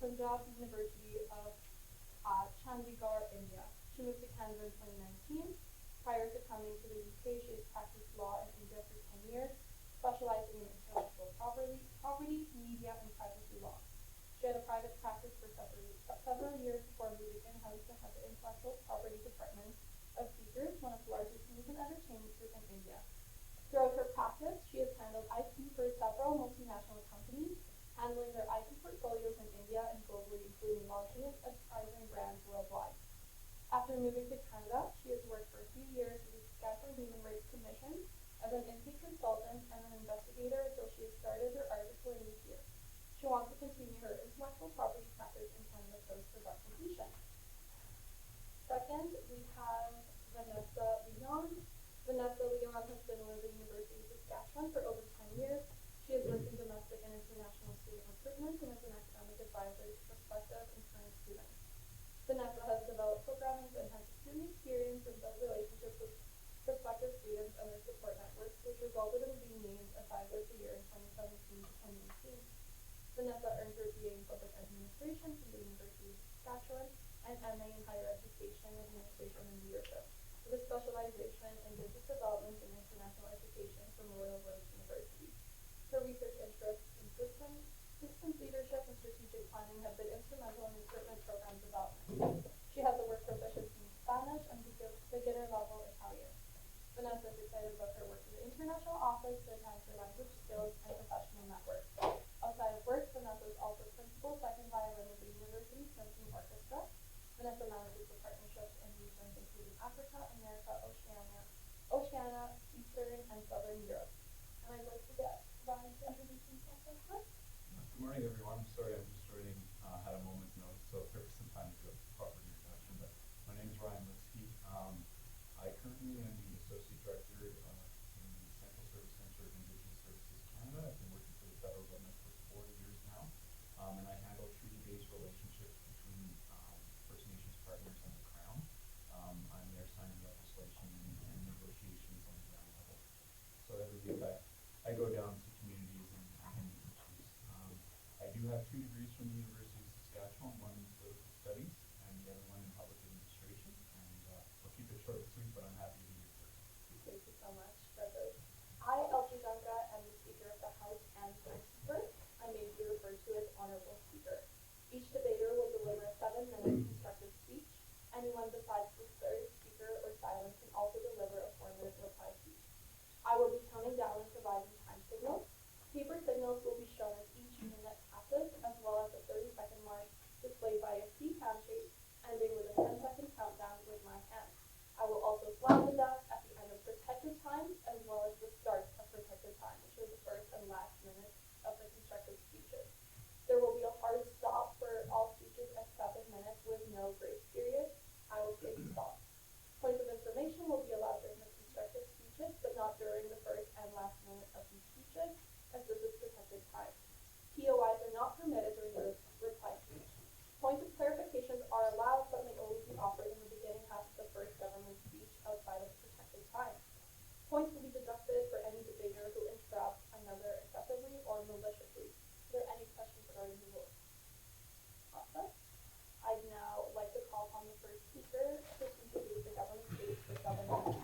Punjab University of Chandigarh, India. She moved to Canada in 2019. Prior to coming to the UK, she has practiced law in India for 10 years, specializing in intellectual property, media, and privacy law. She had a private practice for several years before moving in-house to head the intellectual property department of C Group, one of the largest news and entertainment groups in India. Throughout her practice, she has handled IP for several multinational companies, handling their IP portfolios in India and globally, including launching and advertising brands worldwide. After moving to Canada, she has worked for a few years with the Saskatchewan Human Rights Commission as an intake consultant and an investigator until she has started her article in this year. She wants to continue her intellectual property practice in Canada post her completion. Second, we have Vanessa Leon. Vanessa Leon has been with the University of Saskatchewan for over 10 years. She has worked in domestic and international student recruitment and is an academic advisor to prospective and current students. Vanessa has developed programming to enhance student experience and build relationships with prospective students and their support networks, which resulted in being named Advisor of the Year in 2017 to 2019. Vanessa earned her BA in Public Administration from the University of Saskatchewan and MA in Higher Education, Administration, and Leadership, with a specialization in Business Development and International Education from Royal Roads University. Her research interests in systems leadership, and strategic planning have been instrumental in recruitment program development. She has a work proficiency in Spanish and beginner level Italian. Vanessa is excited about her work in the international office to enhance her language skills and professional network. Outside of work, Vanessa is also principal second violin of the University Symphony Orchestra. Vanessa manages the partnerships in regions including Africa, America, Oceania, Eastern, and Southern Europe. And I'd like to get Ryan to introduce himself real quick. Good morning, everyone. I'm sorry I'm just joining, had a moment's notice, so it took some time to do a proper introduction, but my name is Ryan Litsky. I currently am the Associate Director in the Central Service Centre of Indigenous Services Canada. I've been working for the federal government for 4 years now, and I handle treaty-based relationships between First Nations partners and the Crown. I'm there signing legislation and negotiations on the ground level. So every week I go down to communities and meet issues. I do have 2 degrees from the University of Saskatchewan, one in political studies and the other one in public administration. And I'll keep it short and sweet, but I'm happy to be here today. Thank you so much, Frederick. I, Elsie Ganga, am the Speaker of the House and Third Speaker. I may be referred to as Honorable Speaker. Each debater will deliver a 7-minute constructive speech. Anyone besides the third speaker or silent can also deliver a 4-minute reply speech. I will be counting down and providing time signals. Paper signals will be shown as each minute passes, as well as a 30-second mark displayed by a C handshake, ending with a 10-second countdown with my hand. I will also flag the desk at the end of protected time, as well as the start of protected time, which is the first and last minute of the constructive speeches. There will be a hard stop for all speeches at 7 minutes with no grace period. I will take stops. Points of information will be allowed during the constructive speeches, but not during the first and last minute of these speeches, as this is protected time. POIs are not permitted during the reply speech. Points of clarifications are allowed, but may only be offered in the beginning half of the first government speech outside of protected time. Points will be deducted for any debater who interrupts another excessively or maliciously. Are there any questions regarding the rules? Awesome. I'd now like to call upon the first speaker to introduce the government speech for 7 minutes.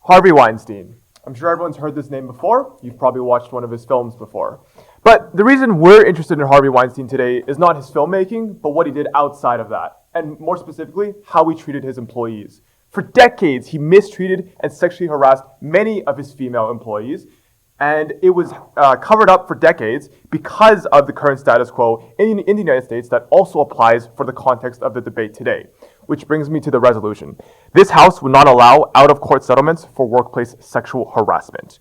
Harvey Weinstein. I'm sure everyone's heard this name before. You've probably watched one of his films before. But the reason we're interested in Harvey Weinstein today is not his filmmaking, but what he did outside of that. And more specifically, how he treated his employees. For decades, he mistreated and sexually harassed many of his female employees. And it was covered up for decades because of the current status quo in the United States that also applies for the context of the debate today. Which brings me to the resolution. This House will not allow out-of-court settlements for workplace sexual harassment.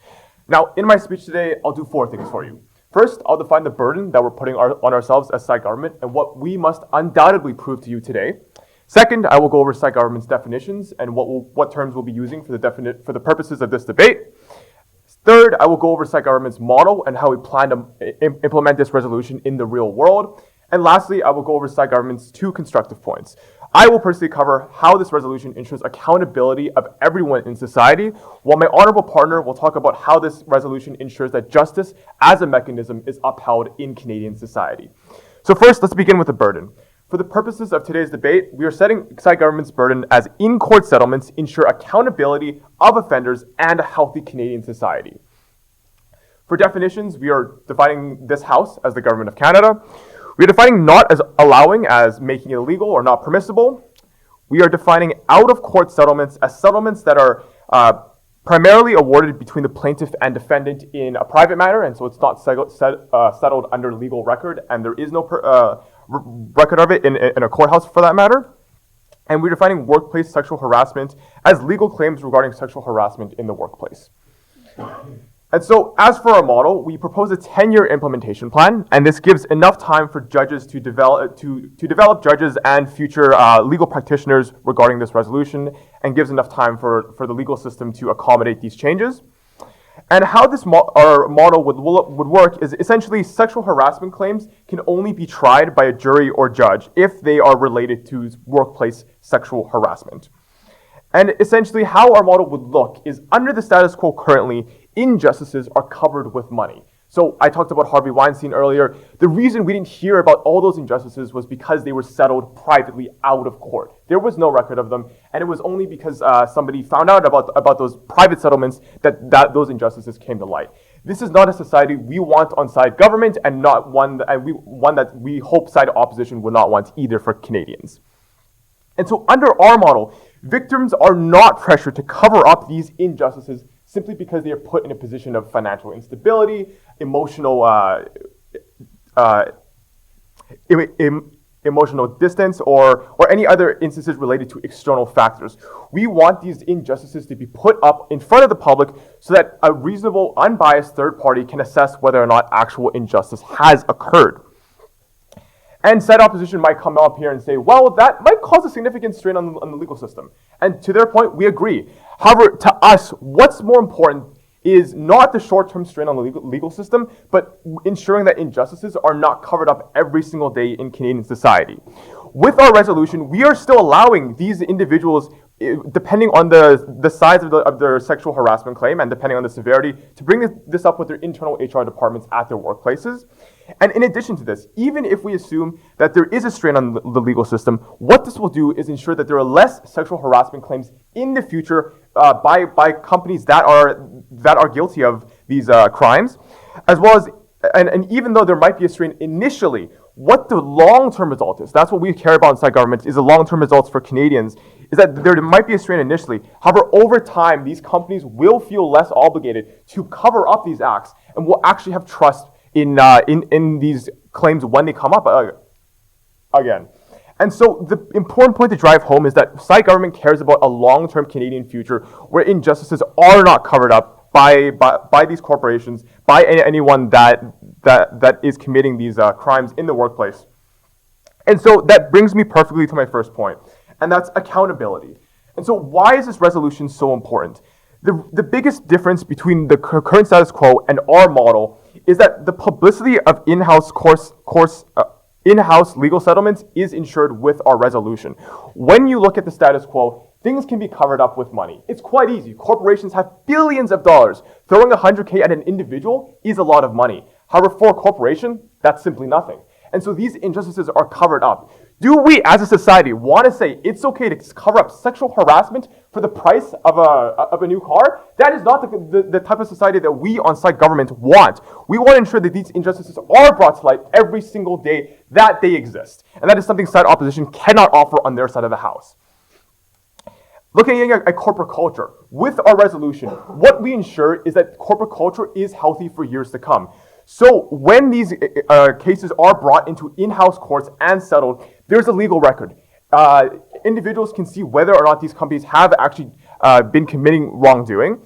Now, in my speech today, I'll do 4 things for you. First, I'll define the burden that we're putting on ourselves as Sask government and what we must undoubtedly prove to you today. Second, I will go over Sask government's definitions and what terms we'll be using for the purposes of this debate. Third, I will go over Sask government's model and how we plan to implement this resolution in the real world. And lastly, I will go over Saskatchewan government's 2 constructive points. I will personally cover how this resolution ensures accountability of everyone in society, while my honorable partner will talk about how this resolution ensures that justice as a mechanism is upheld in Canadian society. So first, let's begin with the burden. For the purposes of today's debate, we are setting Saskatchewan government's burden as in-court settlements ensure accountability of offenders and a healthy Canadian society. For definitions, we are defining this House as the Government of Canada. We are defining not as allowing as making it illegal or not permissible. We are defining out-of-court settlements as settlements that are primarily awarded between the plaintiff and defendant in a private matter, and so it's not settled under legal record, and there is no record of it in a courthouse for that matter. And we're defining workplace sexual harassment as legal claims regarding sexual harassment in the workplace. And so, as for our model, we propose a 10-year implementation plan, and this gives enough time for judges to develop judges and future legal practitioners regarding this resolution, and gives enough time for the legal system to accommodate these changes. And how this our model would work is essentially sexual harassment claims can only be tried by a jury or judge if they are related to workplace sexual harassment. And essentially how our model would look is under the status quo currently, injustices are covered with money. So I talked about Harvey Weinstein earlier. The reason we didn't hear about all those injustices was because they were settled privately out of court. There was no record of them, and it was only because somebody found out about those private settlements that those injustices came to light. This is not a society we want on side government, and not one that we hope side opposition would not want either for Canadians. And so under our model, victims are not pressured to cover up these injustices simply because they are put in a position of financial instability, emotional distance, or any other instances related to external factors. We want these injustices to be put up in front of the public so that a reasonable, unbiased third party can assess whether or not actual injustice has occurred. And said opposition might come up here and say, well, that might cause a significant strain on the legal system. And to their point, we agree. However, to us, what's more important is not the short-term strain on the legal system, but ensuring that injustices are not covered up every single day in Canadian society. With our resolution, we are still allowing these individuals, depending on the size of their sexual harassment claim and depending on the severity, to bring this up with their internal HR departments at their workplaces. And in addition to this, even if we assume that there is a strain on the legal system, what this will do is ensure that there are less sexual harassment claims in the future by companies that are guilty of these crimes, as well as, and even though there might be a strain initially, what the long-term result is, that's what we care about inside government, is the long-term results for Canadians, is that there might be a strain initially. However, over time, these companies will feel less obligated to cover up these acts and will actually have trust in these claims when they come up again. And so the important point to drive home is that side government cares about a long-term Canadian future where injustices are not covered up by these corporations, by anyone that is committing these crimes in the workplace. And so that brings me perfectly to my first point, and that's accountability. And so why is this resolution so important? The biggest difference between the current status quo and our model is that the publicity of in-house in-house legal settlements is ensured with our resolution. When you look at the status quo, things can be covered up with money. It's quite easy. Corporations have billions of dollars. Throwing $100K at an individual is a lot of money. However, for a corporation, that's simply nothing. And so these injustices are covered up. Do we, as a society, want to say it's okay to cover up sexual harassment for the price of a new car? That is not the type of society that we on site government want. We want to ensure that these injustices are brought to light every single day that they exist. And that is something side opposition cannot offer on their side of the house. Looking at corporate culture, with our resolution, what we ensure is that corporate culture is healthy for years to come. So when these cases are brought into in-house courts and settled, there's a legal record. Individuals can see whether or not these companies have actually been committing wrongdoing.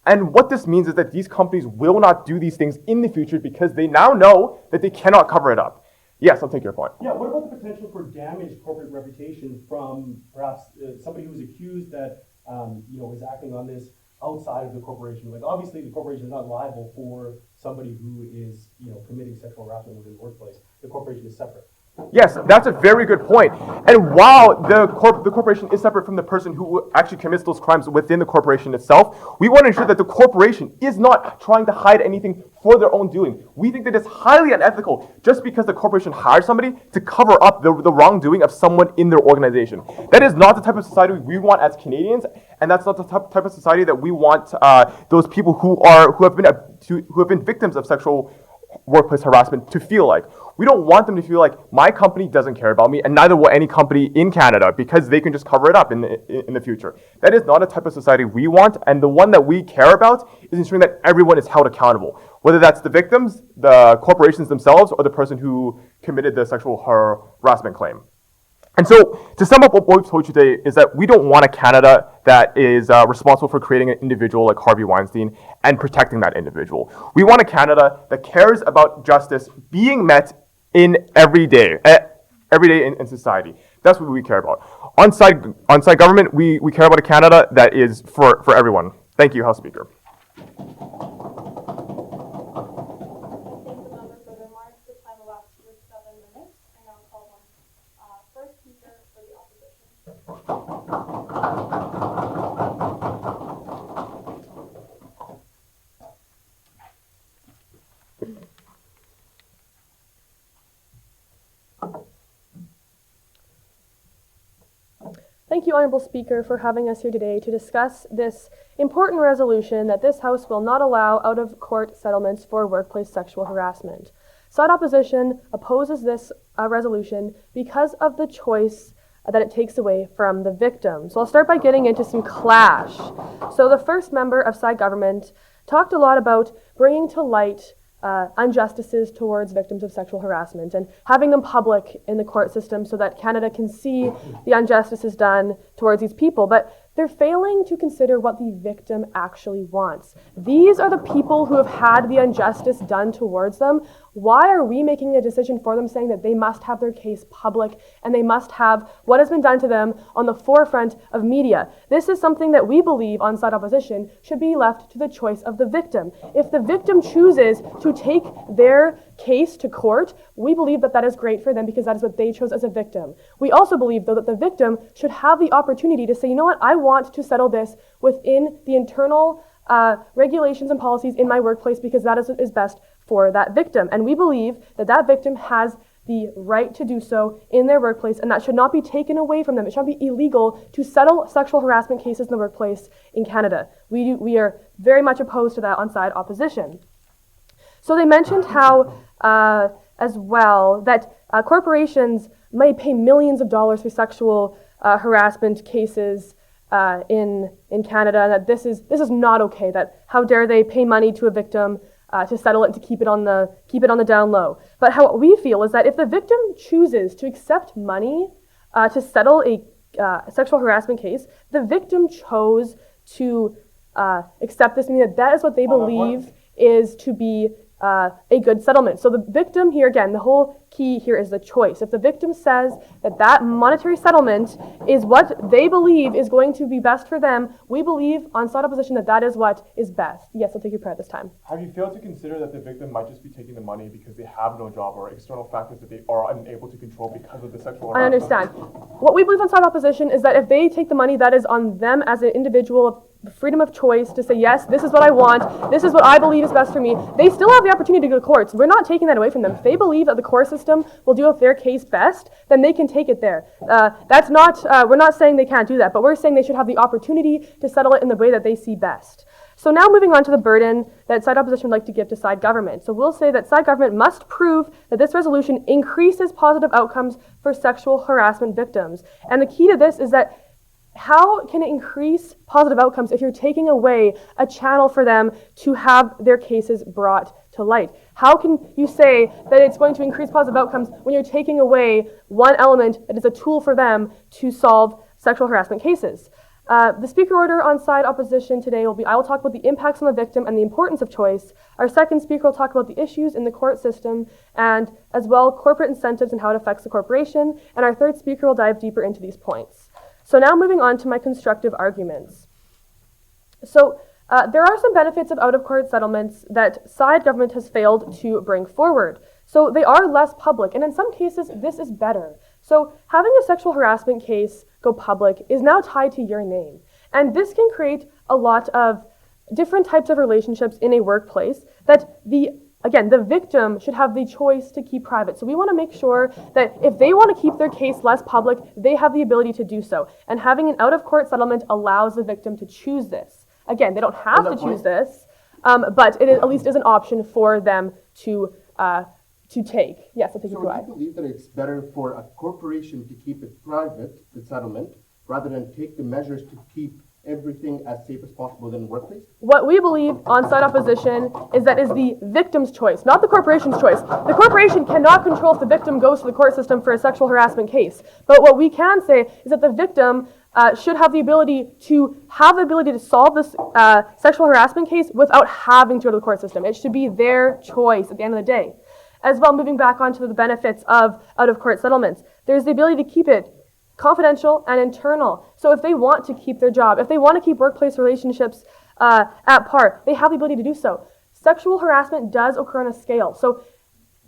And what this means is that these companies will not do these things in the future because they now know that they cannot cover it up. Yes, I'll take your point. Yeah, what about the potential for damaged corporate reputation from perhaps somebody who's accused that is acting on this outside of the corporation? Like obviously the corporation is not liable for somebody who is committing sexual harassment within the workplace. The corporation is separate. Yes, that's a very good point. And while the corporation is separate from the person who actually commits those crimes within the corporation itself, we want to ensure that the corporation is not trying to hide anything for their own doing. We think that it's highly unethical just because the corporation hires somebody to cover up the wrongdoing of someone in their organization. That is not the type of society we want as Canadians, and that's not the type of society that we want those people who have been victims of sexual workplace harassment to feel like. We don't want them to feel like my company doesn't care about me, and neither will any company in Canada, because they can just cover it up in the future. That is not a type of society we want, and the one that we care about is ensuring that everyone is held accountable, whether that's the victims, the corporations themselves, or the person who committed the sexual harassment claim. And so, to sum up what we've told you today is that we don't want a Canada that is responsible for creating an individual like Harvey Weinstein and protecting that individual. We want a Canada that cares about justice being met in every day in society. That's what we care about. On-site government, we care about a Canada that is for everyone. Thank you, House Speaker. I thank the member for the remarks. The time elapsed with 7 minutes. I now call on first speaker for the opposition. Thank you, Honourable Speaker, for having us here today to discuss this important resolution that this House will not allow out-of-court settlements for workplace sexual harassment. Side opposition opposes this resolution because of the choice that it takes away from the victim. So I'll start by getting into some clash. So the first member of side government talked a lot about bringing to light injustices towards victims of sexual harassment and having them public in the court system so that Canada can see the injustices done towards these people. But they're failing to consider what the victim actually wants. These are the people who have had the injustice done towards them. Why are we making a decision for them saying that they must have their case public and they must have what has been done to them on the forefront of media? This is something that we believe on side opposition should be left to the choice of the victim. If the victim chooses to take their case to court, we believe that that is great for them because that is what they chose as a victim. We also believe, though, that the victim should have the opportunity to say, you know what, I want to settle this within the internal regulations and policies in my workplace because that is best for that victim. And we believe that that victim has the right to do so in their workplace, and that should not be taken away from them. It should not be illegal to settle sexual harassment cases in the workplace in Canada. We are very much opposed to that on side opposition. So they mentioned how, as well, that corporations may pay millions of dollars for sexual harassment cases in Canada, and that this is not okay. That how dare they pay money to a victim to settle it and to keep it on the down low. But how we feel is that if the victim chooses to accept money to settle a sexual harassment case, the victim chose to accept this, meaning that is what they believe is to be a good settlement. So the victim here, again, the whole key here is the choice. If the victim says that monetary settlement is what they believe is going to be best for them, we believe on side opposition that is what is best. Yes, I'll take your prayer this time. Have you failed to consider that the victim might just be taking the money because they have no job or external factors that they are unable to control because of the sexual harassment? I understand. What we believe on side opposition is that if they take the money, that is on them as an individual, freedom of choice to say, yes, this is what I want, this is what I believe is best for me. They still have the opportunity to go to courts. We're not taking that away from them. If they believe that the court system will do their case best, then they can take it there. That's not, we're not saying they can't do that, but we're saying they should have the opportunity to settle it in the way that they see best. So now moving on to the burden that side opposition would like to give to side government. So we'll say that side government must prove that this resolution increases positive outcomes for sexual harassment victims. And the key to this is that how can it increase positive outcomes if you're taking away a channel for them to have their cases brought to light? How can you say that it's going to increase positive outcomes when you're taking away one element that is a tool for them to solve sexual harassment cases? The speaker order on side opposition today will be, I will talk about the impacts on the victim and the importance of choice. Our second speaker will talk about the issues in the court system and as well corporate incentives and how it affects the corporation. And our third speaker will dive deeper into these points. So now moving on to my constructive arguments. So there are some benefits of out-of-court settlements that side government has failed to bring forward. So they are less public, and in some cases, this is better. So having a sexual harassment case go public is now tied to your name. And this can create a lot of different types of relationships in a workplace that the victim should have the choice to keep private. So we want to make sure that if they want to keep their case less public, they have the ability to do so. And having an out-of-court settlement allows the victim to choose this. Again, they don't have to choose this, but it at least is an option for them to take. Yes, I'll take it So to do you believe that it's better for a corporation to keep it private, the settlement, rather than take the measures to keep everything as safe as possible in the workplace? What we believe on side opposition is that is the victim's choice, not the corporation's choice. The corporation cannot control if the victim goes to the court system for a sexual harassment case. But what we can say is that the victim should have the ability to solve this sexual harassment case without having to go to the court system. It should be their choice at the end of the day. As well, moving back onto the benefits of out-of-court settlements, there's the ability to keep it confidential and internal. So if they want to keep their job, if they want to keep workplace relationships at par, they have the ability to do so. Sexual harassment does occur on a scale. So,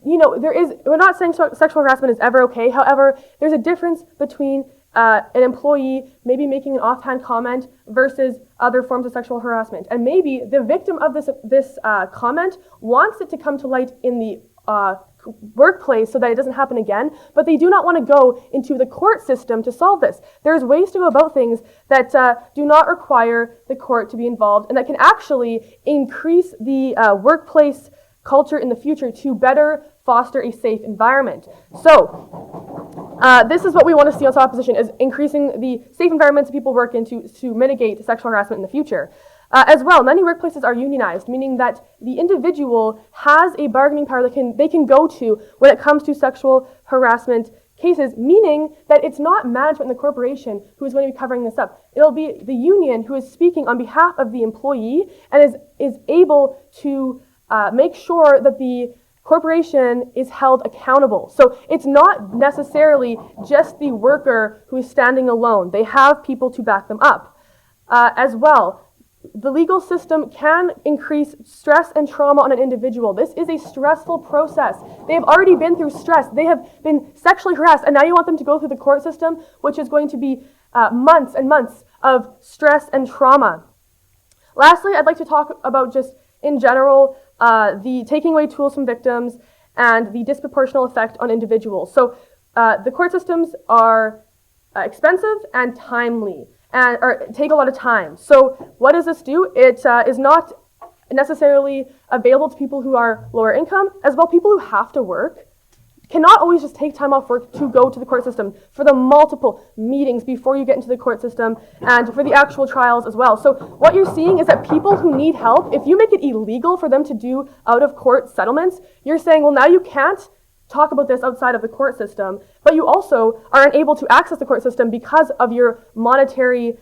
we're not saying sexual harassment is ever okay. However, there's a difference between an employee maybe making an offhand comment versus other forms of sexual harassment. And maybe the victim of this comment wants it to come to light in the workplace so that it doesn't happen again, but they do not want to go into the court system to solve this. There's ways to go about things that do not require the court to be involved and that can actually increase the workplace culture in the future to better foster a safe environment. So this is what we want to see on opposition, is increasing the safe environments people work in to mitigate sexual harassment in the future. As well, many workplaces are unionized, meaning that the individual has a bargaining power that they can go to when it comes to sexual harassment cases, meaning that it's not management and the corporation who is going to be covering this up. It'll be the union who is speaking on behalf of the employee and is able to make sure that the corporation is held accountable. So it's not necessarily just the worker who is standing alone. They have people to back them up. As well, the legal system can increase stress and trauma on an individual. This is a stressful process. They have already been through stress. They have been sexually harassed, and now you want them to go through the court system, which is going to be months and months of stress and trauma. Lastly, I'd like to talk about just in general the taking away tools from victims and the disproportional effect on individuals. So the court systems are expensive and timely, or take a lot of time. So what does this do? It is not necessarily available to people who are lower income. As well, people who have to work cannot always just take time off work to go to the court system for the multiple meetings before you get into the court system and for the actual trials as well. So what you're seeing is that people who need help, if you make it illegal for them to do out-of-court settlements, you're saying, well, now you can't talk about this outside of the court system, but you also are unable to access the court system because of your monetary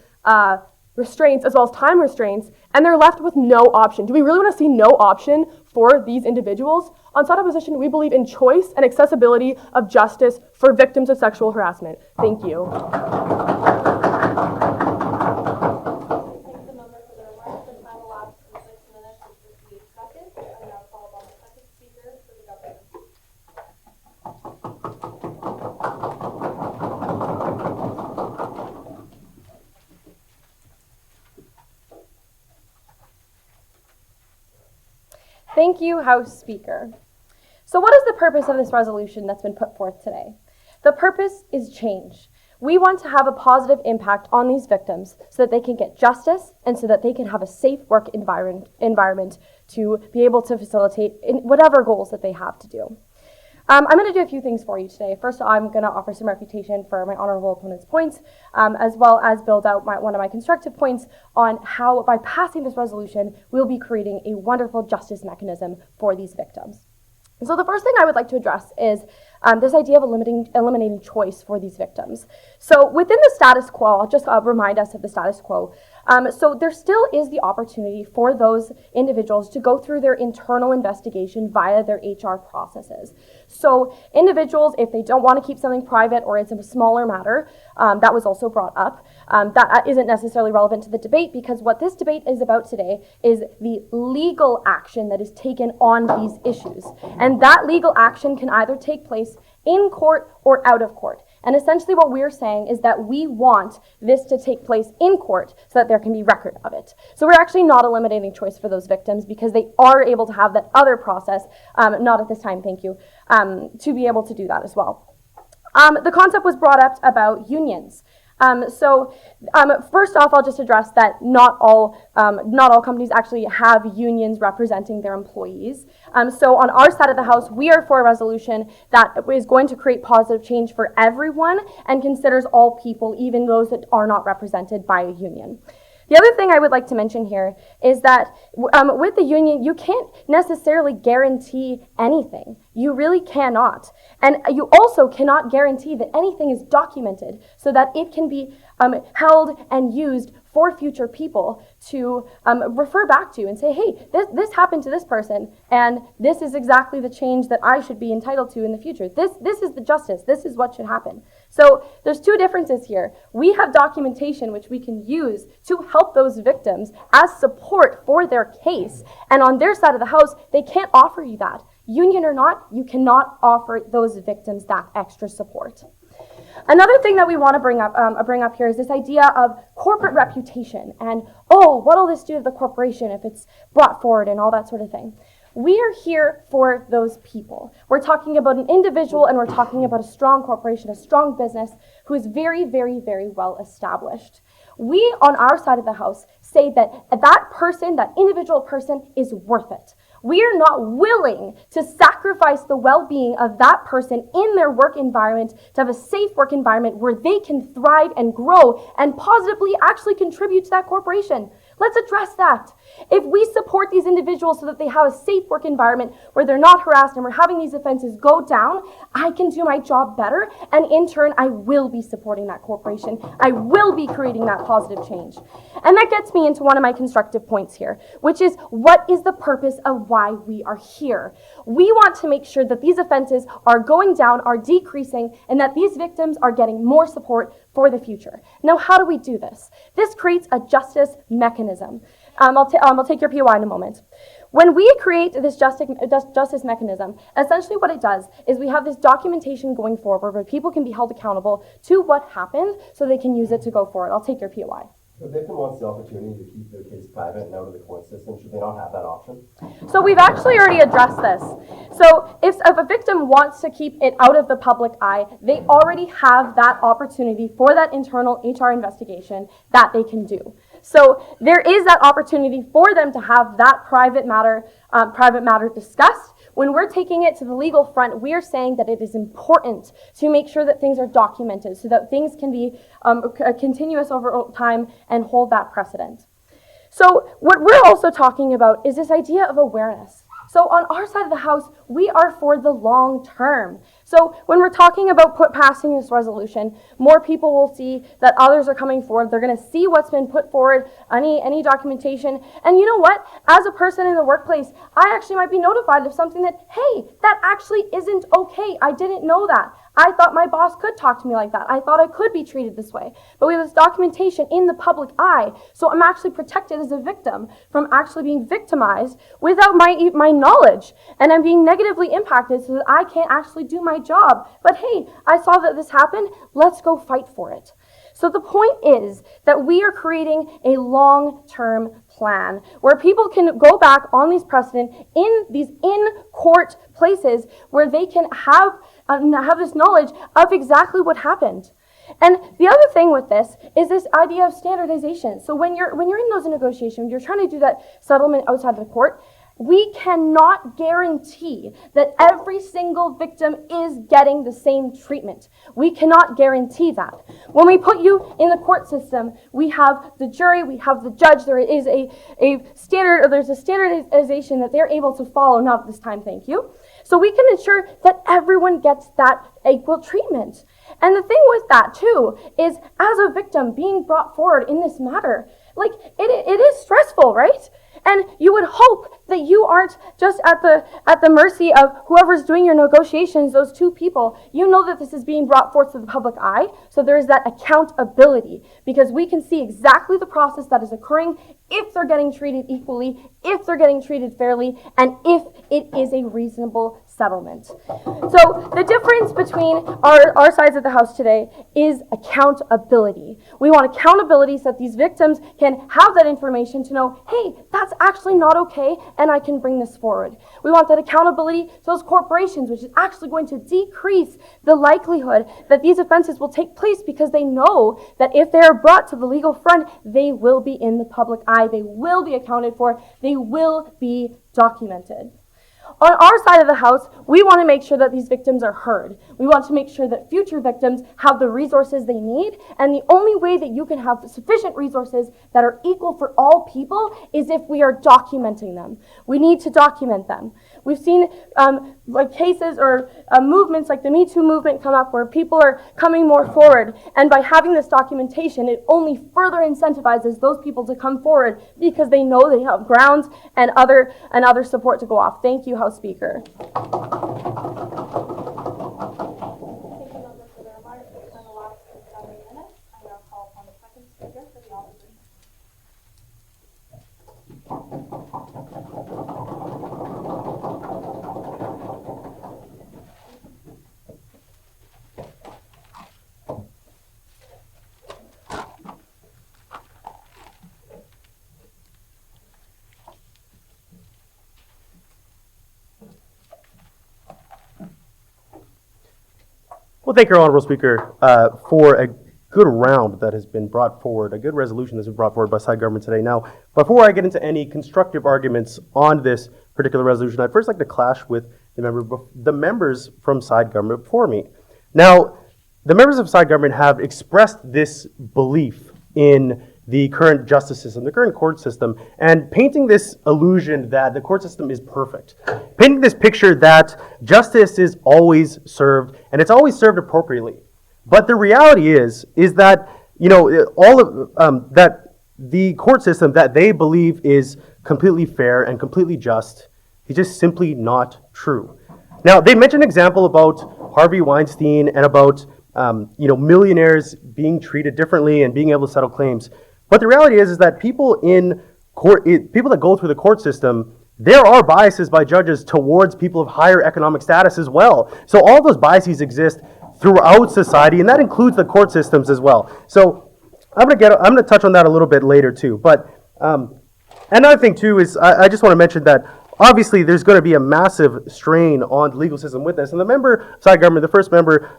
restraints as well as time restraints, and they're left with no option. Do we really want to see no option for these individuals? On side opposition, we believe in choice and accessibility of justice for victims of sexual harassment. Thank you. Thank the member for their remarks. The time elapsed from 6 minutes and 58 seconds. I now call upon the second speaker for the government. Thank you, House Speaker. So what is the purpose of this resolution that's been put forth today? The purpose is change. We want to have a positive impact on these victims so that they can get justice and so that they can have a safe work environment to be able to facilitate in whatever goals that they have to do. I'm going to do a few things for you today. First, I'm going to offer some refutation for my honorable opponent's points, as well as build out one of my constructive points on how, by passing this resolution, we'll be creating a wonderful justice mechanism for these victims. So the first thing I would like to address is this idea of eliminating choice for these victims. So within the status quo, I'll just remind us of the status quo. So there still is the opportunity for those individuals to go through their internal investigation via their HR processes. So individuals, if they don't want to keep something private or it's a smaller matter, that was also brought up. That isn't necessarily relevant to the debate, because what this debate is about today is the legal action that is taken on these issues. And that legal action can either take place in court or out of court. And essentially what we're saying is that we want this to take place in court so that there can be record of it. So we're actually not eliminating choice for those victims, because they are able to have that other process, not at this time, thank you, to be able to do that as well. The concept was brought up about unions. First off, I'll just address that not all companies actually have unions representing their employees. So on our side of the house, we are for a resolution that is going to create positive change for everyone and considers all people, even those that are not represented by a union. The other thing I would like to mention here is that with the union, you can't necessarily guarantee anything. You really cannot. And you also cannot guarantee that anything is documented so that it can be held and used for future people to refer back to and say, hey, this happened to this person, and this is exactly the change that I should be entitled to in the future. This is the justice. This is what should happen. So there's two differences here. We have documentation which we can use to help those victims as support for their case, and on their side of the house, they can't offer you that. Union or not, you cannot offer those victims that extra support. Another thing that we want to bring up here is this idea of corporate reputation and, what'll this do to the corporation if it's brought forward and all that sort of thing. We are here for those people. We're talking about an individual, and we're talking about a strong corporation, a strong business who is very, very, very well established. We, on our side of the house, say that that person, that individual person, is worth it. We are not willing to sacrifice the well-being of that person in their work environment to have a safe work environment where they can thrive and grow and positively actually contribute to that corporation. Let's address that. If we support these individuals so that they have a safe work environment where they're not harassed and we're having these offenses go down, I can do my job better, and in turn, I will be supporting that corporation. I will be creating that positive change. And that gets me into one of my constructive points here, which is, what is the purpose of why we are here? We want to make sure that these offenses are going down, are decreasing, and that these victims are getting more support for the future. Now, how do we do this? This creates a justice mechanism. I'll take your POI in a moment. When we create this justice mechanism, essentially what it does is we have this documentation going forward where people can be held accountable to what happened so they can use it to go forward. I'll take your POI. The victim wants the opportunity to keep their case private and out of the court system. Should they not have that option? So we've actually already addressed this. So if a victim wants to keep it out of the public eye, they already have that opportunity for that internal HR investigation that they can do. So there is that opportunity for them to have that private matter discussed. When we're taking it to the legal front, we are saying that it is important to make sure that things are documented so that things can be continuous over time and hold that precedent. So what we're also talking about is this idea of awareness. So on our side of the house, we are for the long term. So when we're talking about passing this resolution, more people will see that others are coming forward. They're going to see what's been put forward, any documentation. And you know what? As a person in the workplace, I actually might be notified of something that, hey, that actually isn't okay. I didn't know that. I thought my boss could talk to me like that. I thought I could be treated this way. But we have this documentation in the public eye, so I'm actually protected as a victim from actually being victimized without my knowledge. And I'm being negatively impacted so that I can't actually do my job. But hey, I saw that this happened. Let's go fight for it. So the point is that we are creating a long-term plan where people can go back on these precedent in these in-court places where they can have this knowledge of exactly what happened. And the other thing with this is this idea of standardization. So when you're in those negotiations, you're trying to do that settlement outside of the court, we cannot guarantee that every single victim is getting the same treatment. We cannot guarantee that. When we put you in the court system, we have the jury, we have the judge, there is a standard, or there's a standardization that they're able to follow, not this time, thank you. So we can ensure that everyone gets that equal treatment. And the thing with that too is, as a victim being brought forward in this matter, like it is stressful, right? And you would hope that you aren't just at the mercy of whoever's doing your negotiations, those two people. You know that this is being brought forth to the public eye, so there is that accountability, because we can see exactly the process that is occurring, if they're getting treated equally, if they're getting treated fairly, and if it is a reasonable settlement. So the difference between our sides of the house today is accountability. We want accountability so that these victims can have that information to know, hey, that's actually not okay, and I can bring this forward. We want that accountability to those corporations, which is actually going to decrease the likelihood that these offenses will take place, because they know that if they are brought to the legal front, they will be in the public eye, they will be accounted for, they will be documented. On our side of the house, we want to make sure that these victims are heard. We want to make sure that future victims have the resources they need, and the only way that you can have sufficient resources that are equal for all people is if we are documenting them. We need to document them. We've seen like cases or movements like the Me Too movement come up where people are coming more forward, and by having this documentation, it only further incentivizes those people to come forward because they know they have grounds and other support to go off. Thank you, House Speaker. Thank you, Member, for the remarks. It's been the last 7 minutes. I now call upon the second speaker for the opposition. Well, thank you, Honourable Speaker, for a good round that has been brought forward, a good resolution that's been brought forward by side government today. Now, before I get into any constructive arguments on this particular resolution, I'd first like to clash with the members from side government before me. Now, the members of side government have expressed this belief in the current justice system, the current court system, and painting this illusion that the court system is perfect. Painting this picture that justice is always served, and it's always served appropriately. But the reality is that, that the court system that they believe is completely fair and completely just is just simply not true. Now, they mentioned an example about Harvey Weinstein and about, millionaires being treated differently and being able to settle claims. But the reality is that people in court, people that go through the court system, there are biases by judges towards people of higher economic status as well. So all those biases exist throughout society, and that includes the court systems as well. So I'm gonna touch on that a little bit later too. But another thing too is I just want to mention that obviously there's going to be a massive strain on the legal system with this, and the member side government, the first member,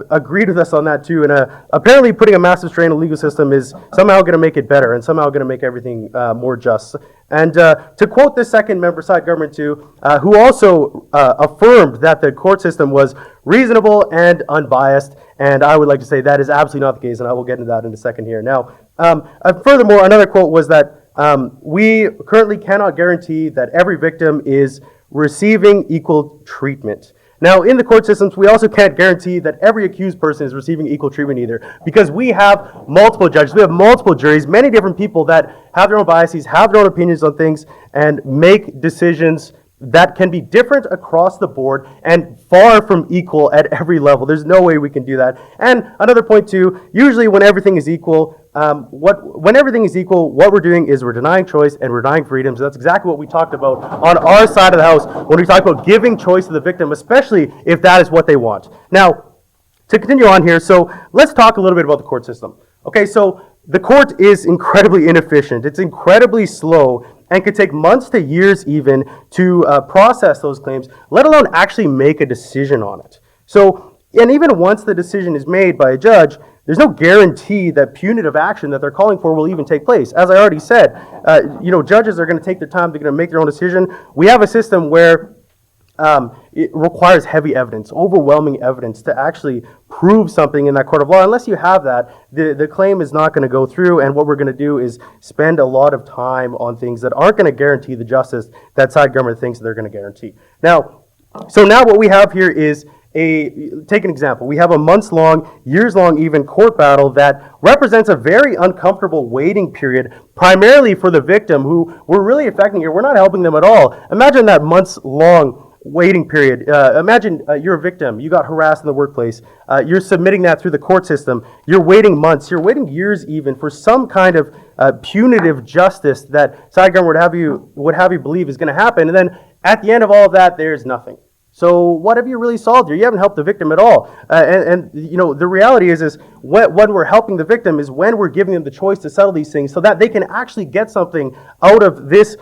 agreed with us on that too. And apparently, putting a massive strain on the legal system is somehow going to make it better and somehow going to make everything more just. And to quote the second member side government too, who also affirmed that the court system was reasonable and unbiased, and I would like to say that is absolutely not the case, and I will get into that in a second here. Now, furthermore, another quote was that we currently cannot guarantee that every victim is receiving equal treatment. Now, in the court systems, we also can't guarantee that every accused person is receiving equal treatment either, because we have multiple judges, we have multiple juries, many different people that have their own biases, have their own opinions on things, and make decisions that can be different across the board and far from equal at every level. There's no way we can do that. And another point too, usually when everything is equal, what we're doing is we're denying choice and we're denying freedom. So that's exactly what we talked about on our side of the house when we talk about giving choice to the victim, especially if that is what they want. Now, to continue on here, so let's talk a little bit about the court system. Okay, so the court is incredibly inefficient. It's incredibly slow and could take months to years even to process those claims, let alone actually make a decision on it. So, and even once the decision is made by a judge, there's no guarantee that punitive action that they're calling for will even take place. As I already said, judges are going to take their time, they're going to make their own decision. We have a system where it requires heavy evidence, overwhelming evidence to actually prove something in that court of law. Unless you have that, the claim is not going to go through, and what we're going to do is spend a lot of time on things that aren't going to guarantee the justice that side government thinks they're going to guarantee. Now, so now what we have here is take an example. We have a months-long, years-long even court battle that represents a very uncomfortable waiting period, primarily for the victim who we're really affecting here. We're not helping them at all. Imagine that months-long waiting period. Imagine you're a victim. You got harassed in the workplace. You're submitting that through the court system. You're waiting months. You're waiting years even for some kind of punitive justice that side government would have you believe is going to happen. And then at the end of all of that, there's nothing. So what have you really solved here? You haven't helped the victim at all. And you know, the reality is when we're helping the victim is when we're giving them the choice to settle these things so that they can actually get something out of this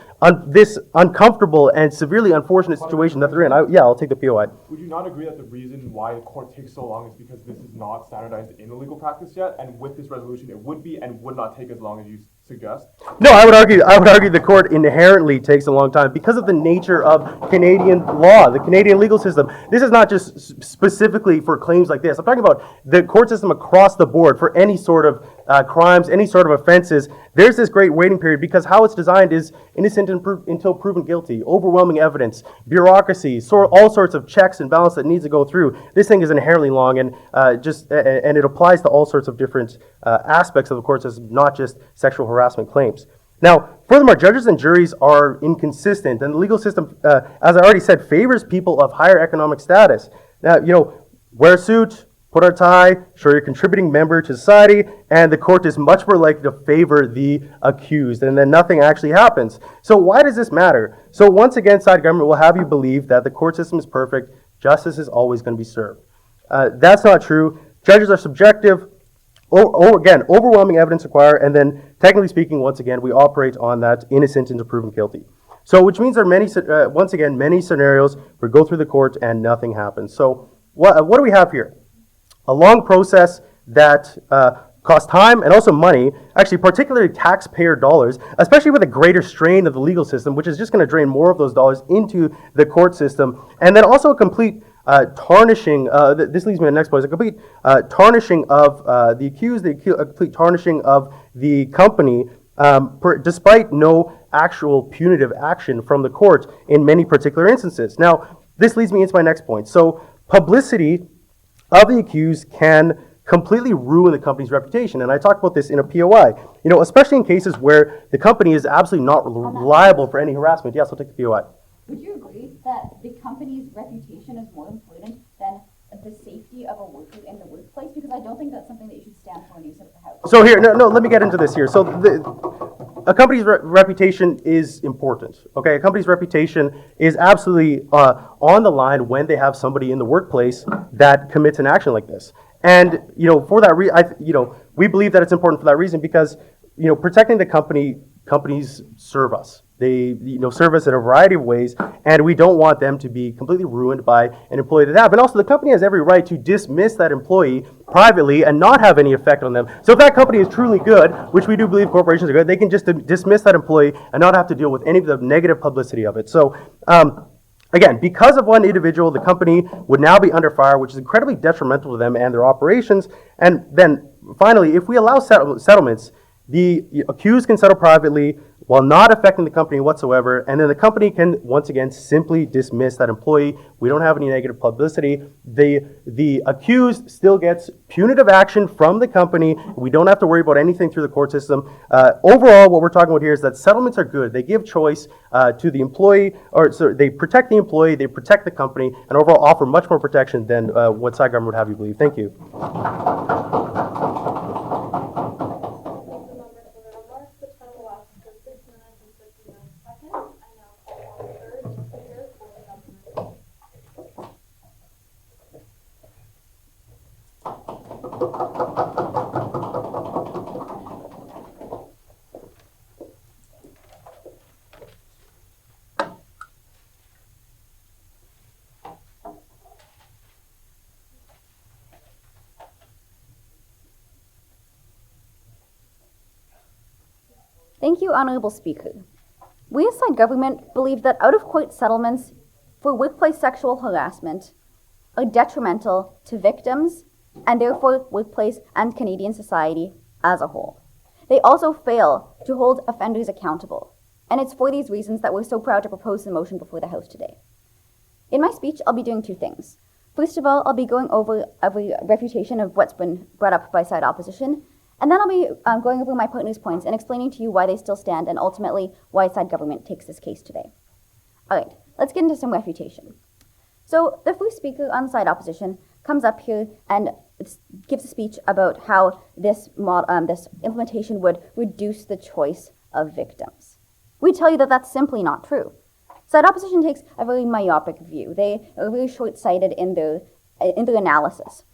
uncomfortable and severely unfortunate situation that they're in. I'll take the POI. Would you not agree that the reason why the court takes so long is because this is not standardized in the legal practice yet, and with this resolution it would be and would not take as long as you suggest? No, I would argue the court inherently takes a long time because of the nature of Canadian law, the Canadian legal system. This is not just specifically for claims like this. I'm talking about the court system across the board for any sort of crimes, any sort of offenses. There's this great waiting period because how it's designed is innocent until proven guilty, overwhelming evidence, bureaucracy, all sorts of checks and balances that needs to go through. This thing is inherently long and and it applies to all sorts of different aspects of the court system, not just sexual harassment claims. Now, furthermore, judges and juries are inconsistent, and the legal system, as I already said, favors people of higher economic status. Now, you know, wear a suit, put on a tie, show you're a contributing member to society, and the court is much more likely to favor the accused, and then nothing actually happens. So why does this matter? So once again, side government will have you believe that the court system is perfect, justice is always going to be served. That's not true. Judges are subjective. Again, overwhelming evidence required, and then technically speaking, once again, we operate on that innocent until proven guilty. So which means there are many, once again, many scenarios where we go through the court and nothing happens. So what do we have here? A long process that costs time and also money, actually particularly taxpayer dollars, especially with a greater strain of the legal system, which is just going to drain more of those dollars into the court system, and then also a complete tarnishing, this leads me to the next point, a complete tarnishing of the accused, a complete tarnishing of the company, despite no actual punitive action from the court in many particular instances. Now, this leads me into my next point. So, publicity of the accused can completely ruin the company's reputation, and I talked about this in a POI. You know, especially in cases where the company is absolutely not liable for any harassment. Yes, I'll take the POI. Would you agree that the company's reputation is more important than the safety of a worker in the workplace? Because I don't think that's something that you should stand for when you sit at the House. So here, no, let me get into this here. So a company's reputation is important, okay? A company's reputation is absolutely on the line when they have somebody in the workplace that commits an action like this. And, you know, for that reason, we believe that it's important for that reason because, you know, protecting the companies serve us. They, serve us in a variety of ways, and we don't want them to be completely ruined by an employee that have. And also, the company has every right to dismiss that employee privately and not have any effect on them. So if that company is truly good, which we do believe corporations are good, they can just dismiss that employee and not have to deal with any of the negative publicity of it. So, again, because of one individual, the company would now be under fire, which is incredibly detrimental to them and their operations. And then, finally, if we allow settlements, the accused can settle privately while not affecting the company whatsoever, and then the company can, once again, simply dismiss that employee. We don't have any negative publicity. The accused still gets punitive action from the company. We don't have to worry about anything through the court system. Overall, what we're talking about here is that settlements are good. They give choice to the employee, they protect the employee, they protect the company, and overall offer much more protection than what side government would have you believe. Thank you. Thank you, Honourable Speaker. We as side government believe that out-of-court settlements for workplace sexual harassment are detrimental to victims and therefore workplace and Canadian society as a whole. They also fail to hold offenders accountable, and it's for these reasons that we're so proud to propose the motion before the House today. In my speech, I'll be doing two things. First of all, I'll be going over a refutation of what's been brought up by side opposition, and then I'll be going over my partner's points and explaining to you why they still stand and ultimately why side government takes this case today. All right, let's get into some refutation. So the first speaker on side opposition comes up here and gives a speech about how this implementation would reduce the choice of victims. We tell you that that's simply not true. Side opposition takes a very myopic view. They are very short-sighted in their analysis.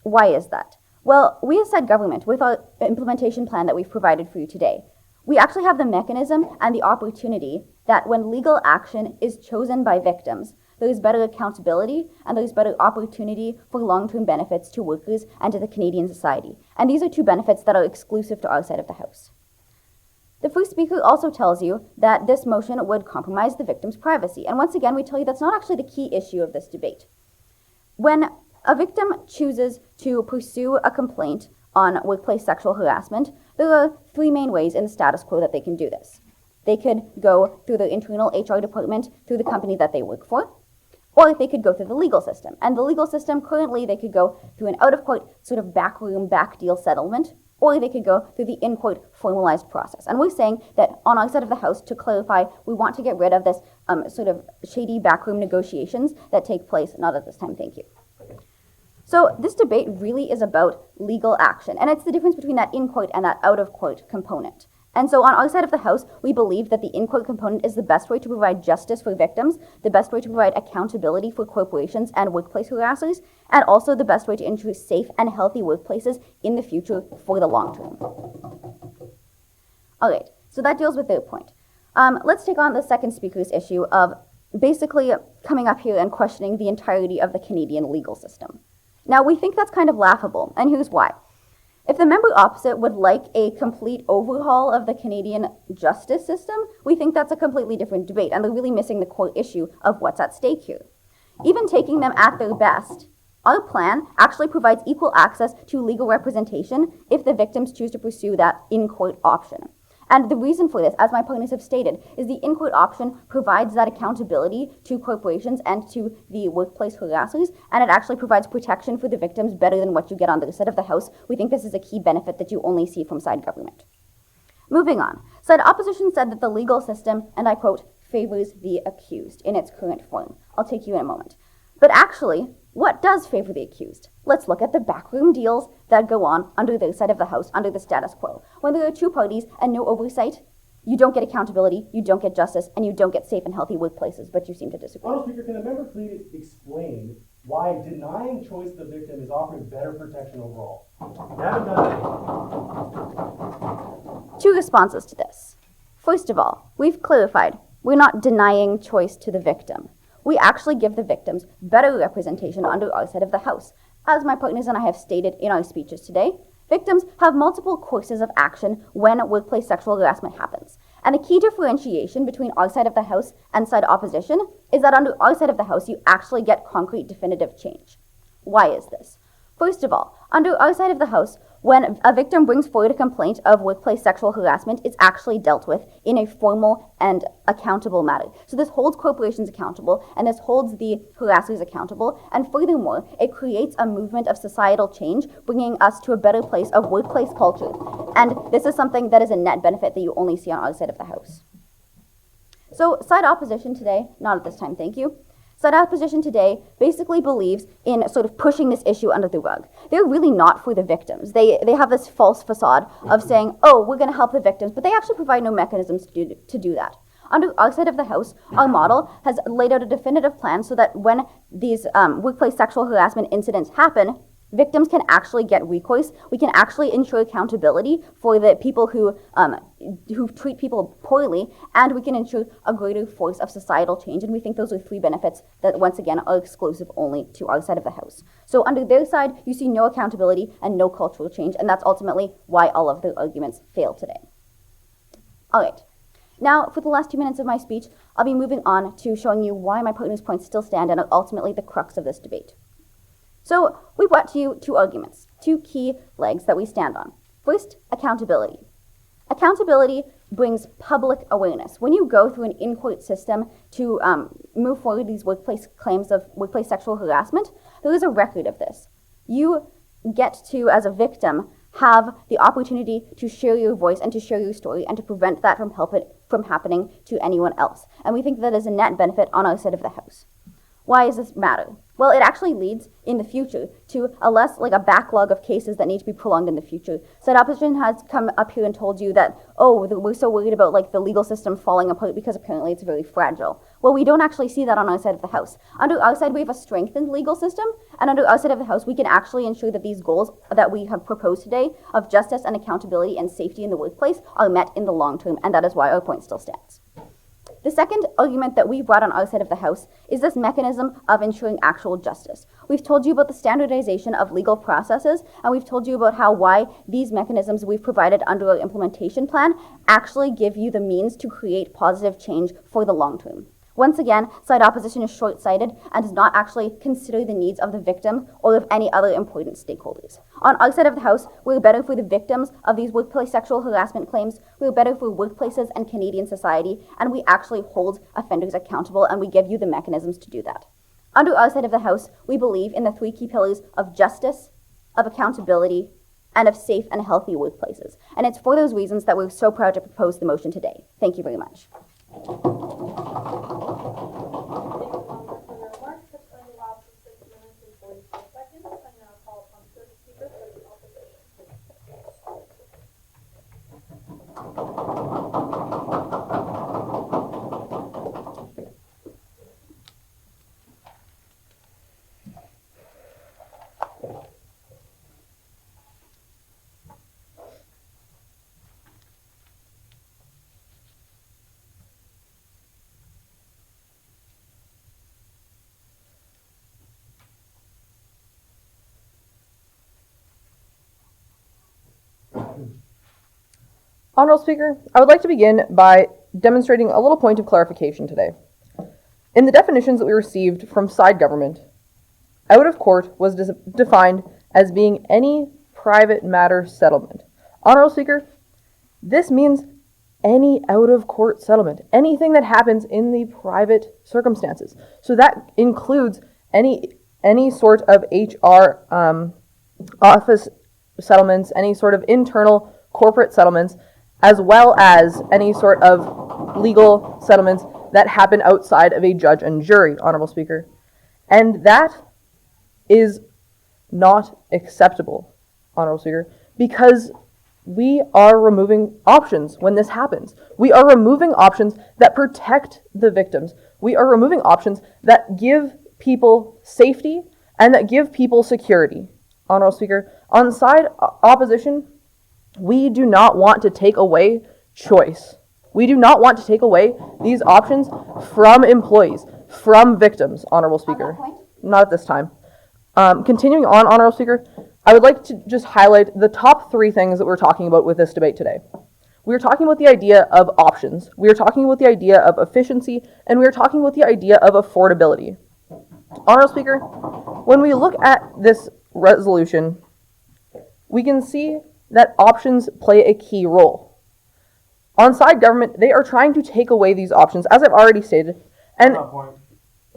Why is that? Well, we as side government, with our implementation plan that we've provided for you today, we actually have the mechanism and the opportunity that when legal action is chosen by victims, there is better accountability and there is better opportunity for long-term benefits to workers and to the Canadian society. And these are two benefits that are exclusive to our side of the House. The first speaker also tells you that this motion would compromise the victim's privacy. And once again, we tell you that's not actually the key issue of this debate. When a victim chooses to pursue a complaint on workplace sexual harassment, there are three main ways in the status quo that they can do this. They could go through their internal HR department, through the company that they work for, or they could go through the legal system. And the legal system, currently, they could go through an out-of-court sort of backroom, back-deal settlement, or they could go through the in-court formalized process. And we're saying that on our side of the House, to clarify, we want to get rid of this sort of shady backroom negotiations that take place, not at this time, thank you. So this debate really is about legal action, and it's the difference between that in-court and that out-of-court component. And so on our side of the House, we believe that the in-court component is the best way to provide justice for victims, the best way to provide accountability for corporations and workplace harassers, and also the best way to ensure safe and healthy workplaces in the future for the long term. All right, so that deals with their point. Let's take on the second speaker's issue of basically coming up here and questioning the entirety of the Canadian legal system. Now, we think that's kind of laughable, and here's why. If the member opposite would like a complete overhaul of the Canadian justice system, we think that's a completely different debate, and they're really missing the core issue of what's at stake here. Even taking them at their best, our plan actually provides equal access to legal representation if the victims choose to pursue that in-court option. And the reason for this, as my partners have stated, is the in-court option provides that accountability to corporations and to the workplace harassers, and it actually provides protection for the victims better than what you get on the side of the House. We think this is a key benefit that you only see from side government. Moving on, side opposition said that the legal system, and I quote, favors the accused in its current form. I'll take you in a moment. But actually, what does favor the accused? Let's look at the backroom deals that go on under their side of the House, under the status quo. When there are two parties and no oversight, you don't get accountability, you don't get justice, and you don't get safe and healthy workplaces, but you seem to disagree. Honourable Speaker, can the member please explain why denying choice to the victim is offering better protection overall? You haven't done it. Two responses to this. First of all, we've clarified, we're not denying choice to the victim. We actually give the victims better representation under our side of the House. As my partners and I have stated in our speeches today, victims have multiple courses of action when workplace sexual harassment happens. And the key differentiation between our side of the House and side opposition is that under our side of the House, you actually get concrete definitive change. Why is this? First of all, under our side of the House, when a victim brings forward a complaint of workplace sexual harassment, it's actually dealt with in a formal and accountable manner. So this holds corporations accountable, and this holds the harassers accountable, and furthermore, it creates a movement of societal change, bringing us to a better place of workplace culture. And this is something that is a net benefit that you only see on our side of the House. So side opposition today, not at this time, thank you. Side opposition today basically believes in sort of pushing this issue under the rug. They're really not for the victims. They have this false facade of saying, oh, we're going to help the victims, but they actually provide no mechanisms to do that. Under our side of the House, our model has laid out a definitive plan so that when these workplace sexual harassment incidents happen, victims can actually get recourse. We can actually ensure accountability for the people who treat people poorly, and we can ensure a greater force of societal change. And we think those are three benefits that, once again, are exclusive only to our side of the House. So under their side, you see no accountability and no cultural change, and that's ultimately why all of their arguments fail today. All right. Now, for the last 2 minutes of my speech, I'll be moving on to showing you why my partners' points still stand and are ultimately the crux of this debate. So we brought to you two arguments, two key legs that we stand on. First, accountability. Accountability brings public awareness. When you go through an in-court system to move forward these workplace claims of workplace sexual harassment, There is a record of this. You get to, as a victim, have the opportunity to share your voice and to share your story and to prevent that from happening to anyone else. And we think that is a net benefit on our side of the House. Why does this matter? Well, it actually leads in the future to a backlog of cases that need to be prolonged in the future. Side opposition has come up here and told you that, oh, we're so worried about the legal system falling apart because apparently it's very fragile. Well, we don't actually see that on our side of the House. Under our side, we have a strengthened legal system, and under our side of the House, we can actually ensure that these goals that we have proposed today of justice and accountability and safety in the workplace are met in the long term, and that is why our point still stands. The second argument that we brought on our side of the House is this mechanism of ensuring actual justice. We've told you about the standardization of legal processes, and we've told you about why these mechanisms we've provided under our implementation plan actually give you the means to create positive change for the long term. Once again, side opposition is short-sighted and does not actually consider the needs of the victim or of any other important stakeholders. On our side of the House, we're better for the victims of these workplace sexual harassment claims, we're better for workplaces and Canadian society, and we actually hold offenders accountable, and we give you the mechanisms to do that. Under our side of the House, we believe in the three key pillars of justice, of accountability, and of safe and healthy workplaces. And it's for those reasons that we're so proud to propose the motion today. Thank you very much. Honourable Speaker, I would like to begin by demonstrating a little point of clarification today. In the definitions that we received from side government, out of court was defined as being any private matter settlement. Honourable Speaker, this means any out of court settlement, anything that happens in the private circumstances. So that includes any sort of HR office settlements, any sort of internal corporate settlements, as well as any sort of legal settlements that happen outside of a judge and jury, Honourable Speaker. And that is not acceptable, Honourable Speaker, because we are removing options when this happens. We are removing options that protect the victims. We are removing options that give people safety and that give people security, Honourable Speaker. On side opposition, we do not want to take away choice. We do not want to take away these options from employees, from victims, Honourable Speaker. Not at this time. Continuing on, Honourable Speaker, I would like to just highlight the top three things that we're talking about with this debate today. We are talking about the idea of options, we are talking about the idea of efficiency, and we are talking about the idea of affordability. Honourable Speaker, when we look at this resolution, we can see that options play a key role. On side government, they are trying to take away these options, as I've already stated. And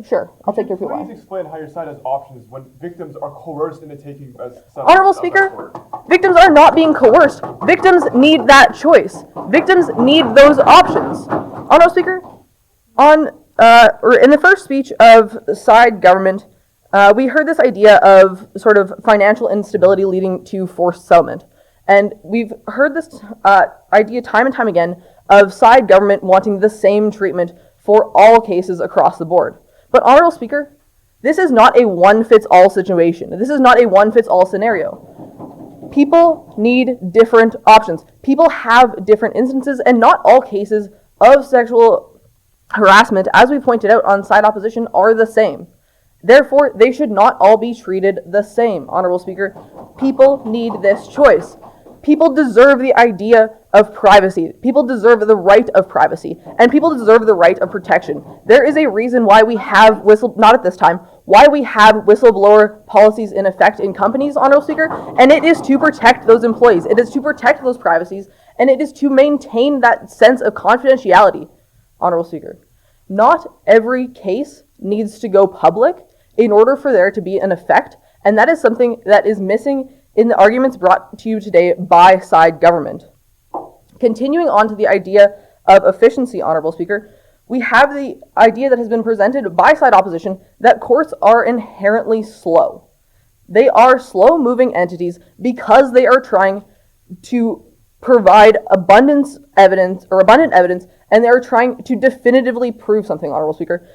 sure, I'll take your point. Please explain how your side has options when victims are coerced into taking a settlement. Honourable Speaker, victims are not being coerced. Victims need that choice. Victims need those options. Honourable Speaker, in the first speech of side government, we heard this idea of sort of financial instability leading to forced settlement. And we've heard this idea time and time again of side government wanting the same treatment for all cases across the board. But Honourable Speaker, this is not a one-fits-all situation. This is not a one-fits-all scenario. People need different options. People have different instances, and not all cases of sexual harassment, as we pointed out on side opposition, are the same. Therefore, they should not all be treated the same, Honourable Speaker. People need this choice. People deserve the idea of privacy. People deserve the right of privacy. And people deserve the right of protection. There is a reason why we have not at this time, why we have whistleblower policies in effect in companies, Honourable Speaker, and it is to protect those employees. It is to protect those privacies, and it is to maintain that sense of confidentiality, Honourable Speaker. Not every case needs to go public. in order for there to be an effect, and that is something that is missing in the arguments brought to you today by side government. Continuing on to the idea of efficiency, Honourable Speaker, we have the idea that has been presented by side opposition that courts are inherently slow. They are slow-moving entities because they are trying to provide abundant evidence, and they are trying to definitively prove something, Honourable Speaker.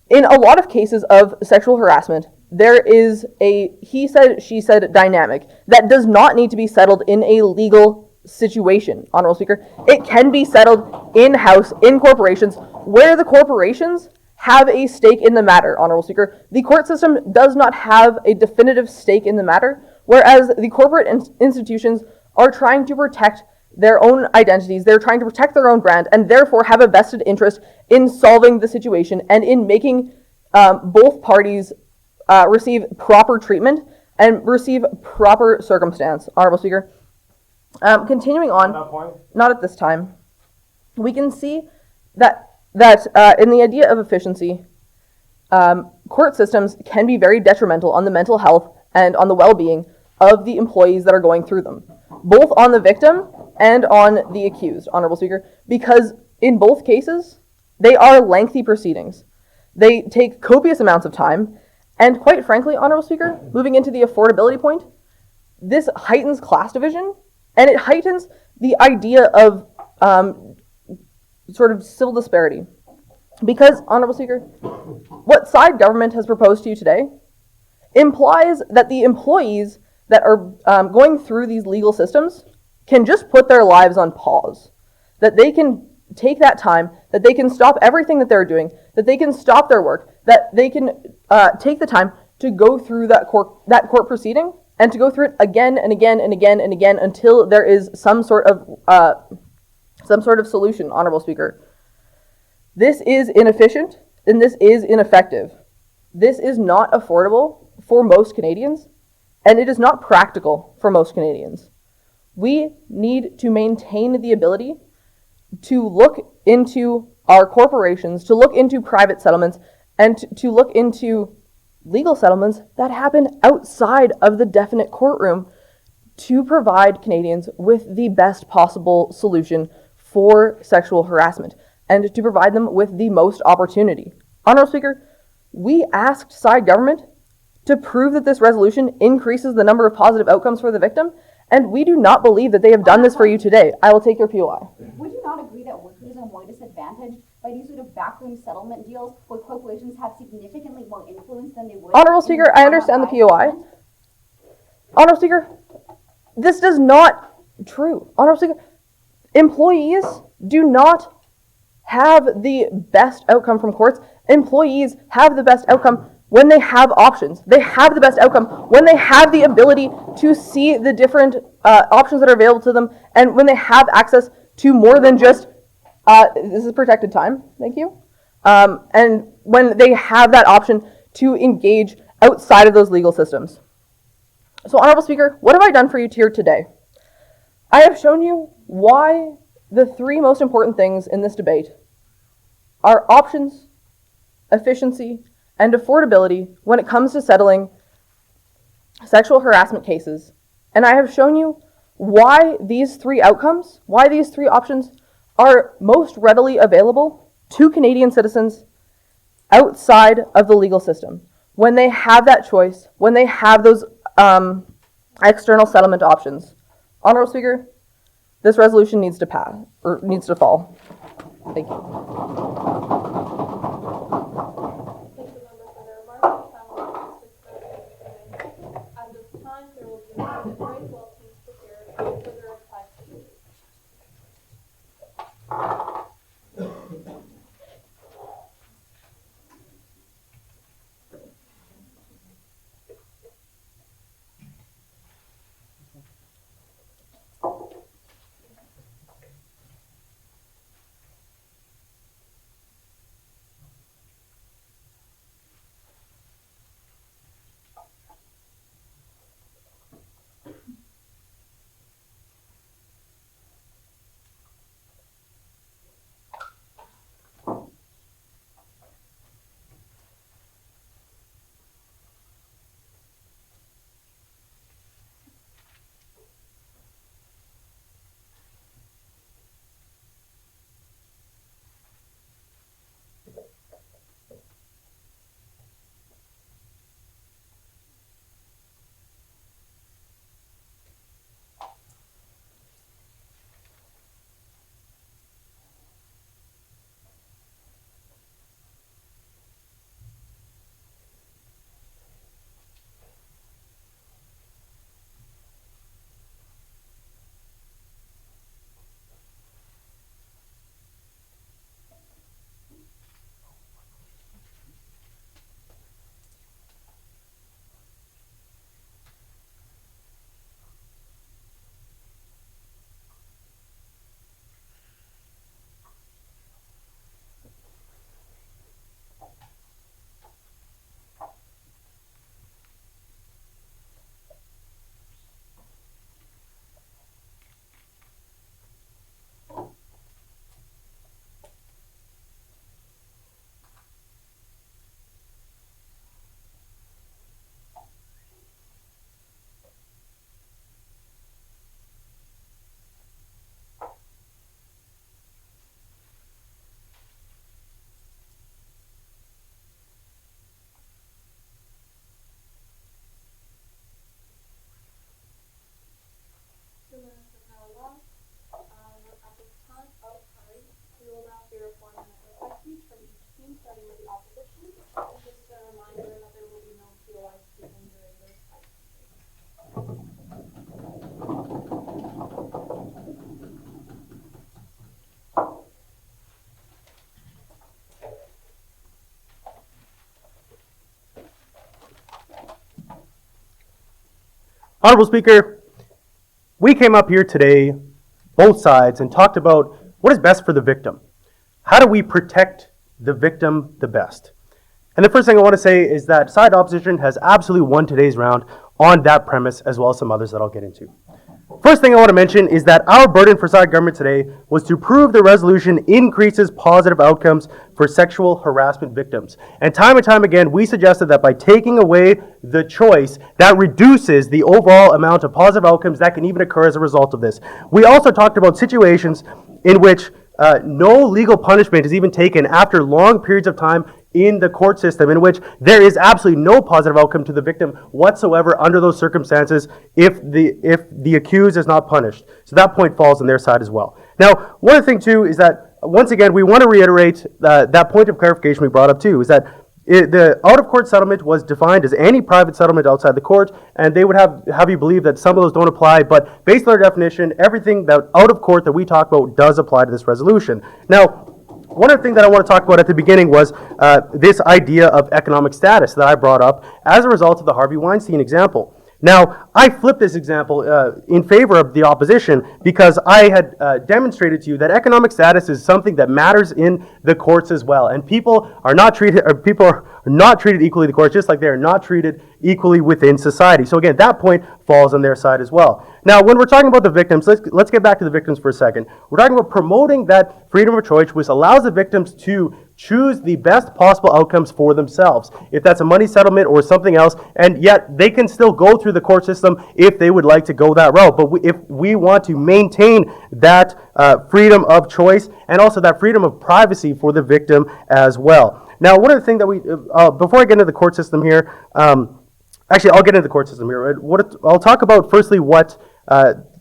In a lot of cases of sexual harassment, there is a he said, she said dynamic that does not need to be settled in a legal situation, Honourable Speaker. It can be settled in-house, in corporations, where the corporations have a stake in the matter, Honourable Speaker. The court system does not have a definitive stake in the matter, whereas the corporate institutions are trying to protect their own identities, they're trying to protect their own brand, and therefore have a vested interest in solving the situation and in making both parties receive proper treatment and receive proper circumstance, Honourable Speaker. Continuing on, not at this time, we can see that in the idea of efficiency, court systems can be very detrimental on the mental health and on the well-being of the employees that are going through them, both on the victim and on the accused, Honourable Speaker, because in both cases, they are lengthy proceedings. They take copious amounts of time, and quite frankly, Honourable Speaker, moving into the affordability point, this heightens class division, and it heightens the idea of sort of civil disparity. Because, Honourable Speaker, what side government has proposed to you today implies that the employees that are going through these legal systems can just put their lives on pause, that they can take that time, that they can stop everything that they're doing, that they can stop their work, that they can take the time to go through that court proceeding and to go through it again and again and again and again until there is some sort of solution, Honourable Speaker. This is inefficient and this is ineffective. This is not affordable for most Canadians, and it is not practical for most Canadians. We need to maintain the ability to look into our corporations, to look into private settlements, and to look into legal settlements that happen outside of the definite courtroom to provide Canadians with the best possible solution for sexual harassment and to provide them with the most opportunity. Honourable Speaker, we asked side government to prove that this resolution increases the number of positive outcomes for the victim, and we do not believe that they have done this for you today. I will take your POI. Would you not agree that workers are more disadvantaged by these sort of backroom settlement deals where corporations have significantly more influence than they would? Honourable Speaker, I understand the POI. Honourable Speaker, this does not true. Honourable Speaker, employees do not have the best outcome from courts. Employees have the best outcome when they have options. They have the best outcome when they have the ability to see the different options that are available to them, and when they have access to more than just, this is protected time, thank you, and when they have that option to engage outside of those legal systems. So, Honourable Speaker, what have I done for you here today? I have shown you why the three most important things in this debate are options, efficiency, and affordability when it comes to settling sexual harassment cases. And I have shown you why these three outcomes, why these three options are most readily available to Canadian citizens outside of the legal system. When they have that choice, when they have those external settlement options. Honourable Speaker, this resolution needs to pass, or needs to fall. Thank you. Thank you, member, for their remarks. At this time, there will be a minute break while teams prepare for their reply session. Honorable Speaker, we came up here today, both sides, and talked about what is best for the victim. How do we protect the victim the best? And the first thing I want to say is that side opposition has absolutely won today's round on that premise, as well as some others that I'll get into. First thing I want to mention is that our burden for side government today was to prove the resolution increases positive outcomes for sexual harassment victims. And time again, we suggested that by taking away the choice, that reduces the overall amount of positive outcomes that can even occur as a result of this. We also talked about situations in which no legal punishment is even taken after long periods of time in the court system, in which there is absolutely no positive outcome to the victim whatsoever under those circumstances if the accused is not punished. So that point falls on their side as well. Now, one other thing too is that, once again, we want to reiterate that point of clarification we brought up too, is that the out-of-court settlement was defined as any private settlement outside the court, and they would have you believe that some of those don't apply, but based on our definition, everything that out of court that we talk about does apply to this resolution. Now, one other thing that I want to talk about at the beginning was this idea of economic status that I brought up as a result of the Harvey Weinstein example. Now, I flipped this example in favor of the opposition because I had demonstrated to you that economic status is something that matters in the courts as well, and people are not treated equally in the courts, just like they are not treated equally within society. So again, that point falls on their side as well. Now, when we're talking about the victims, let's get back to the victims for a second. We're talking about promoting that freedom of choice, which allows the victims to choose the best possible outcomes for themselves, if that's a money settlement or something else, and yet they can still go through the court system if they would like to go that route. But if we want to maintain that freedom of choice and also that freedom of privacy for the victim as well. Now, one of the things that we, before I get into the court system here, actually, I'll get into the court system here. I'll talk about firstly what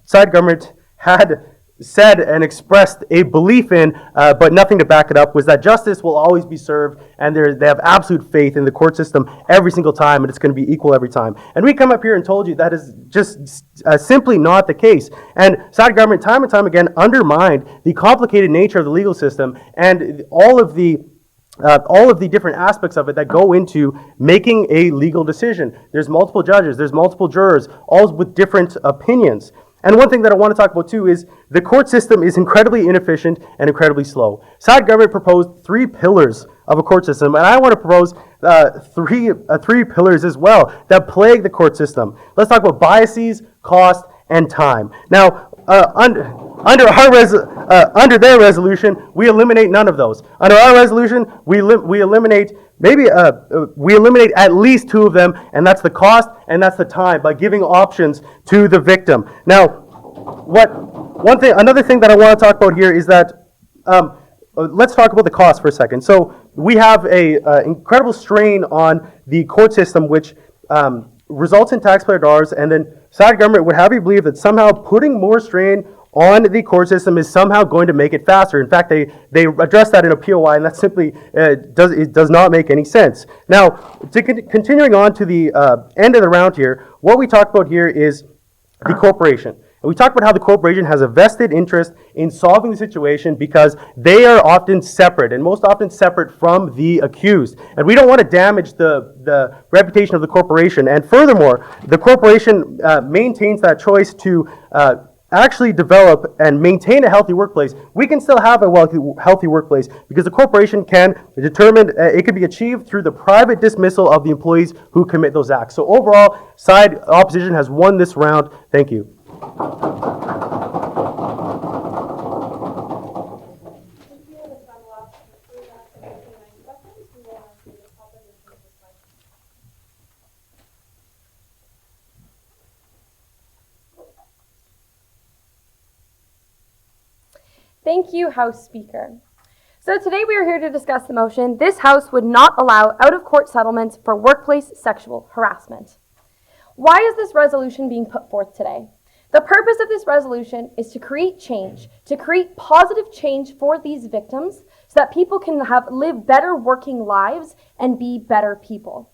side government had said and expressed a belief in, but nothing to back it up, was that justice will always be served, and they have absolute faith in the court system every single time, and it's going to be equal every time. And we come up here and told you that is just simply not the case. And side government time and time again undermined the complicated nature of the legal system and all of the different aspects of it that go into making a legal decision. There's multiple judges, there's multiple jurors, all with different opinions. And one thing that I want to talk about too is the court system is incredibly inefficient and incredibly slow. Side government proposed 3 pillars of a court system, and I want to propose three pillars as well that plague the court system. Let's talk about biases, cost, and time. Now, under their resolution, we eliminate none of those. Under our resolution, we eliminate at least 2 of them, and that's the cost and that's the time, by giving options to the victim. Now, another thing that I want to talk about here is that let's talk about the cost for a second. So we have a incredible strain on the court system, which results in taxpayer dollars, and then side government would have you believe that somehow putting more strain on the court system is somehow going to make it faster. In fact, they address that in a POI, and that simply does not make any sense. Now, continuing on to the end of the round here, what we talk about here is the corporation. And we talk about how the corporation has a vested interest in solving the situation because they are often separate, and most often separate from the accused. And we don't want to damage the reputation of the corporation. And furthermore, the corporation maintains that choice to actually develop and maintain a healthy workplace. We can still have a healthy workplace because the corporation can determine, it can be achieved through the private dismissal of the employees who commit those acts. So overall, side opposition has won this round. Thank you. Thank you, House Speaker. So today we are here to discuss the motion, this House would not allow out-of-court settlements for workplace sexual harassment. Why is this resolution being put forth today? The purpose of this resolution is to create change, to create positive change for these victims so that people can live better working lives and be better people.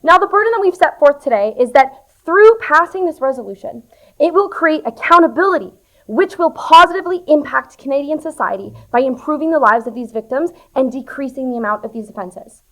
Now, the burden that we've set forth today is that through passing this resolution, it will create accountability, which will positively impact Canadian society by improving the lives of these victims and decreasing the amount of these offenses.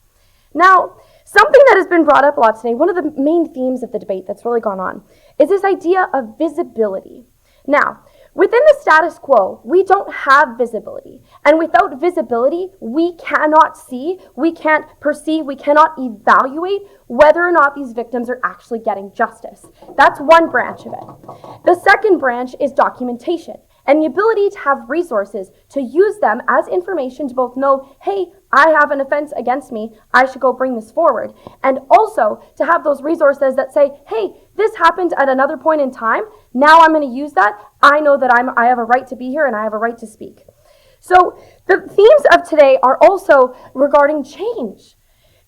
Now, Something that has been brought up a lot today, one of the main themes of the debate that's really gone on, is this idea of visibility. Now, within the status quo, we don't have visibility. And without visibility, we cannot see, we can't perceive, we cannot evaluate whether or not these victims are actually getting justice. That's one branch of it. The second branch is documentation and the ability to have resources to use them as information to both know, hey, I have an offense against me, I should go bring this forward. And also to have those resources that say, hey, this happened at another point in time, now I'm going to use that, I know that I have a right to be here and I have a right to speak. So the themes of today are also regarding change.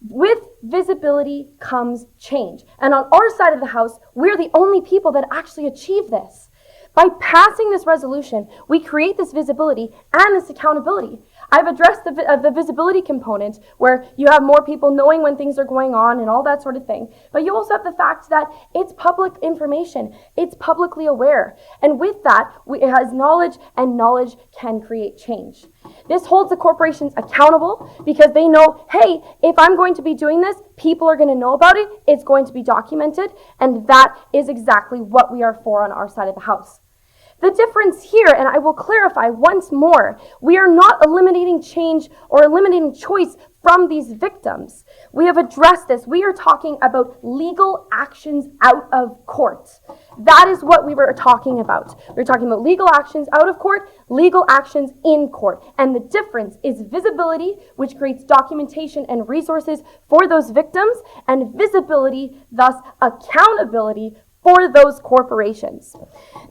With visibility comes change. And on our side of the house, we're the only people that actually achieve this. By passing this resolution, we create this visibility and this accountability. I've addressed the visibility component where you have more people knowing when things are going on and all that sort of thing. But you also have the fact that it's public information. It's publicly aware. And with that, it has knowledge, and knowledge can create change. This holds the corporations accountable because they know, hey, if I'm going to be doing this, people are going to know about it, it's going to be documented, and that is exactly what we are for on our side of the house. The difference here, and I will clarify once more, we are not eliminating change or eliminating choice from these victims. We have addressed this. We are talking about legal actions out of court. That is what we were talking about. We're talking about legal actions out of court, legal actions in court. And the difference is visibility, which creates documentation and resources for those victims, and visibility, thus accountability for those corporations.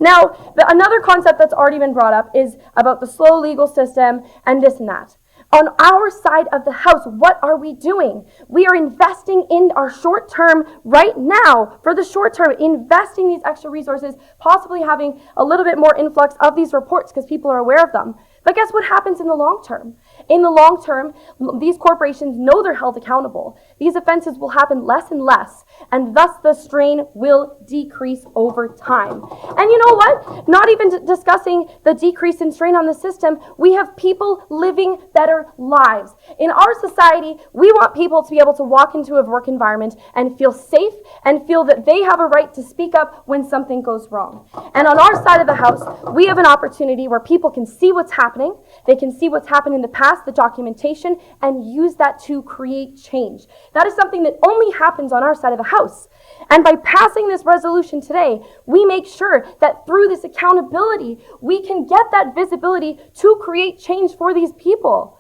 Now, another concept that's already been brought up is about the slow legal system and this and that. On our side of the house, what are we doing? We are investing in our short term right now, for the short term, investing these extra resources, possibly having a little bit more influx of these reports because people are aware of them. But guess what happens in the long term? In the long term, these corporations know they're held accountable. These offenses will happen less and less, and thus the strain will decrease over time. And you know what? Not even discussing the decrease in strain on the system, we have people living better lives. In our society, we want people to be able to walk into a work environment and feel safe and feel that they have a right to speak up when something goes wrong. And on our side of the house, we have an opportunity where people can see what's happening. They can see what's happened in the past, the documentation, and use that to create change. That is something that only happens on our side of the house. And by passing this resolution today, we make sure that through this accountability, we can get that visibility to create change for these people.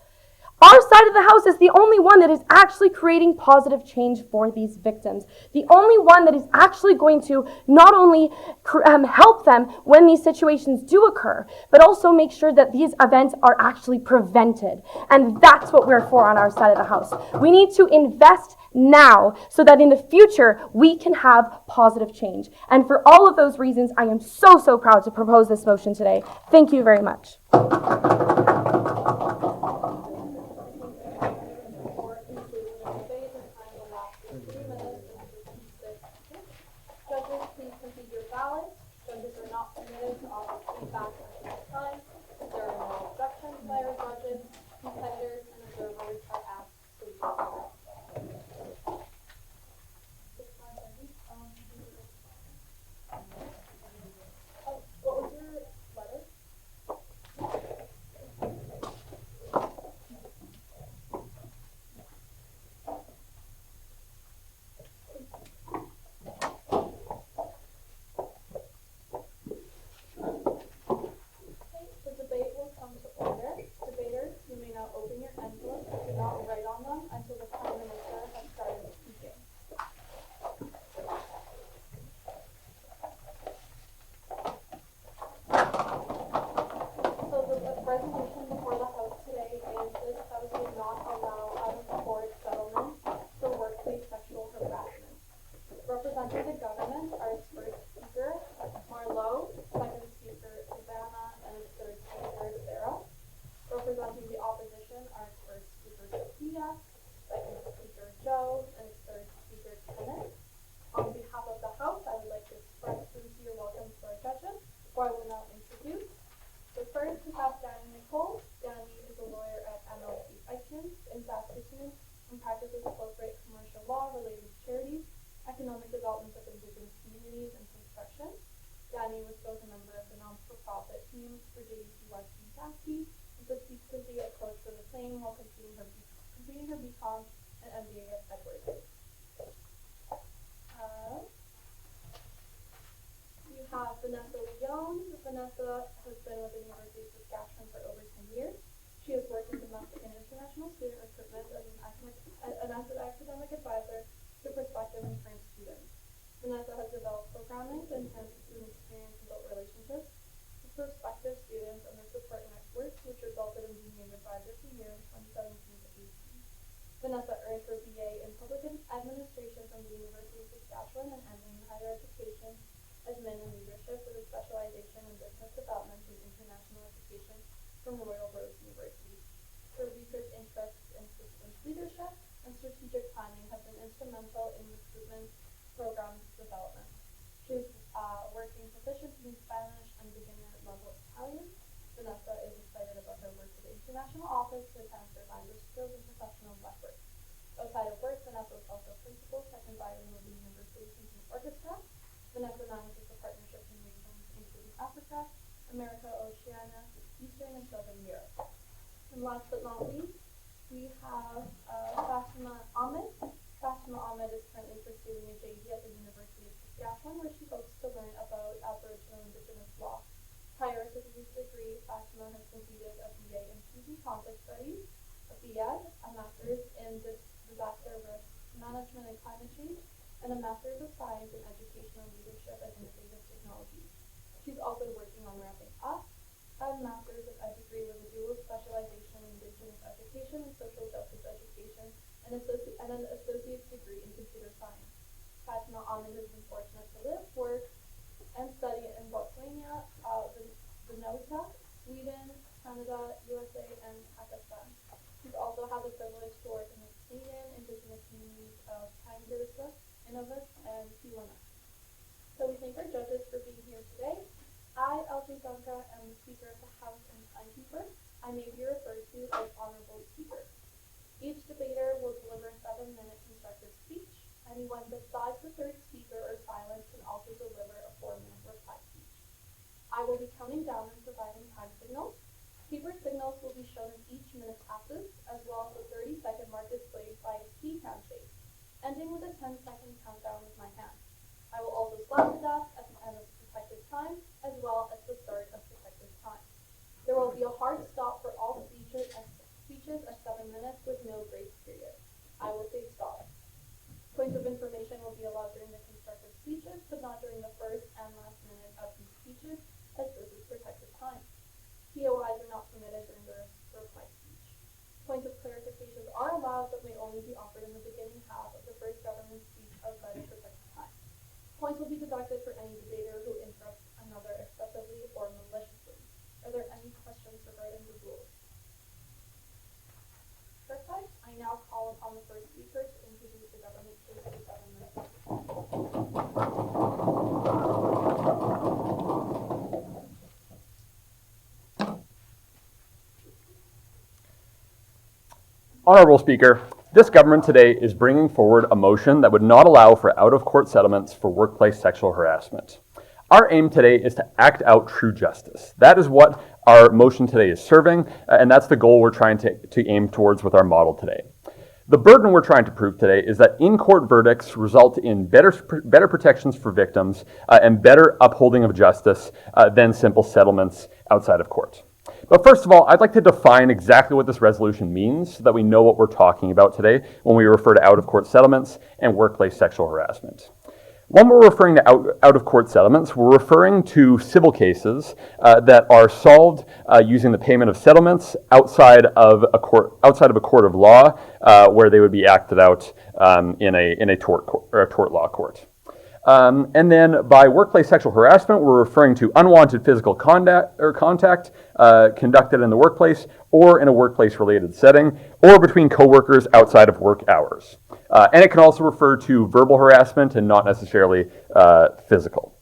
Our side of the house is the only one that is actually creating positive change for these victims. The only one that is actually going to not only help them when these situations do occur, but also make sure that these events are actually prevented. And that's what we're for on our side of the house. We need to invest now so that in the future we can have positive change. And for all of those reasons, I am so proud to propose this motion today. Thank you very much. Judges, please complete your ballot. Judges are not permitted to offer feedback at this time. If there are no objections by our judges, contenders, and observers are asked to leave. What was your letter? have Vanessa Leon. Vanessa has been with the University of Saskatchewan for over 10 years. She has worked in domestic and international student recruitment as an academic advisor to prospective and current students. Vanessa has developed programming to enhance student experience and build relationships with prospective students and their support networks, which resulted in being named Advisor of the Year in 2017 to 18. Vanessa earned her BA in Public Administration from the University of Saskatchewan and MA in Higher Education, Admin and Leadership with a specialization in Business Development and International Education from Royal Roads University. Her research interests in systems leadership and strategic planning have been instrumental in recruitment program development. She is working proficiency in Spanish and beginner level Italian. Vanessa is excited about her work with the International Office to enhance her language skills and professional network. Outside of work, Vanessa is also principal second violin with the University Symphony Orchestra. Vanessa manages the partnerships in regions including Africa, America, Oceania, Eastern and Southern Europe. And last but not least, we have Fatima Ahmed. Fatima Ahmed is currently pursuing a JD at the University of Saskatchewan, where she hopes to learn about Aboriginal and Indigenous law. Prior to this degree, Fatima has completed a BA in Peace and Conflict Studies, a BEd, a Master's in Disaster Risk Management and Climate Change, and a Master's of Science in Educational Leadership and Innovative Technologies. She's also working on ramping up a Master's of Ed degree with a dual specialization in Indigenous education and social justice education, and an associate's degree in computer science. Fatima Ahmed has been fortunate to live, work, and study in Botswana, Vanuatu, Sweden, Canada, USA, and Pakistan. She's also had the privilege to work in the Canadian Indigenous communities of Kangaroo, Inuvik, and Kiwanis. So we thank our judges for being here today. I, LJ Dunca, am the Speaker of the House and timekeeper. I may be referred to as Honorable Speaker. Each debater will deliver a 7-minute constructive speech. Anyone besides the third speaker or silent can also deliver a 4-minute reply speech. I will be counting down and providing time signals. Keeper signals will be shown as each minute passes, as well as the 30-second mark displayed by a speed handshake, ending with a 10-second countdown with my hand. I will also slap the desk at the end of protected time, as well as the start of protected time. There will be a hard stop for all speeches at 7 minutes with no grace period. I will say stop. Points of information will be allowed during the constructive speeches, but not during the first and last minute of these speeches, as this is protected time. POIs are not permitted during the reply speech. Points of clarification are allowed, but may only be offered in the beginning half of the first government speech outside of protected time. Points will be deducted for any debater who interrupts another excessively or maliciously. Are there any questions regarding the rules? Perfect. I now call upon the first speaker to introduce the government case for 7 minutes. Honourable Speaker, this government today is bringing forward a motion that would not allow for out-of-court settlements for workplace sexual harassment. Our aim today is to act out true justice. That is what our motion today is serving, and that's the goal we're trying to aim towards with our model today. The burden we're trying to prove today is that in-court verdicts result in better protections for victims and better upholding of justice than simple settlements outside of court. But first of all, I'd like to define exactly what this resolution means so that we know what we're talking about today when we refer to out-of-court settlements and workplace sexual harassment. When we're referring to out-of-court settlements, we're referring to civil cases that are solved using the payment of settlements outside of a court of law, where they would be acted out in a tort law court. And then by workplace sexual harassment, we're referring to unwanted physical contact conducted in the workplace or in a workplace-related setting, or between coworkers outside of work hours. And it can also refer to verbal harassment and not necessarily physical.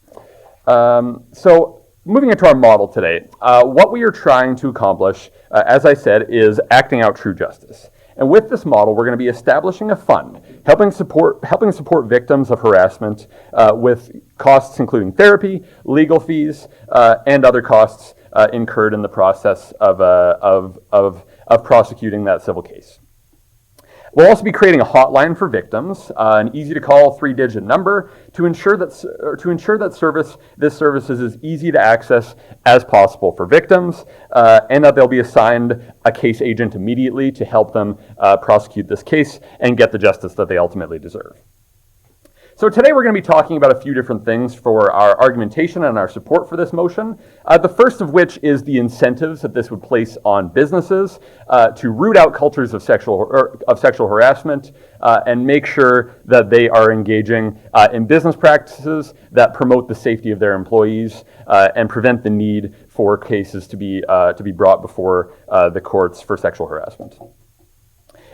So moving into our model today, what we are trying to accomplish, as I said, is acting out true justice. And with this model, we're going to be establishing a fund, helping support victims of harassment with costs including therapy, legal fees, and other costs incurred in the process of prosecuting that civil case. We'll also be creating a hotline for victims, an easy-to-call 3-digit number to ensure that this service is as easy to access as possible for victims, and that they'll be assigned a case agent immediately to help them prosecute this case and get the justice that they ultimately deserve. So today we're going to be talking about a few different things for our argumentation and our support for this motion. The first of which is the incentives that this would place on businesses to root out cultures of sexual harassment and make sure that they are engaging in business practices that promote the safety of their employees and prevent the need for cases to be brought before the courts for sexual harassment.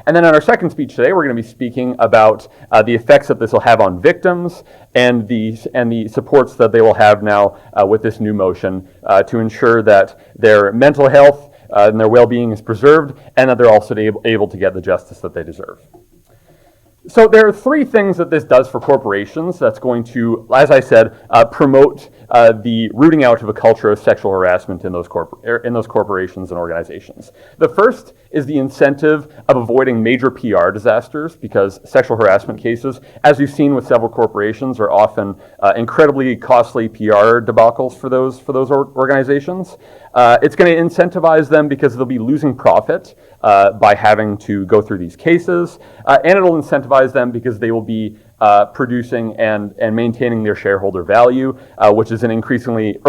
And then in our second speech today, we're going to be speaking about the effects that this will have on victims and the supports that they will have now with this new motion to ensure that their mental health and their well-being is preserved and that they're also able to get the justice that they deserve. So there are 3 things that this does for corporations that's going to, as I said, promote the rooting out of a culture of sexual harassment in those corporations and organizations. The first is the incentive of avoiding major PR disasters, because sexual harassment cases, as we've seen with several corporations, are often incredibly costly PR debacles for those organizations. It's going to incentivize them because they'll be losing profit by having to go through these cases, and it'll incentivize them because they will be producing and maintaining their shareholder value, which is important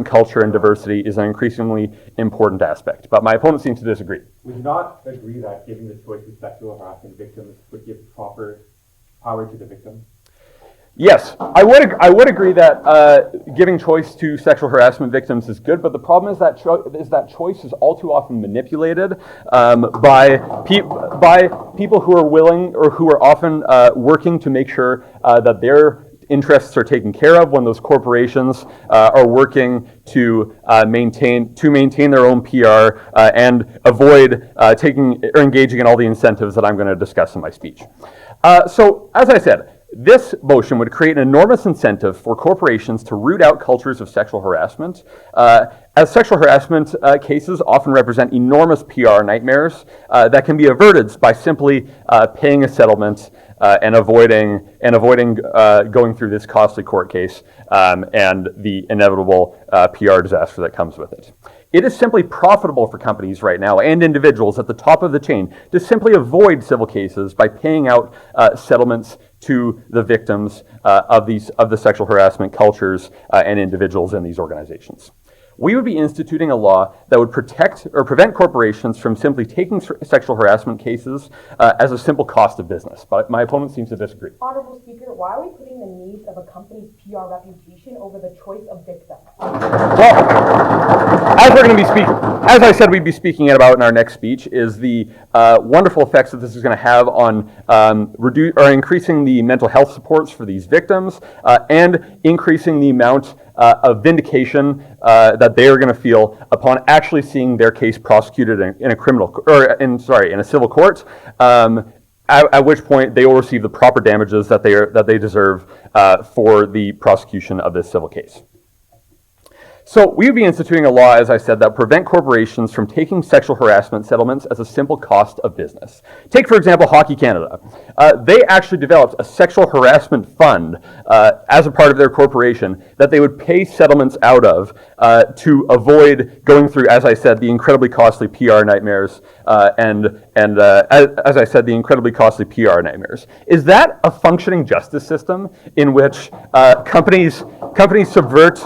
culture and diversity is an increasingly important aspect. But my opponent seems to disagree. Would you not agree that giving the choice to sexual harassment victims would give proper power to the victim? Yes, I would agree that giving choice to sexual harassment victims is good, but the problem is that that choice is all too often manipulated by people who are willing or who are often working to make sure that their interests are taken care of when those corporations are working to maintain their own PR and avoid engaging in all the incentives that I'm going to discuss in my speech. So, as I said, this motion would create an enormous incentive for corporations to root out cultures of sexual harassment, as sexual harassment cases often represent enormous PR nightmares that can be averted by simply paying a settlement and avoiding going through this costly court case and the inevitable PR disaster that comes with it. It is simply profitable for companies right now and individuals at the top of the chain to simply avoid civil cases by paying out settlements to the victims of the sexual harassment cultures and individuals in these organizations. We would be instituting a law that would protect or prevent corporations from simply taking sexual harassment cases as a simple cost of business. But my opponent seems to disagree. Honorable Speaker, why are we putting the needs of a company's PR reputation over the choice of victims? Well, as I said, we'd be speaking about in our next speech is the wonderful effects that this is going to have on increasing the mental health supports for these victims and increasing the amount of vindication that they are going to feel upon actually seeing their case prosecuted in a civil court. At which point they will receive the proper damages that they deserve for the prosecution of this civil case. So we would be instituting a law, as I said, that prevent corporations from taking sexual harassment settlements as a simple cost of business. Take, for example, Hockey Canada. They actually developed a sexual harassment fund as a part of their corporation that they would pay settlements out of to avoid going through, as I said, the incredibly costly PR nightmares as I said, the incredibly costly PR nightmares. Is that a functioning justice system in which companies subvert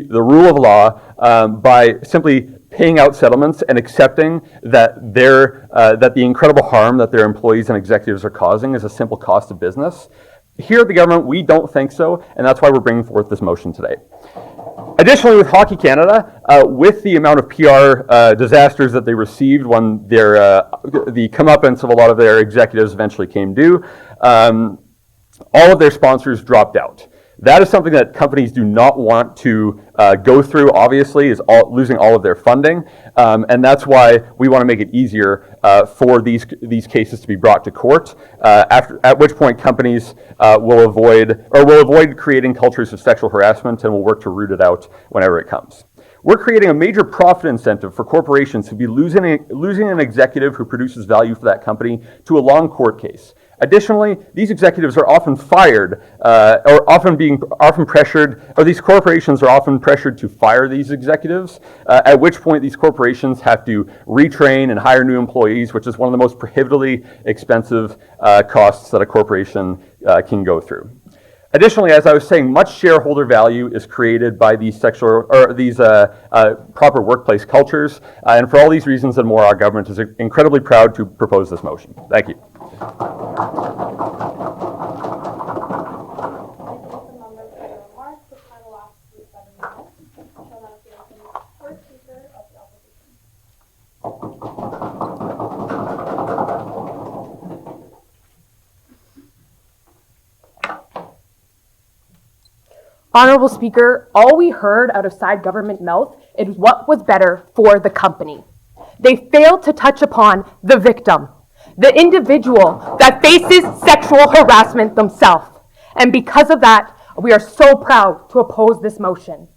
the rule of law by simply paying out settlements and accepting that the incredible harm that their employees and executives are causing is a simple cost of business? Here at the government, we don't think so, and that's why we're bringing forth this motion today. Additionally, with Hockey Canada, with the amount of PR disasters that they received when the comeuppance of a lot of their executives eventually came due, all of their sponsors dropped out. That is something that companies do not want to go through, obviously, is losing all of their funding. And that's why we want to make it easier for these cases to be brought to court, at which point companies will avoid creating cultures of sexual harassment and will work to root it out whenever it comes. We're creating a major profit incentive for corporations to be losing an executive who produces value for that company to a long court case. Additionally, these executives are often fired, these corporations are often pressured to fire these executives, at which point these corporations have to retrain and hire new employees, which is one of the most prohibitively expensive costs that a corporation can go through. Additionally, as I was saying, much shareholder value is created by these proper workplace cultures, and for all these reasons and more, our government is incredibly proud to propose this motion. Thank you. Thank you, members, for your remarks. The time will last 7 minutes. I shall now hear from the first speaker of the opposition. Honorable Speaker, all we heard out of side government mouth is what was better for the company. They failed to touch upon the victim, the individual that faces sexual harassment themselves. And because of that, we are so proud to oppose this motion.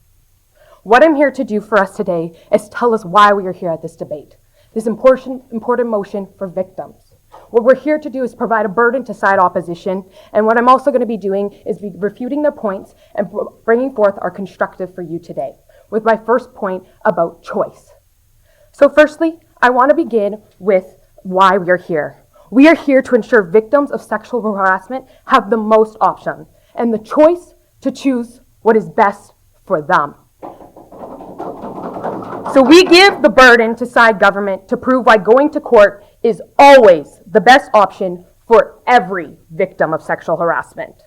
What I'm here to do for us today is tell us why we are here at this debate, this important motion for victims. What we're here to do is provide a burden to side opposition, and what I'm also going to be doing is be refuting their points and bringing forth our constructive for you today, with my first point about choice. So firstly, I want to begin with why we are here. We are here to ensure victims of sexual harassment have the most options and the choice to choose what is best for them. So we give the burden to side government to prove why going to court is always the best option for every victim of sexual harassment.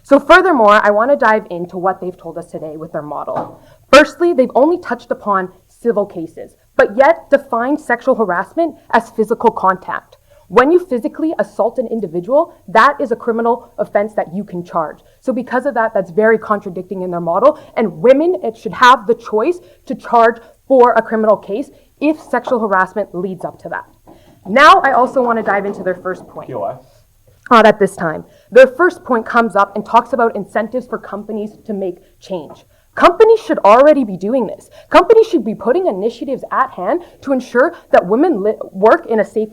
So furthermore, I want to dive into what they've told us today with their model. Firstly, they've only touched upon civil cases, but yet defined sexual harassment as physical contact. When you physically assault an individual, that is a criminal offense that you can charge. So because of that, that's very contradicting in their model, and women should have the choice to charge for a criminal case if sexual harassment leads up to that. Now I also want to dive into their first point. Not at this time. Their first point comes up and talks about incentives for companies to make change. Companies should already be doing this. Companies should be putting initiatives at hand to ensure that women work in a safe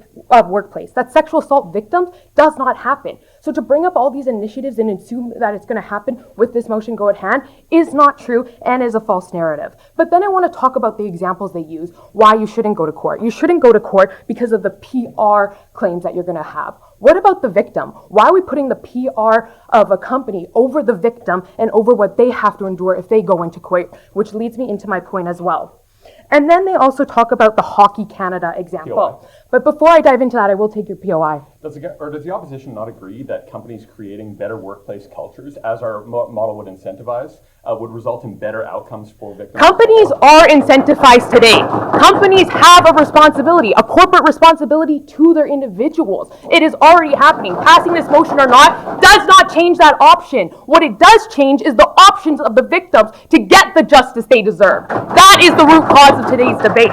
workplace, that sexual assault victims does not happen. So to bring up all these initiatives and assume that it's going to happen with this motion go at hand is not true and is a false narrative. But then I want to talk about the examples they use, why you shouldn't go to court. You shouldn't go to court because of the PR claims that you're going to have. What about the victim? Why are we putting the PR of a company over the victim and over what they have to endure if they go into court, which leads me into my point as well. And then they also talk about the Hockey Canada example. POI. But before I dive into that, I will take your POI. Does the opposition not agree that companies creating better workplace cultures, as our model would incentivize, would result in better outcomes for victims? Companies are incentivized today. Companies have a responsibility, a corporate responsibility to their individuals. It is already happening. Passing this motion or not does not change that option. What it does change is the options of the victims to get the justice they deserve. That is the root cause of today's debate.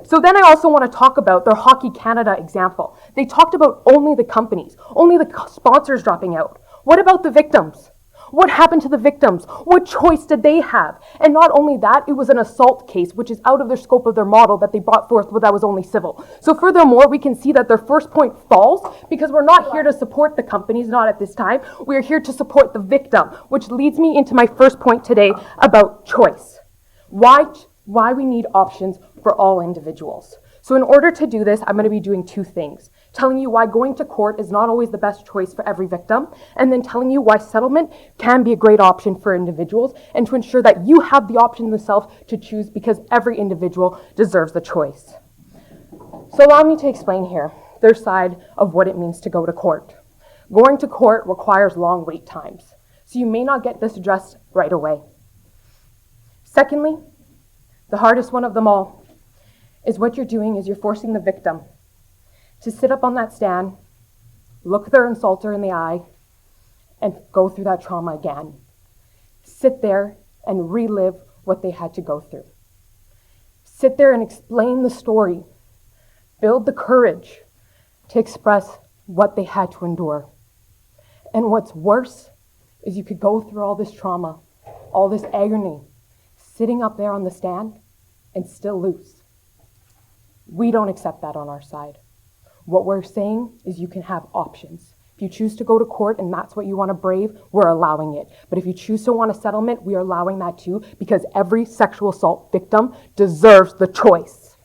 So then I also want to talk about their Hockey Canada example. They talked about only the companies, only the sponsors dropping out. What about the victims? What happened to the victims? What choice did they have? And not only that, it was an assault case, which is out of their scope of their model that they brought forth, but that was only civil. So furthermore, we can see that their first point falls because we're not here to support the companies, not at this time. We're here to support the victim, which leads me into my first point today about choice. Why we need options for all individuals. So in order to do this, I'm going to be doing two things. Telling you why going to court is not always the best choice for every victim, and then telling you why settlement can be a great option for individuals, and to ensure that you have the option yourself to choose because every individual deserves the choice. So allow me to explain here their side of what it means to go to court. Going to court requires long wait times, so you may not get this addressed right away. Secondly, the hardest one of them all is what you're doing is you're forcing the victim to sit up on that stand, look their assaulter in the eye, and go through that trauma again. Sit there and relive what they had to go through. Sit there and explain the story. Build the courage to express what they had to endure. And what's worse is you could go through all this trauma, all this agony, sitting up there on the stand and still lose. We don't accept that on our side. What we're saying is you can have options. If you choose to go to court and that's what you want to brave, we're allowing it. But if you choose to want a settlement, we are allowing that too, because every sexual assault victim deserves the choice.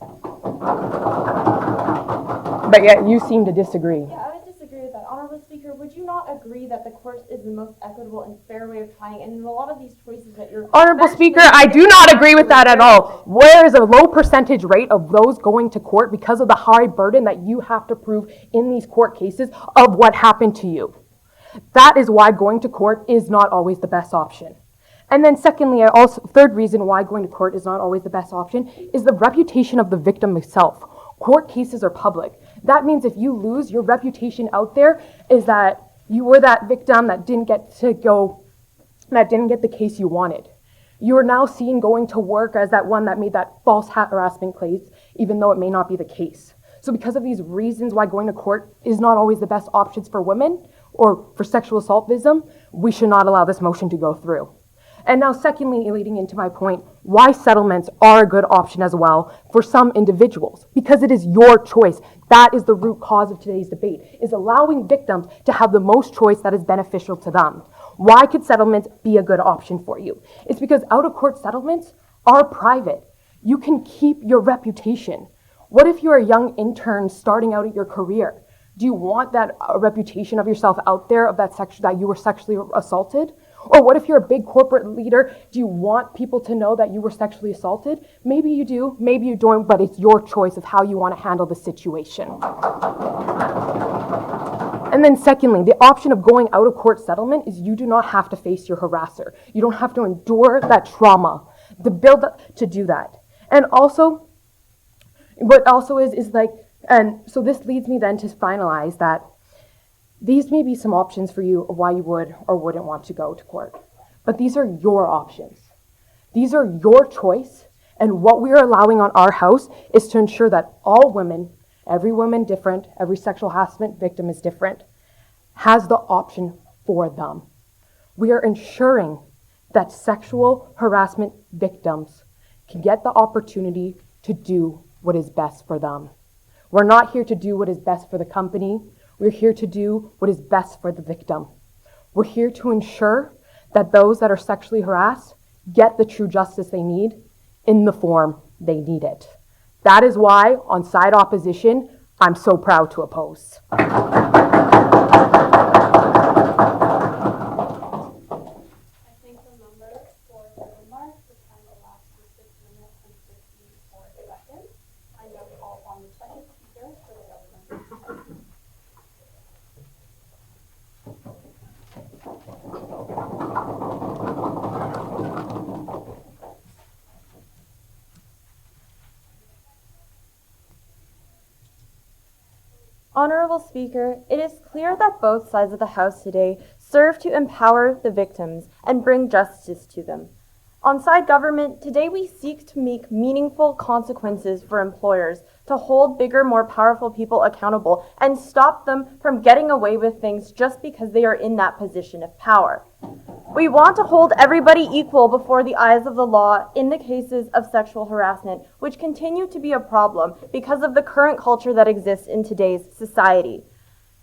But yet you seem to disagree. Yeah, I would disagree with that. Honorable Speaker, would you not agree that the court is the most equitable and fair way of trying? And in a lot of these choices that you're... Honorable Speaker, I do not agree with that at all. Where is a low percentage rate of those going to court because of the high burden that you have to prove in these court cases of what happened to you? That is why going to court is not always the best option. And then secondly, third reason why going to court is not always the best option is the reputation of the victim itself. Court cases are public. That means if you lose, your reputation out there is that you were that victim that didn't get the case you wanted. You are now seen going to work as that one that made that false harassment case, even though it may not be the case. So because of these reasons why going to court is not always the best options for women or for sexual assault victims, we should not allow this motion to go through. And now secondly, leading into my point, why settlements are a good option as well for some individuals, because it is your choice. That is the root cause of today's debate, is allowing victims to have the most choice that is beneficial to them. Why could settlements be a good option for you? It's because out-of-court settlements are private. You can keep your reputation. What if you're a young intern starting out at your career? Do you want that reputation of yourself out there of that you were sexually assaulted? Or what if you're a big corporate leader? Do you want people to know that you were sexually assaulted? Maybe you do, maybe you don't, but it's your choice of how you want to handle the situation. And then secondly, the option of going out of court settlement is you do not have to face your harasser. You don't have to endure that trauma, the build up to do that. And also, what also is like, and so this leads me then to finalize that these may be some options for you of why you would or wouldn't want to go to court. But these are your options. These are your choice. And what we are allowing on our house is to ensure that all women, every woman different, every sexual harassment victim is different, has the option for them. We are ensuring that sexual harassment victims can get the opportunity to do what is best for them. We're not here to do what is best for the company. We're here to do what is best for the victim. We're here to ensure that those that are sexually harassed get the true justice they need in the form they need it. That is why, on side opposition, I'm so proud to oppose. I thank the member for their remarks. The time elapsed for 6 minutes and 54 seconds. I now call on the second speaker for the government. Honorable Speaker, it is clear that both sides of the House today serve to empower the victims and bring justice to them. On side government, today we seek to make meaningful consequences for employers to hold bigger, more powerful people accountable and stop them from getting away with things just because they are in that position of power. We want to hold everybody equal before the eyes of the law in the cases of sexual harassment, which continue to be a problem because of the current culture that exists in today's society.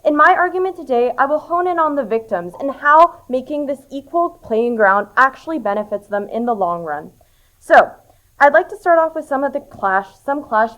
In my argument today, I will hone in on the victims and how making this equal playing ground actually benefits them in the long run. So, I'd like to start off with some clash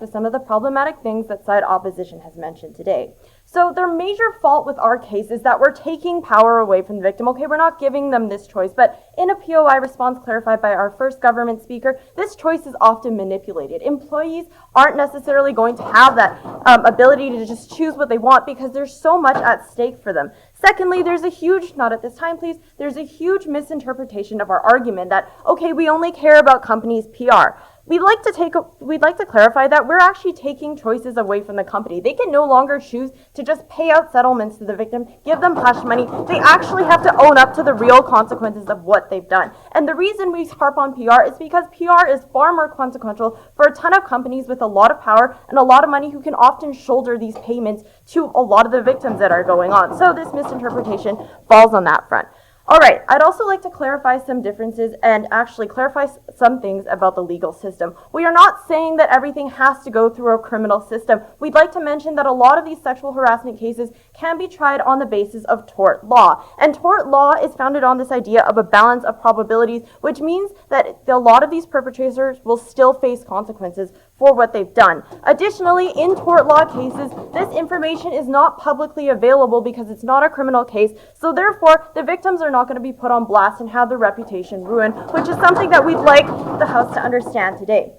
with some of the problematic things that side opposition has mentioned today. So their major fault with our case is that we're taking power away from the victim. Okay, we're not giving them this choice, but in a POI response clarified by our first government speaker, this choice is often manipulated. Employees aren't necessarily going to have that ability to just choose what they want because there's so much at stake for them. Secondly, there's a huge, not at this time please, there's a huge misinterpretation of our argument that, okay, we only care about companies' PR. We'd like to clarify that we're actually taking choices away from the company. They can no longer choose to just pay out settlements to the victim, give them hush money. They actually have to own up to the real consequences of what they've done. And the reason we harp on PR is because PR is far more consequential for a ton of companies with a lot of power and a lot of money who can often shoulder these payments to a lot of the victims that are going on. So this misinterpretation falls on that front. All right, I'd also like to clarify some differences and actually clarify some things about the legal system. We are not saying that everything has to go through a criminal system. We'd like to mention that a lot of these sexual harassment cases can be tried on the basis of tort law. And tort law is founded on this idea of a balance of probabilities, which means that a lot of these perpetrators will still face consequences for what they've done. Additionally, in tort law cases, this information is not publicly available because it's not a criminal case, so therefore the victims are not going to be put on blast and have their reputation ruined, which is something that we'd like the House to understand today.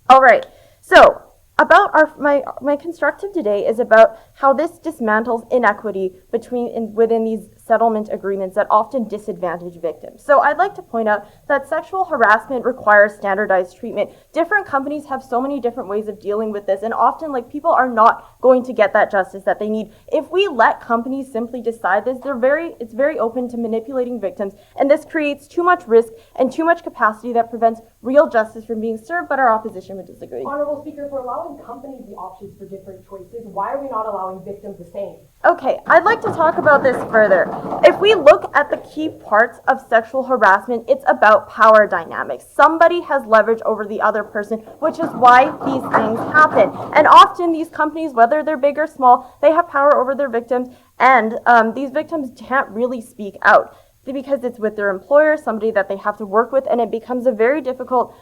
All right, so about my constructive today is about how this dismantles inequity within these settlement agreements that often disadvantage victims. So I'd like to point out that sexual harassment requires standardized treatment. Different companies have so many different ways of dealing with this, and often people are not going to get that justice that they need. If we let companies simply decide this, it's very open to manipulating victims, and this creates too much risk and too much capacity that prevents real justice from being served, but our opposition would disagree. Honorable Speaker, for allowing companies the options for different choices, why are we not allowing victims the same? Okay, I'd like to talk about this further. If we look at the key parts of sexual harassment, it's about power dynamics. Somebody has leverage over the other person, which is why these things happen. And often these companies, whether they're big or small, they have power over their victims, and these victims can't really speak out because it's with their employer, somebody that they have to work with, and it becomes a very difficult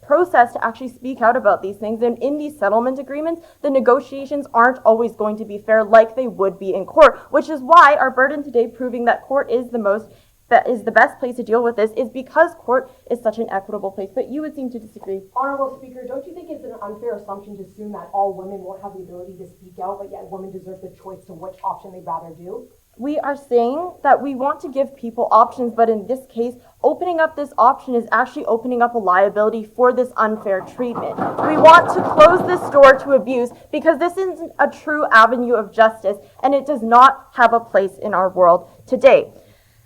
process to actually speak out about these things. And in these settlement agreements, the negotiations aren't always going to be fair like they would be in court, which is why our burden today proving that court is the best place to deal with this is because court is such an equitable place. But you would seem to disagree. Honorable Speaker, don't you think it's an unfair assumption to assume that all women won't have the ability to speak out, but yet women deserve the choice to which option they'd rather do? We are saying that we want to give people options, but in this case, opening up this option is actually opening up a liability for this unfair treatment. We want to close this door to abuse because this isn't a true avenue of justice, and it does not have a place in our world today.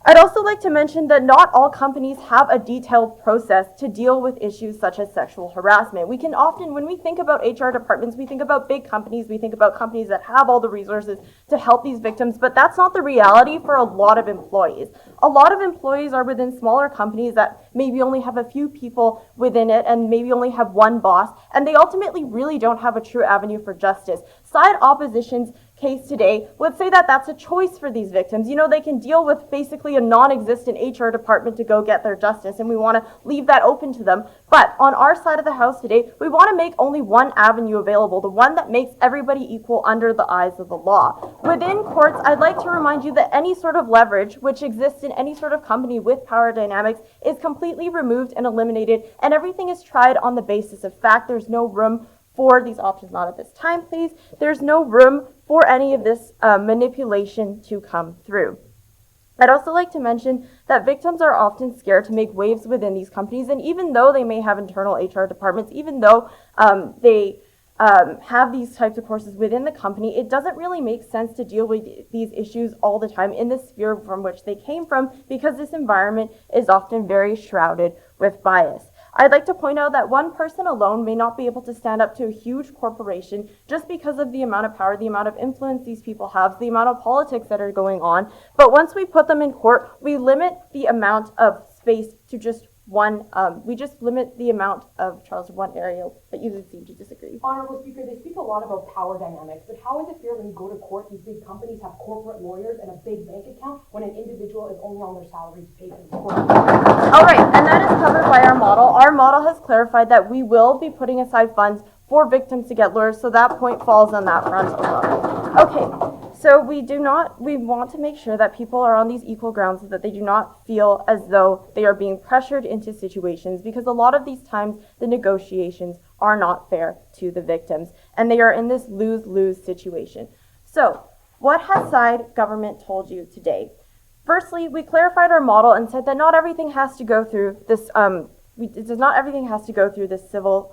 I'd also like to mention that not all companies have a detailed process to deal with issues such as sexual harassment. We can often, when we think about HR departments, we think about big companies, we think about companies that have all the resources to help these victims, but that's not the reality for a lot of employees. A lot of employees are within smaller companies that maybe only have a few people within it and maybe only have one boss, and they ultimately really don't have a true avenue for justice. Side opposition's case today would say that that's a choice for these victims. You know, they can deal with basically a non-existent HR department to go get their justice, and we want to leave that open to them. But on our side of the house today, we want to make only one avenue available, the one that makes everybody equal under the eyes of the law. Within courts, I'd like to remind you that any sort of leverage which exists in any sort of company with power dynamics is completely removed and eliminated, and everything is tried on the basis of fact. There's no room for these options, not at this time, please. There's no room for any of this manipulation to come through. I'd also like to mention that victims are often scared to make waves within these companies, and even though they may have internal HR departments, even though they have these types of courses within the company, it doesn't really make sense to deal with these issues all the time in the sphere from which they came from, because this environment is often very shrouded with bias. I'd like to point out that one person alone may not be able to stand up to a huge corporation just because of the amount of power, the amount of influence these people have, the amount of politics that are going on. But once we put them in court, we limit the amount of space to just one, we just limit the amount of trials to one area, but you seem to disagree. Honorable Speaker, they speak a lot about power dynamics, but how is it fair when you go to court, these big companies have corporate lawyers and a big bank account when an individual is only on their salaries paid in court? All right, and that is covered by our model. Our model has clarified that we will be putting aside funds for victims to get lawyers, so that point falls on that front alone. Okay. So we want to make sure that people are on these equal grounds so that they do not feel as though they are being pressured into situations, because a lot of these times the negotiations are not fair to the victims and they are in this lose-lose situation. So what has side government told you today? Firstly, we clarified our model and said that not everything has to go through this not everything has to go through this civil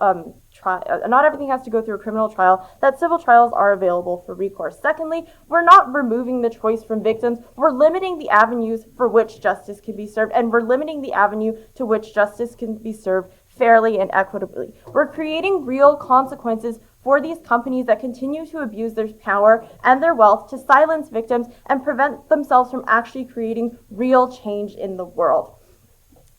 trial. Not everything has to go through a criminal trial. That civil trials are available for recourse. Secondly, we're not removing the choice from victims. We're limiting the avenues for which justice can be served, and we're limiting the avenue to which justice can be served fairly and equitably. We're creating real consequences for these companies that continue to abuse their power and their wealth to silence victims and prevent themselves from actually creating real change in the world.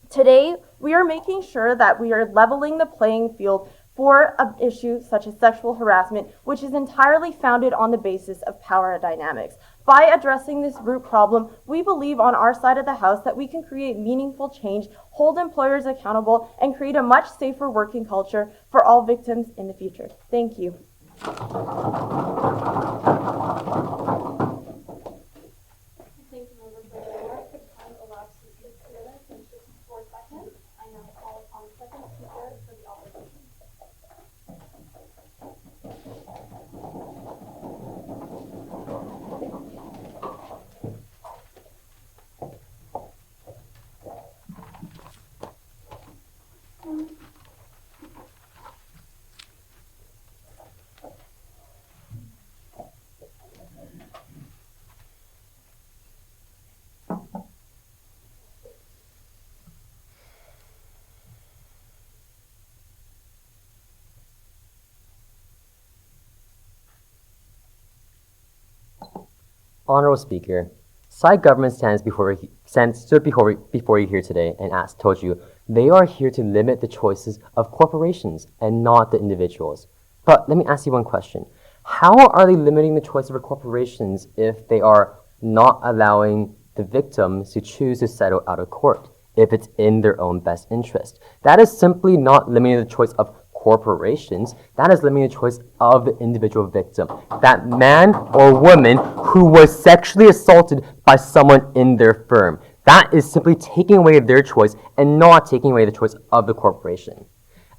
Today, we are making sure that we are leveling the playing field for an issue such as sexual harassment, which is entirely founded on the basis of power dynamics. By addressing this root problem, we believe on our side of the house that we can create meaningful change, hold employers accountable, and create a much safer working culture for all victims in the future. Thank you. Thank you, members of the board. The time elapsed is 8 minutes and 54 seconds. I now call upon the second speaker for the opposition. Honorable Speaker, side government stood before you here today and told you they are here to limit the choices of corporations and not the individuals. But let me ask you one question. How are they limiting the choice of corporations if they are not allowing the victims to choose to settle out of court if it's in their own best interest? That is simply not limiting the choice of corporations. That is limiting the choice of the individual victim, that man or woman who was sexually assaulted by someone in their firm. That is simply taking away their choice and not taking away the choice of the corporation.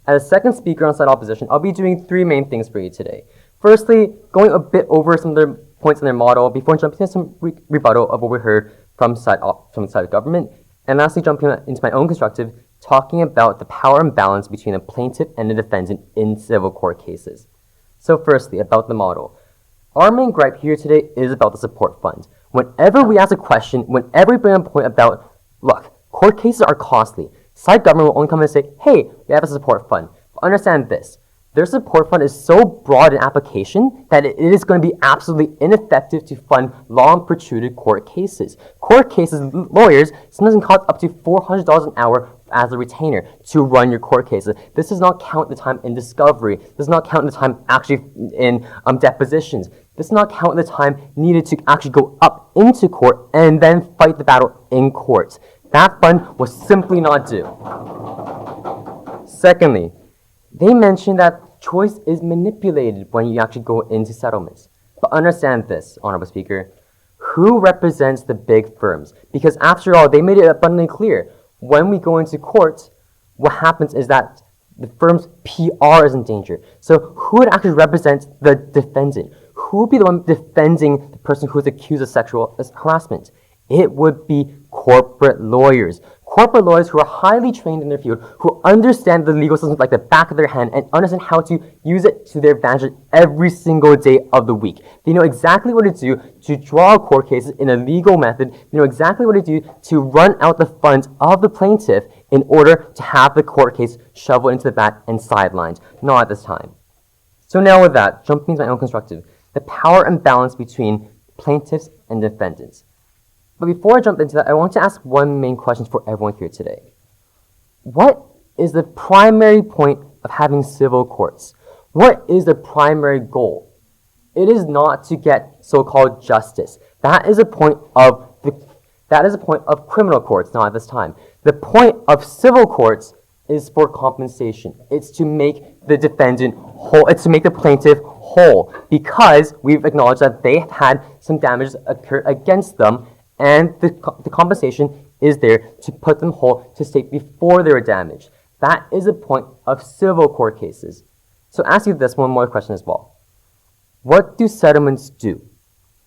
As a second speaker on side opposition, I'll be doing three main things for you today. Firstly, going a bit over some of their points in their model before jumping into some rebuttal of what we heard from the side of government. And lastly, jumping into my own constructive, talking about the power imbalance between a plaintiff and a defendant in civil court cases. So firstly, about the model. Our main gripe here today is about the support fund. Whenever we ask a question, whenever we bring up a point about, look, court cases are costly, side government will only come and say, hey, we have a support fund. But understand this, their support fund is so broad in application that it is going to be absolutely ineffective to fund long protruded court cases. Court cases, lawyers, sometimes cost up to $400 an hour as a retainer to run your court cases. This does not count the time in discovery. This does not count the time actually in depositions. This does not count the time needed to actually go up into court and then fight the battle in court. That fund will simply not do. Secondly, they mentioned that choice is manipulated when you actually go into settlements. But understand this, Honorable Speaker, who represents the big firms? Because after all, they made it abundantly clear, when we go into court, what happens is that the firm's PR is in danger. So who would actually represent the defendant? Who would be the one defending the person who is accused of sexual harassment? It would be corporate lawyers. Corporate lawyers who are highly trained in their field, who understand the legal system like the back of their hand and understand how to use it to their advantage every single day of the week. They know exactly what to do to draw court cases in a legal method. They know exactly what to do to run out the funds of the plaintiff in order to have the court case shoveled into the back and sidelined. Not at this time. So now with that, jumping to my own constructive, the power imbalance between plaintiffs and defendants. But before I jump into that, I want to ask one main question for everyone here today. What is the primary point of having civil courts? What is the primary goal? It is not to get so-called justice. That is a point of criminal courts, not at this time. The point of civil courts is for compensation. It's to make the defendant whole. It's to make the plaintiff whole, because we've acknowledged that they have had some damages occur against them, and the compensation is there to put them whole to state before they were damaged. That is the point of civil court cases. So ask you this one more question as well. What do settlements do?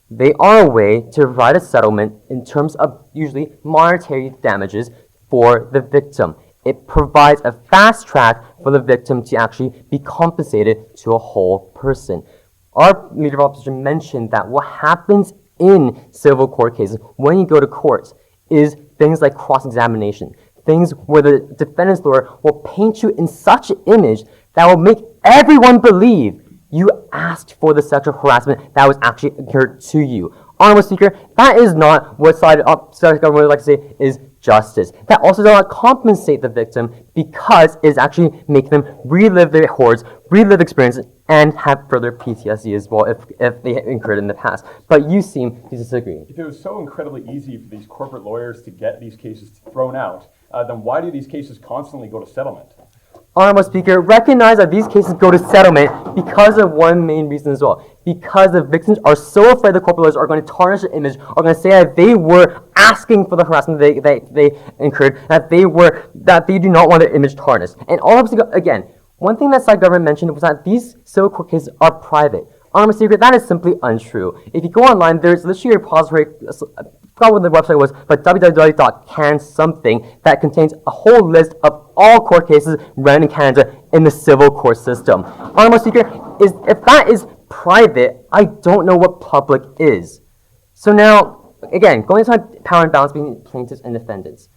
They are a way to provide a settlement in terms of usually monetary damages for the victim. It provides a fast track for the victim to actually be compensated to a whole person. Our leader of opposition mentioned that what happens in civil court cases when you go to court is things like cross-examination, things where the defendant's lawyer will paint you in such an image that will make everyone believe You asked for the sexual harassment that was actually occurred to you. Honorable Speaker, that is not what side government would like to say is justice. That also does not compensate the victim because it is actually making them relive their horrors, relive experiences, and have further PTSD as well if they incurred in the past. But you seem to disagree. If it was so incredibly easy for these corporate lawyers to get these cases thrown out, then why do these cases constantly go to settlement? Honorable Speaker, recognize that these cases go to settlement because of one main reason as well. Because the victims are so afraid the corporate lawyers are going to tarnish their image, are going to say that they were asking for the harassment they incurred, that they do not want their image tarnished. And Honorable Speaker, again, one thing that side government mentioned was that these civil court cases are private. Honorable Speaker, that is simply untrue. If you go online, there's literally a repository, I forgot what the website was, but www.can-something that contains a whole list of all court cases run in Canada in the civil court system. Honorable Speaker, if that is private, I don't know what public is. So now, again, going to power and balance between plaintiffs and defendants.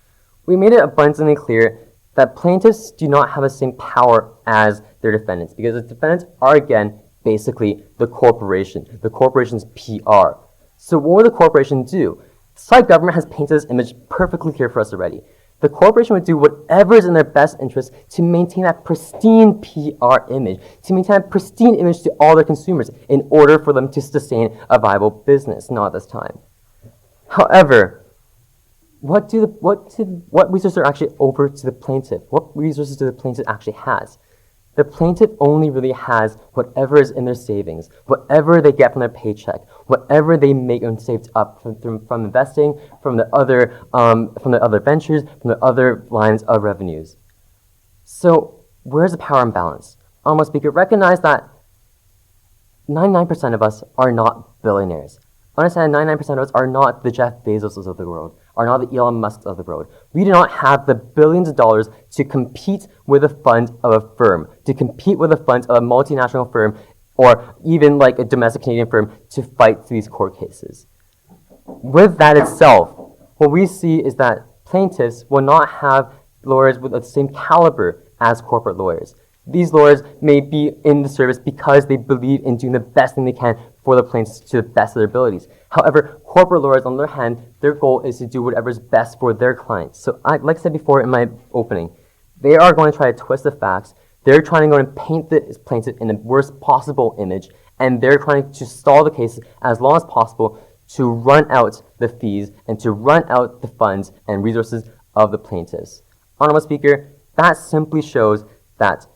We made it abundantly clear that plaintiffs do not have the same power as their defendants because the defendants are, again, basically the corporation's PR. So what will the corporation do? The side government has painted this image perfectly clear for us already. The corporation would do whatever is in their best interest to maintain that pristine PR image, to maintain that pristine image to all their consumers in order for them to sustain a viable business, not at this time. However, what resources are actually over to the plaintiff? What resources do the plaintiff actually has? The plaintiff only really has whatever is in their savings, whatever they get from their paycheck, whatever they make and saved up from investing, from the other ventures, from the other lines of revenues. So where's the power imbalance? Honorable Speaker, recognize that 99% of us are not billionaires. Understand 99% of us are not the Jeff Bezoses of the world, are not the Elon Musks of the world. We do not have the billions of dollars to compete with the funds of a firm, to compete with the funds of a multinational firm, or even like a domestic Canadian firm to fight these court cases. With that itself, what we see is that plaintiffs will not have lawyers with the same caliber as corporate lawyers. These lawyers may be in the service because they believe in doing the best thing they can for the plaintiffs to the best of their abilities. However, corporate lawyers, on the other hand, their goal is to do whatever is best for their clients. So like I said before in my opening, they are going to try to twist the facts. They're trying to go and paint the plaintiff in the worst possible image, and they're trying to stall the case as long as possible to run out the fees and to run out the funds and resources of the plaintiffs. Honorable Speaker, that simply shows that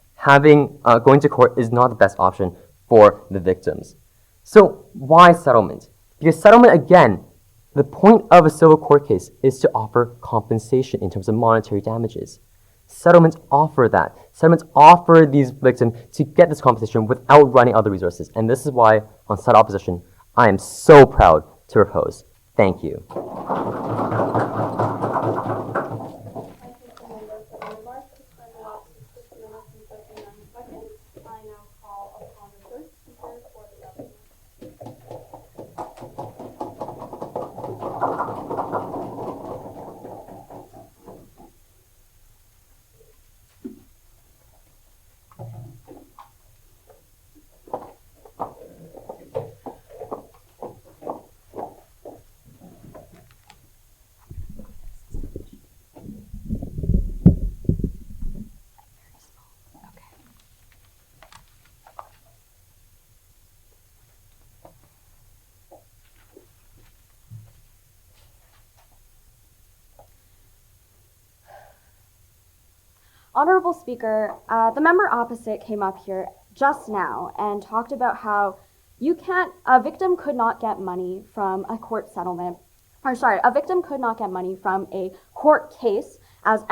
going to court is not the best option for the victims. So why settlement? Because settlement, again, the point of a civil court case is to offer compensation in terms of monetary damages. Settlements offer that. Settlements offer these victims to get this compensation without running out the resources. And this is why, on side opposition, I am so proud to propose. Thank you. Honorable Speaker, the member opposite came up here just now and talked about how a victim could not get money from a court settlement, a victim could not get money from a court case as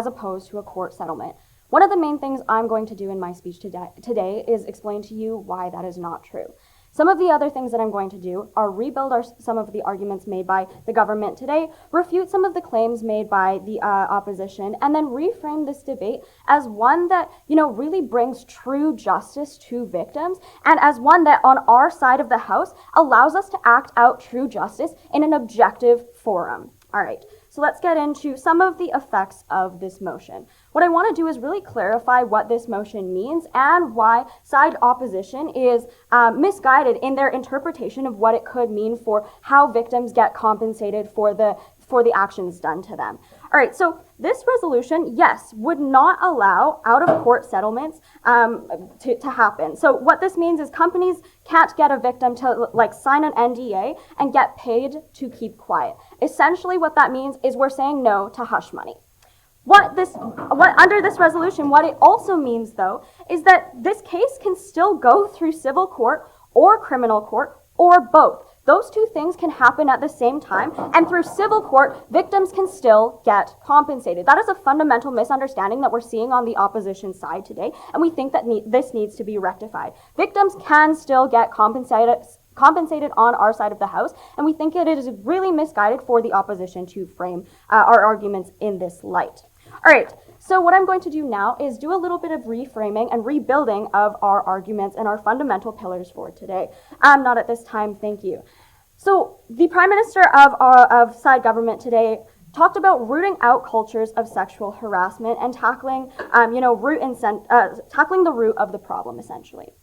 opposed to a court settlement. One of the main things I'm going to do in my speech today is explain to you why that is not true. Some of the other things that I'm going to do are rebuild some of the arguments made by the government today, refute some of the claims made by the opposition, and then reframe this debate as one that, really brings true justice to victims, and as one that on our side of the house allows us to act out true justice in an objective forum. All right. So let's get into some of the effects of this motion. What I want to do is really clarify what this motion means and why side opposition is misguided in their interpretation of what it could mean for how victims get compensated for the actions done to them. All right, so this resolution, yes, would not allow out-of-court settlements to happen. So what this means is companies can't get a victim to sign an NDA and get paid to keep quiet. Essentially what that means is we're saying no to hush money. Under this resolution, what it also means, though, is that this case can still go through civil court or criminal court or both. Those two things can happen at the same time, and through civil court, victims can still get compensated. That is a fundamental misunderstanding that we're seeing on the opposition side today, and we think that this needs to be rectified. Victims can still get compensated on our side of the house, and we think it is really misguided for the opposition to frame our arguments in this light. All right, so what I'm going to do now is do a little bit of reframing and rebuilding of our arguments and our fundamental pillars for today. Not at this time, thank you. So the Prime Minister of side government today talked about rooting out cultures of sexual harassment and tackling the root of the problem, essentially.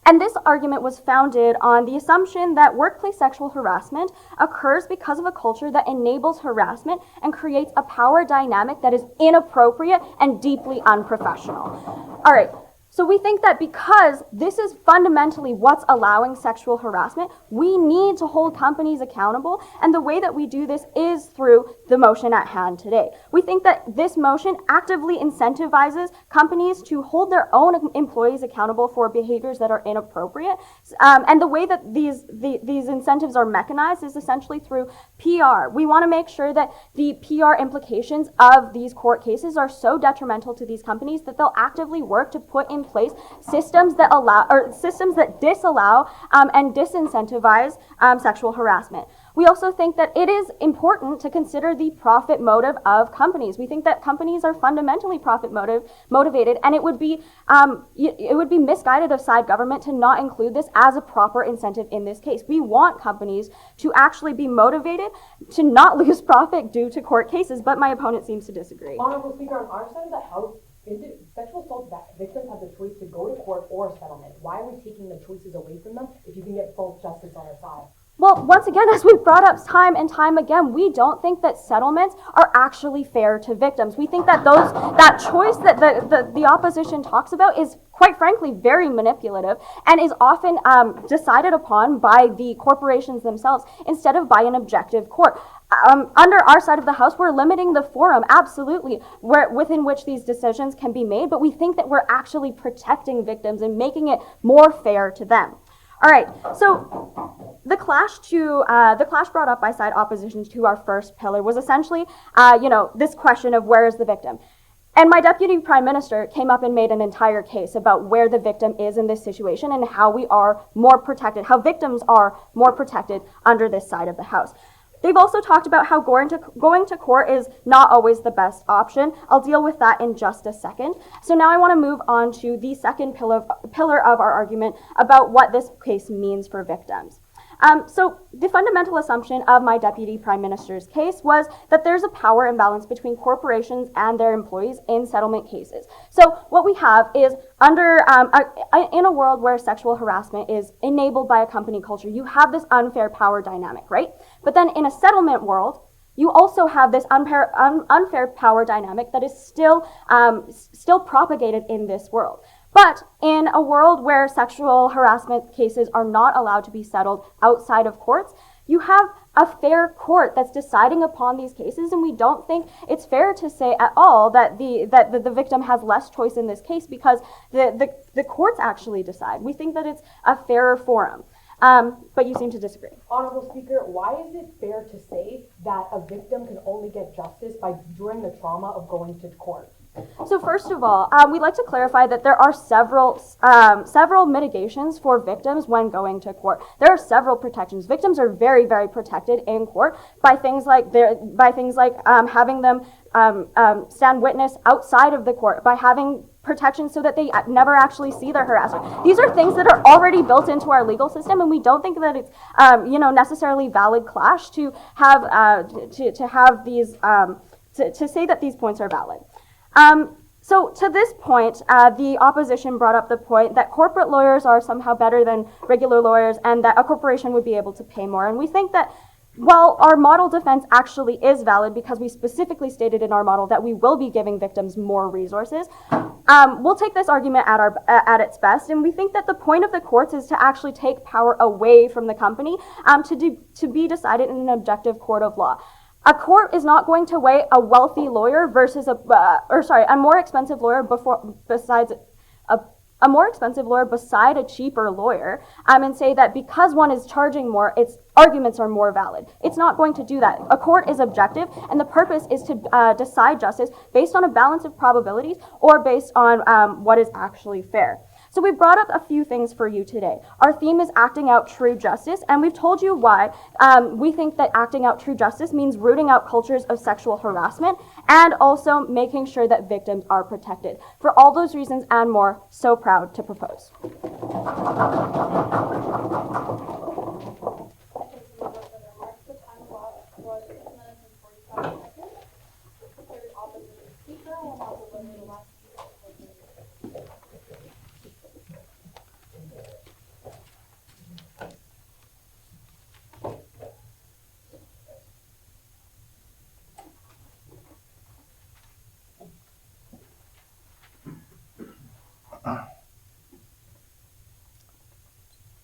And this argument was founded on the assumption that workplace sexual harassment occurs because of a culture that enables harassment and creates a power dynamic that is inappropriate and deeply unprofessional. All right. So we think that because this is fundamentally what's allowing sexual harassment, we need to hold companies accountable, and the way that we do this is through the motion at hand today. We think that this motion actively incentivizes companies to hold their own employees accountable for behaviors that are inappropriate, and the way that these incentives are mechanized is essentially through PR. We want to make sure that the PR implications of these court cases are so detrimental to these companies that they'll actively work to put in place systems that disallow and disincentivize sexual harassment. We also think that it is important to consider the profit motive of companies. We think that companies are fundamentally profit motivated, and it would be misguided of side government to not include this as a proper incentive in this case. We want companies to actually be motivated to not lose profit due to court cases, but my opponent seems to disagree. Honorable Speaker, on our side of the House, sexual assault victims have the choice to go to court or settlement. Why are we taking the choices away from them if you can get full justice on our side? Well, once again, as we've brought up time and time again, we don't think that settlements are actually fair to victims. We think that that choice that the opposition talks about is, quite frankly, very manipulative and is often decided upon by the corporations themselves instead of by an objective court. Under our side of the house, we're limiting the forum, absolutely, within which these decisions can be made, but we think that we're actually protecting victims and making it more fair to them. All right, so the clash brought up by side opposition to our first pillar was essentially, this question of where is the victim? And my Deputy Prime Minister came up and made an entire case about where the victim is in this situation and how we are more protected, how victims are more protected under this side of the house. They've also talked about how going to court is not always the best option. I'll deal with that in just a second. So now I want to move on to the second pillar of our argument about what this case means for victims. So the fundamental assumption of my Deputy Prime Minister's case was that there's a power imbalance between corporations and their employees in settlement cases. So what we have is in a world where sexual harassment is enabled by a company culture, you have this unfair power dynamic, right? But then in a settlement world, you also have this unfair power dynamic that is still propagated in this world. But in a world where sexual harassment cases are not allowed to be settled outside of courts, you have a fair court that's deciding upon these cases, and we don't think it's fair to say at all that the victim has less choice in this case because the courts actually decide. We think that it's a fairer forum. But you seem to disagree. Honorable Speaker, why is it fair to say that a victim can only get justice during the trauma of going to court? So first of all, we'd like to clarify that there are several mitigations for victims when going to court. There are several protections. Victims are very, very protected in court by things like having them stand witness outside of the court, by having protections so that they never actually see their harasser. These are things that are already built into our legal system, and we don't think that it's necessarily valid clash to have these to say that these points are valid. So to this point, the opposition brought up the point that corporate lawyers are somehow better than regular lawyers and that a corporation would be able to pay more. And we think that while our model defense actually is valid because we specifically stated in our model that we will be giving victims more resources, we'll take this argument at its best. And we think that the point of the courts is to actually take power away from the company to be decided in an objective court of law. A court is not going to weigh a wealthy lawyer versus a more expensive lawyer beside a cheaper lawyer, and say that because one is charging more, its arguments are more valid. It's not going to do that. A court is objective, and the purpose is to decide justice based on a balance of probabilities or based on what is actually fair. So we brought up a few things for you today. Our theme is acting out true justice, and we've told you why we think that acting out true justice means rooting out cultures of sexual harassment and also making sure that victims are protected. For all those reasons and more, so proud to propose.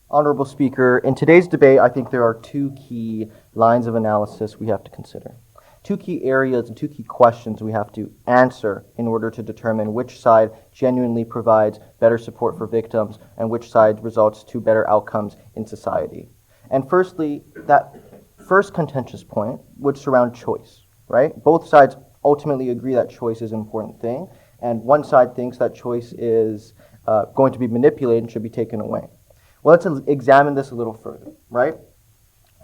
Honorable Speaker, in today's debate, I think there are two key lines of analysis we have to consider. Two key areas and two key questions we have to answer in order to determine which side genuinely provides better support for victims and which side results to better outcomes in society. And firstly, that first contentious point would surround choice, right? Both sides ultimately agree that choice is an important thing, and one side thinks that choice is going to be manipulated and should be taken away. Well, let's examine this a little further, right?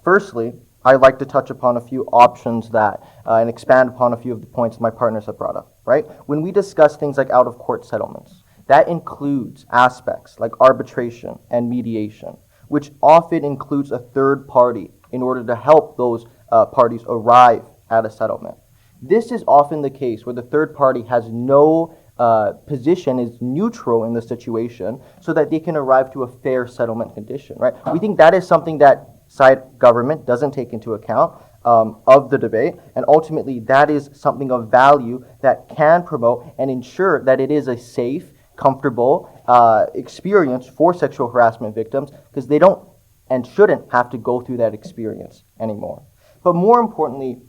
Firstly, I'd like to touch upon a few options that, and expand upon a few of the points my partners have brought up, right? When we discuss things like out-of-court settlements, that includes aspects like arbitration and mediation, which often includes a third party in order to help those parties arrive at a settlement. This is often the case where the third party has no position, is neutral in the situation so that they can arrive to a fair settlement condition, right? We think that is something that side government doesn't take into account of the debate, and ultimately that is something of value that can promote and ensure that it is a safe, comfortable experience for sexual harassment victims, because they don't and shouldn't have to go through that experience anymore. But more importantly,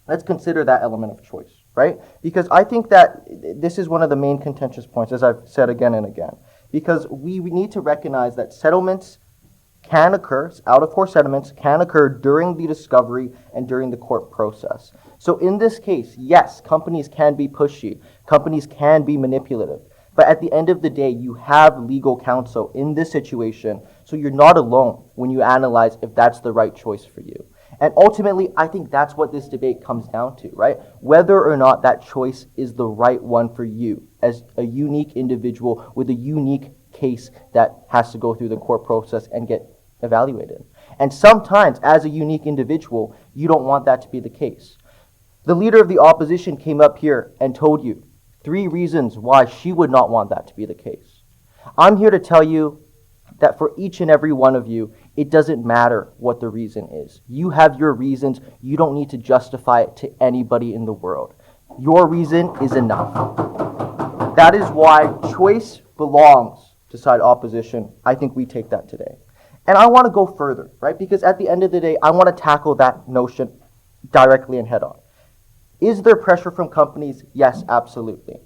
let's consider that element of choice, right? Because I think that this is one of the main contentious points, as I've said again and again, because we need to recognize that settlements can occur, out-of-court settlements can occur during the discovery and during the court process. So in this case, yes, companies can be pushy, companies can be manipulative, but at the end of the day, you have legal counsel in this situation, so you're not alone when you analyze if that's the right choice for you. And ultimately, I think that's what this debate comes down to, right? Whether or not that choice is the right one for you as a unique individual with a unique case that has to go through the court process and get evaluated. And sometimes, as a unique individual, you don't want that to be the case. The leader of the opposition came up here and told you 3 reasons why she would not want that to be the case. I'm here to tell you that for each and every one of you, it doesn't matter what the reason is. You have your reasons. You don't need to justify it to anybody in the world. Your reason is enough. That is why choice belongs to side opposition. I think we take that today. And I want to go further, right? Because at the end of the day, I want to tackle that notion directly and head on. Is there pressure from companies? Yes, absolutely.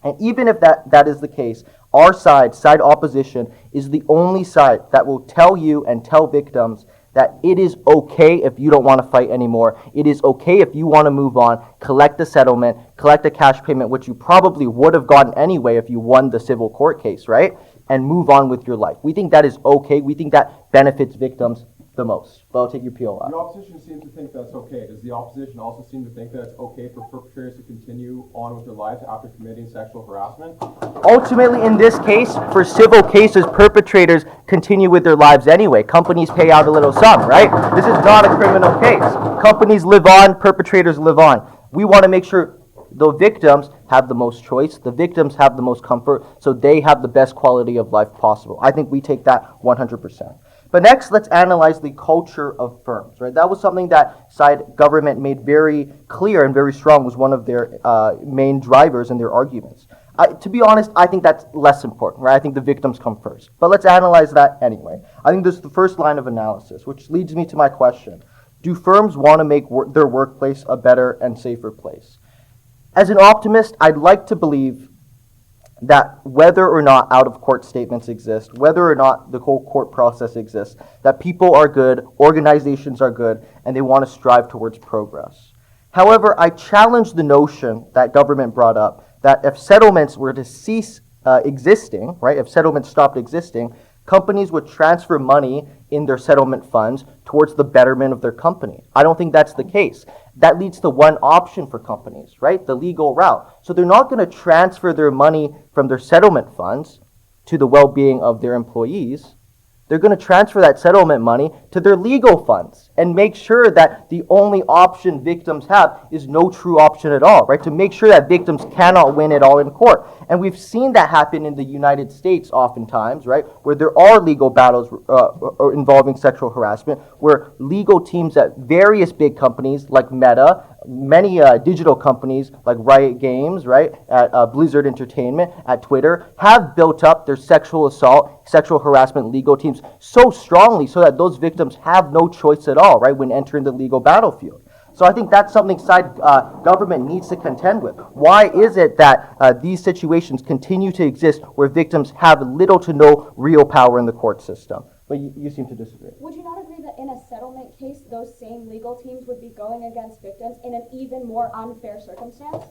And even if that is the case, our side opposition, is the only side that will tell you and tell victims that it is okay if you don't want to fight anymore. It is okay if you want to move on, collect a settlement, collect a cash payment, which you probably would have gotten anyway if you won the civil court case, right? And move on with your life. We think that is okay. We think that benefits victims the most. But I'll take your POI. The opposition seems to think that's okay. Does the opposition also seem to think that it's okay for perpetrators to continue on with their lives after committing sexual harassment? Ultimately, in this case, for civil cases, perpetrators continue with their lives anyway. Companies pay out a little sum, right? This is not a criminal case. Companies live on, perpetrators live on. We want to make sure the victims have the most choice, the victims have the most comfort, so they have the best quality of life possible. I think we take that 100%. But next, let's analyze the culture of firms, right? That was something that side government made very clear and very strong, was one of their main drivers in their arguments. To be honest, I think that's less important, right? I think the victims come first. But let's analyze that anyway. I think this is the first line of analysis, which leads me to my question. Do firms want to make their workplace a better and safer place? As an optimist, I'd like to believe that whether or not out-of-court statements exist, whether or not the whole court process exists, that people are good, organizations are good, and they want to strive towards progress. However, I challenge the notion that government brought up that if settlements were to cease existing, right, if settlements stopped existing, companies would transfer money in their settlement funds towards the betterment of their company. I don't think that's the case. That leads to one option for companies, right? The legal route. So they're not going to transfer their money from their settlement funds to the well-being of their employees. They're going to transfer that settlement money to their legal funds and make sure that the only option victims have is no true option at all, right? To make sure that victims cannot win it all in court. And we've seen that happen in the United States oftentimes, right? Where there are legal battles involving sexual harassment, where legal teams at various big companies like Meta, many digital companies like Riot Games, right, at Blizzard Entertainment, at Twitter, have built up their sexual assault, sexual harassment legal teams so strongly so that those victims have no choice at all, right, when entering the legal battlefield. So I think that's something side government needs to contend with. Why is it that these situations continue to exist where victims have little to no real power in the court system? But you seem to disagree. Would you not agree that in a settlement case, those same legal teams would be going against victims in an even more unfair circumstance?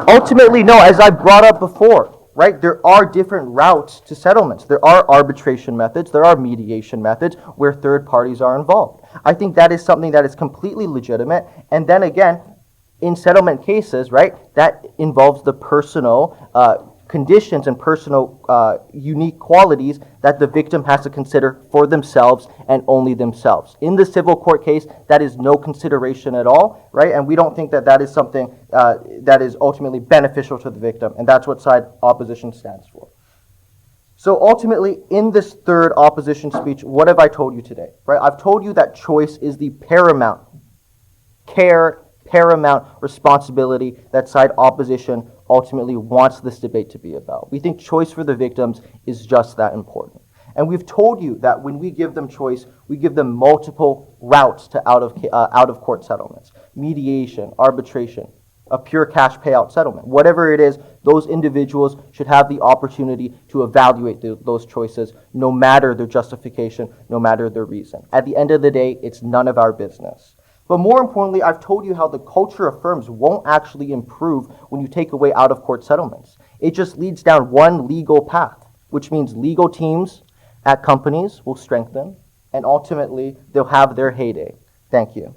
Ultimately, no, as I brought up before, right? There are different routes to settlements. There are arbitration methods, there are mediation methods where third parties are involved. I think that is something that is completely legitimate. And then again, in settlement cases, right, that involves the personal conditions and personal unique qualities that the victim has to consider for themselves and only themselves. In the civil court case, that is no consideration at all, right? And we don't think that that is something that is ultimately beneficial to the victim, and that's what side opposition stands for. So ultimately, in this third opposition speech, what have I told you today, right? I've told you that choice is the paramount responsibility that side opposition ultimately wants this debate to be about. We think choice for the victims is just that important. And we've told you that when we give them choice, we give them multiple routes to out-of-court settlements, mediation, arbitration, a pure cash payout settlement. Whatever it is, those individuals should have the opportunity to evaluate those choices, no matter their justification, no matter their reason. At the end of the day, it's none of our business. But more importantly, I've told you how the culture of firms won't actually improve when you take away out-of-court settlements. It just leads down one legal path, which means legal teams at companies will strengthen, and ultimately, they'll have their heyday. Thank you.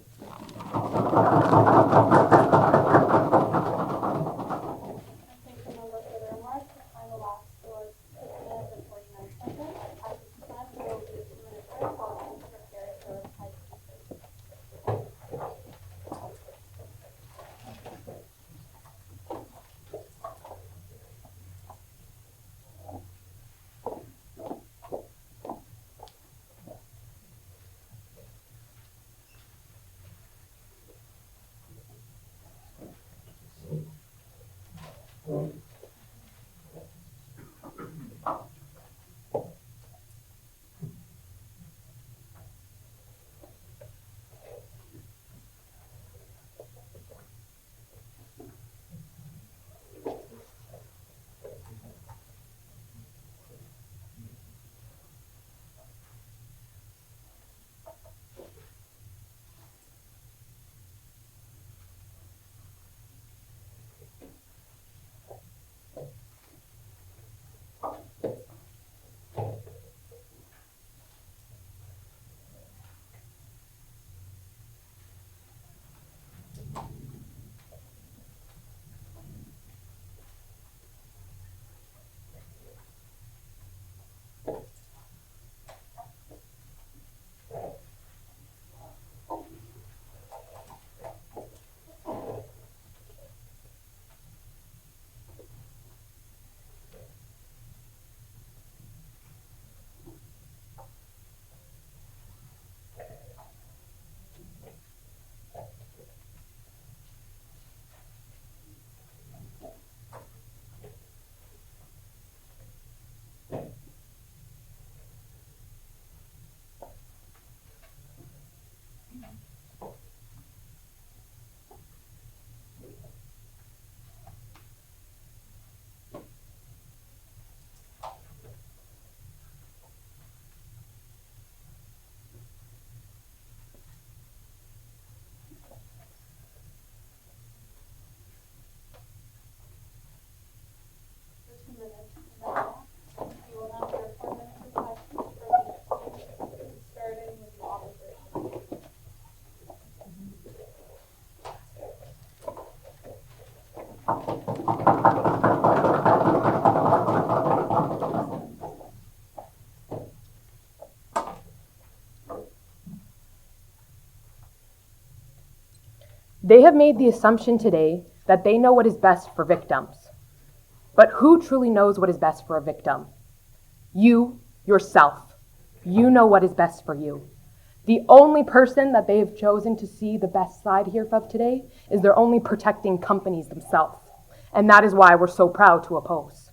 They have made the assumption today that they know what is best for victims. But who truly knows what is best for a victim? You, yourself. You know what is best for you. The only person that they have chosen to see the best side here of today is they're only protecting companies themselves. And that is why we're so proud to oppose.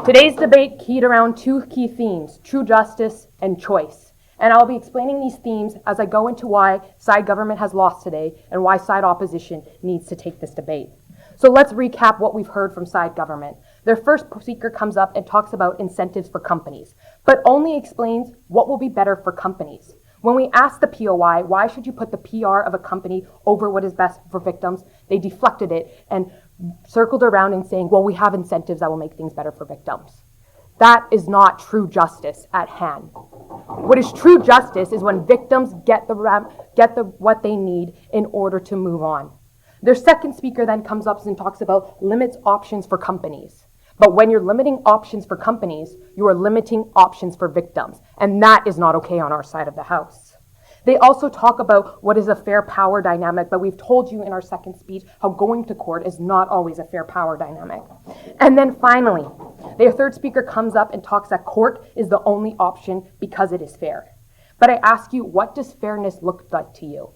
Today's debate keyed around two key themes, true justice and choice. And I'll be explaining these themes as I go into why side government has lost today and why side opposition needs to take this debate. So let's recap what we've heard from side government. Their first speaker comes up and talks about incentives for companies, but only explains what will be better for companies. When we asked the POI, why should you put the PR of a company over what is best for victims, they deflected it and circled around and saying, well, we have incentives that will make things better for victims. That is not true justice at hand. What is true justice is when victims get what they need in order to move on. Their second speaker then comes up and talks about limits options for companies. But when you're limiting options for companies, you are limiting options for victims. And that is not okay on our side of the house. They also talk about what is a fair power dynamic, but we've told you in our second speech how going to court is not always a fair power dynamic. And then finally, their third speaker comes up and talks that court is the only option because it is fair. But I ask you, what does fairness look like to you?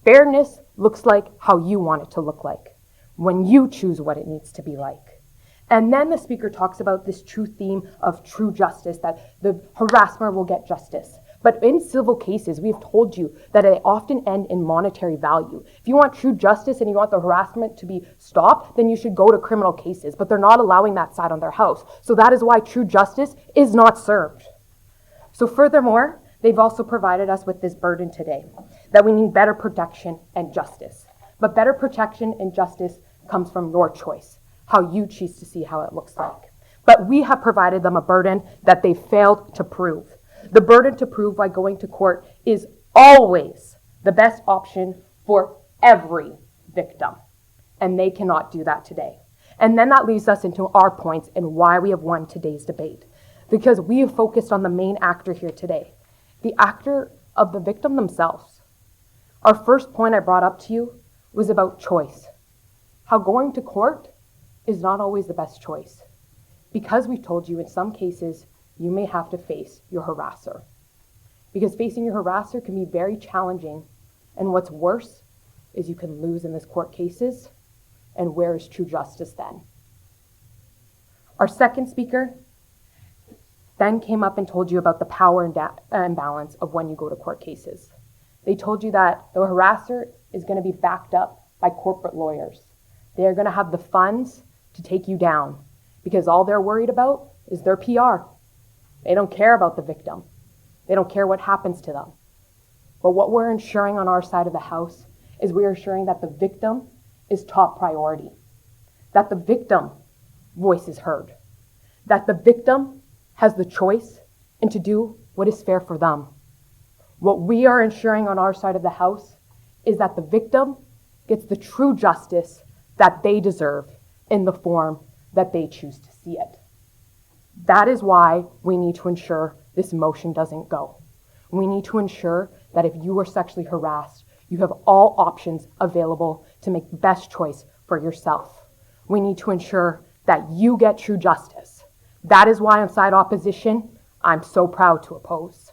Fairness looks like how you want it to look like, when you choose what it needs to be like. And then the speaker talks about this true theme of true justice, that the harasser will get justice. But in civil cases, we've told you that they often end in monetary value. If you want true justice and you want the harassment to be stopped, then you should go to criminal cases. But they're not allowing that side on their house. So that is why true justice is not served. So furthermore, they've also provided us with this burden today, that we need better protection and justice. But better protection and justice comes from your choice, how you choose to see how it looks like. But we have provided them a burden that they failed to prove. The burden to prove by going to court is always the best option for every victim. And they cannot do that today. And then that leads us into our points and why we have won today's debate. Because we have focused on the main actor here today, the actor of the victim themselves. Our first point I brought up to you was about choice. How going to court is not always the best choice. Because we've told you in some cases, you may have to face your harasser. Because facing your harasser can be very challenging. And what's worse is you can lose in these court cases. And where is true justice then? Our second speaker then came up and told you about the power imbalance of when you go to court cases. They told you that the harasser is going to be backed up by corporate lawyers. They are going to have the funds to take you down because all they're worried about is their PR. They don't care about the victim. They don't care what happens to them. But what we're ensuring on our side of the house is we're ensuring that the victim is top priority, that the victim voice is heard, that the victim has the choice and to do what is fair for them. What we are ensuring on our side of the house is that the victim gets the true justice that they deserve in the form that they choose to see it. That is why we need to ensure this motion doesn't go. We need to ensure that if you are sexually harassed, you have all options available to make the best choice for yourself. We need to ensure that you get true justice. That is why on side opposition, I'm so proud to oppose.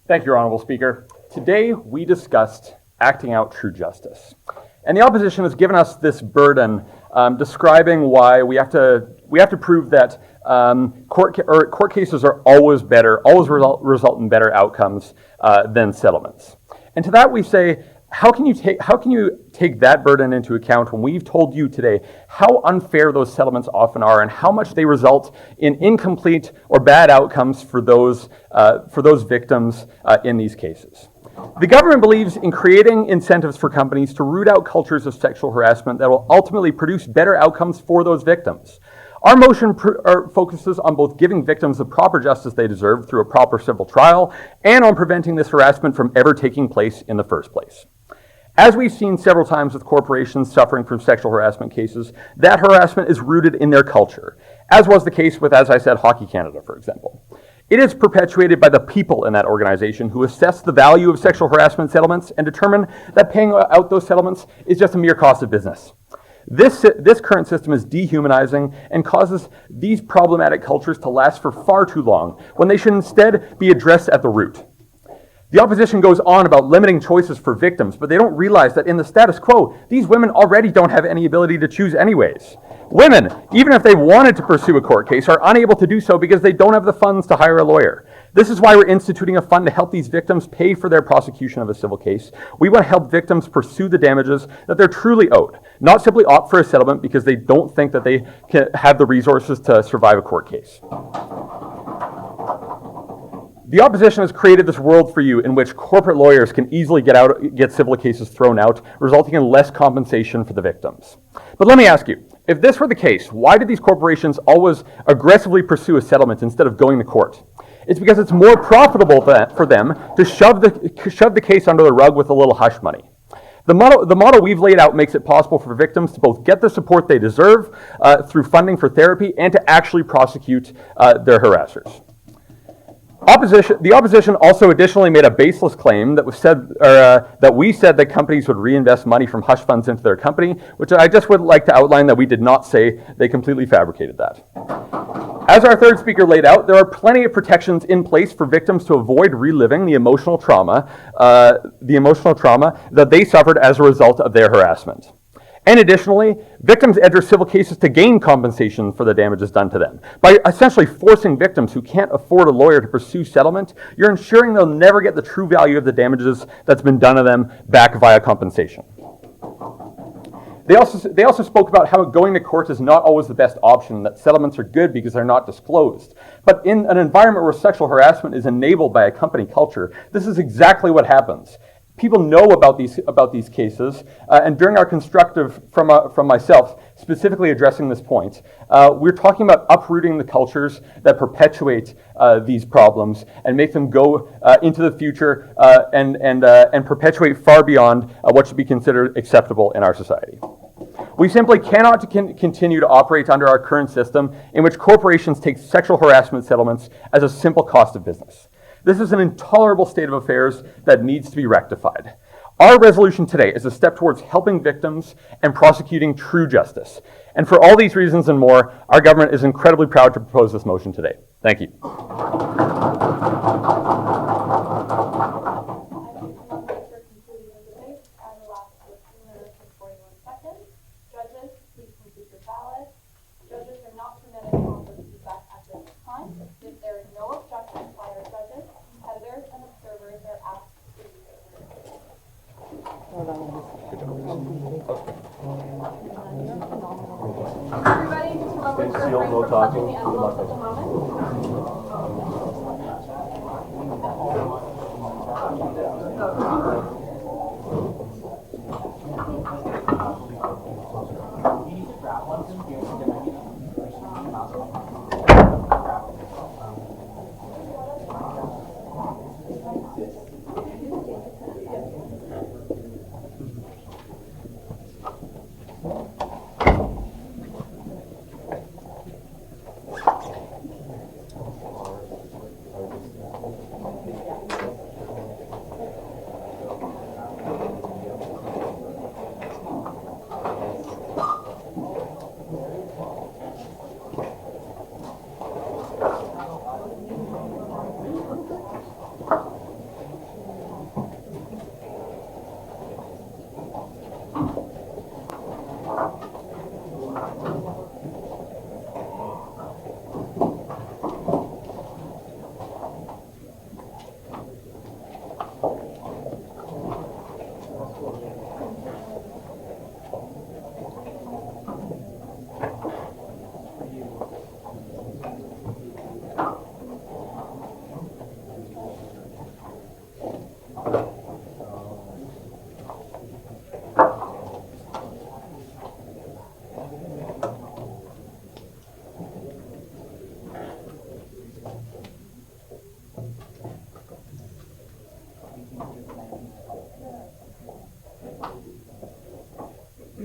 Thank you, Honourable Speaker. Today we discussed acting out true justice. And the opposition has given us this burden describing why we have to prove that court cases are always result in better outcomes than settlements. And to that we say, how can you take that burden into account when we've told you today how unfair those settlements often are and how much they result in incomplete or bad outcomes for those victims in these cases? The government believes in creating incentives for companies to root out cultures of sexual harassment that will ultimately produce better outcomes for those victims. Our motion focuses on both giving victims the proper justice they deserve through a proper civil trial and on preventing this harassment from ever taking place in the first place. As we've seen several times with corporations suffering from sexual harassment cases, that harassment is rooted in their culture, as was the case with, as I said, Hockey Canada, for example. It is perpetuated by the people in that organization who assess the value of sexual harassment settlements and determine that paying out those settlements is just a mere cost of business. This current system is dehumanizing and causes these problematic cultures to last for far too long, when they should instead be addressed at the root. The opposition goes on about limiting choices for victims, but they don't realize that in the status quo, these women already don't have any ability to choose anyways. Women, even if they wanted to pursue a court case, are unable to do so because they don't have the funds to hire a lawyer. This is why we're instituting a fund to help these victims pay for their prosecution of a civil case. We want to help victims pursue the damages that they're truly owed, not simply opt for a settlement because they don't think that they can have the resources to survive a court case. The opposition has created this world for you in which corporate lawyers can easily get civil cases thrown out, resulting in less compensation for the victims. But let me ask you, if this were the case, why did these corporations always aggressively pursue a settlement instead of going to court? It's because it's more profitable for them to shove the case under the rug with a little hush money. The model we've laid out makes it possible for victims to both get the support they deserve through funding for therapy and to actually prosecute their harassers. The opposition also additionally made a baseless claim that we said that companies would reinvest money from hush funds into their company, which I just would like to outline that we did not say. They completely fabricated that. As our third speaker laid out, there are plenty of protections in place for victims to avoid reliving the emotional trauma that they suffered as a result of their harassment. And additionally, victims enter civil cases to gain compensation for the damages done to them. By essentially forcing victims who can't afford a lawyer to pursue settlement, you're ensuring they'll never get the true value of the damages that's been done to them back via compensation. They also spoke about how going to court is not always the best option, that settlements are good because they're not disclosed. But in an environment where sexual harassment is enabled by a company culture, this is exactly what happens. People know about these cases, and during our constructive, from myself, specifically addressing this point, we're talking about uprooting the cultures that perpetuate these problems and make them go into the future and perpetuate far beyond what should be considered acceptable in our society. We simply cannot continue to operate under our current system in which corporations take sexual harassment settlements as a simple cost of business. This is an intolerable state of affairs that needs to be rectified. Our resolution today is a step towards helping victims and prosecuting true justice. And for all these reasons and more, our government is incredibly proud to propose this motion today. Thank you. Everybody, just remember to refrain from touching the envelopes at the moment.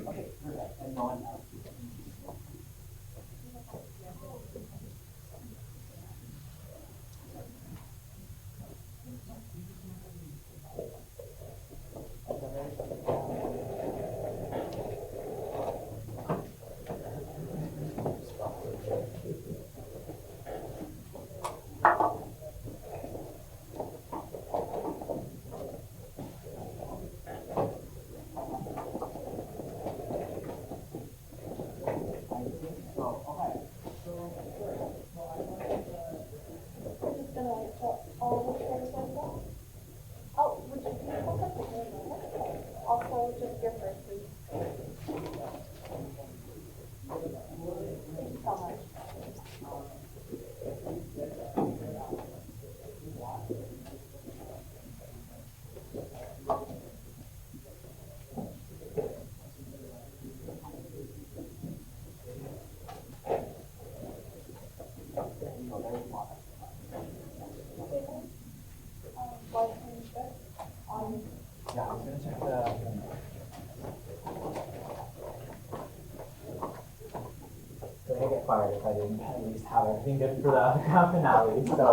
Okay, perfect. And no one else. Also, just your first, please. Thank you so much. Yeah, I was gonna check the. So I get fired if I didn't at least have everything good for the grand finale, so.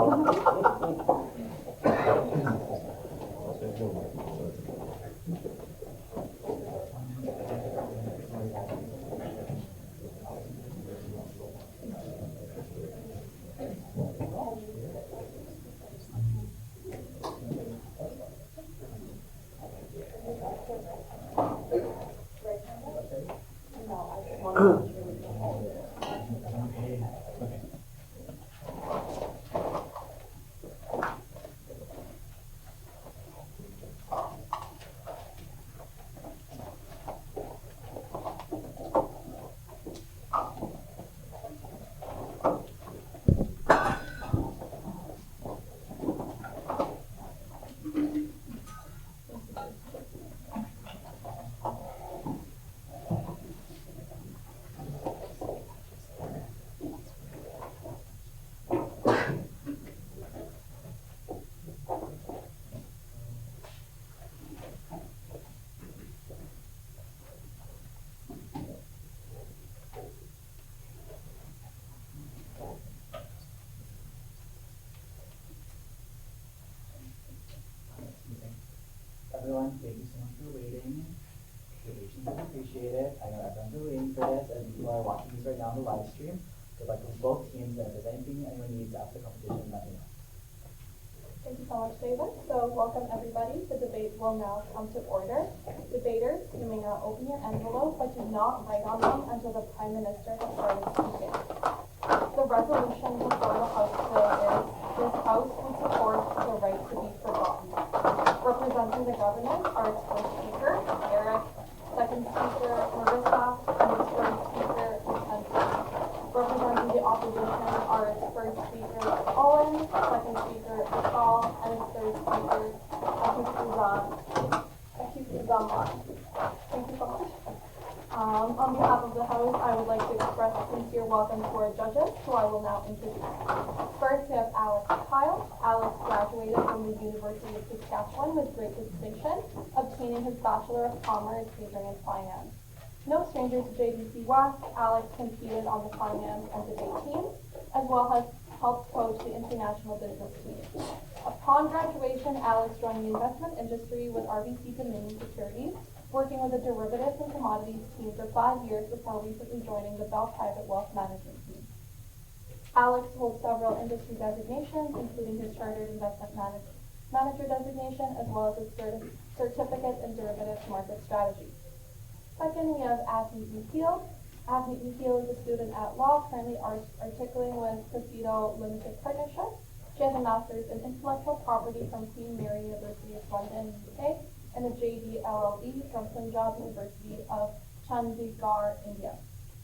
Everyone, thank you so much for waiting. Your patience is appreciated. I know everyone's been waiting for this, and people are watching this right now on the live stream. Good luck with both teams, and if there's anything anyone needs after the competition, let me know. Thank you so much, David. So welcome everybody. The debate will now come to order. Debaters, you may now open your envelope, but do not write on them until the Prime Minister has started speaking. The resolution before the House today is, this House would support the right to be forgotten. Representing the government are its first speaker, Eric, second speaker, Marissa, and its third speaker, Mackenzie. Representing the opposition are its first speaker, Owen, second speaker, Paul, and its third speaker, Akifuzama. Thank you so much. On behalf of the House, I would like to express a sincere welcome to our judges, who I will now introduce. First, we have Alex Kyle. Alex graduated from the University of Saskatchewan with great distinction, obtaining his Bachelor of Commerce majoring in Finance. No stranger to JDC West, Alex competed on the finance and debate teams, as well as helped coach the international business team. Upon graduation, Alex joined the investment industry with RBC Dominion Securities, working with the derivatives and commodities team for 5 years before recently joining the Bell Private Wealth Management team. Alex holds several industry designations, including his Chartered Investment Manager designation, as well as his certificate in derivatives market strategy. Second, we have Avneet Nikhil. Avneet Nikhil is a student at law, currently articulating with Casito Limited Partnership. She has a master's in intellectual property from Queen Mary University of London, UK, and a JD LLB from Punjab University of Chandigarh, India.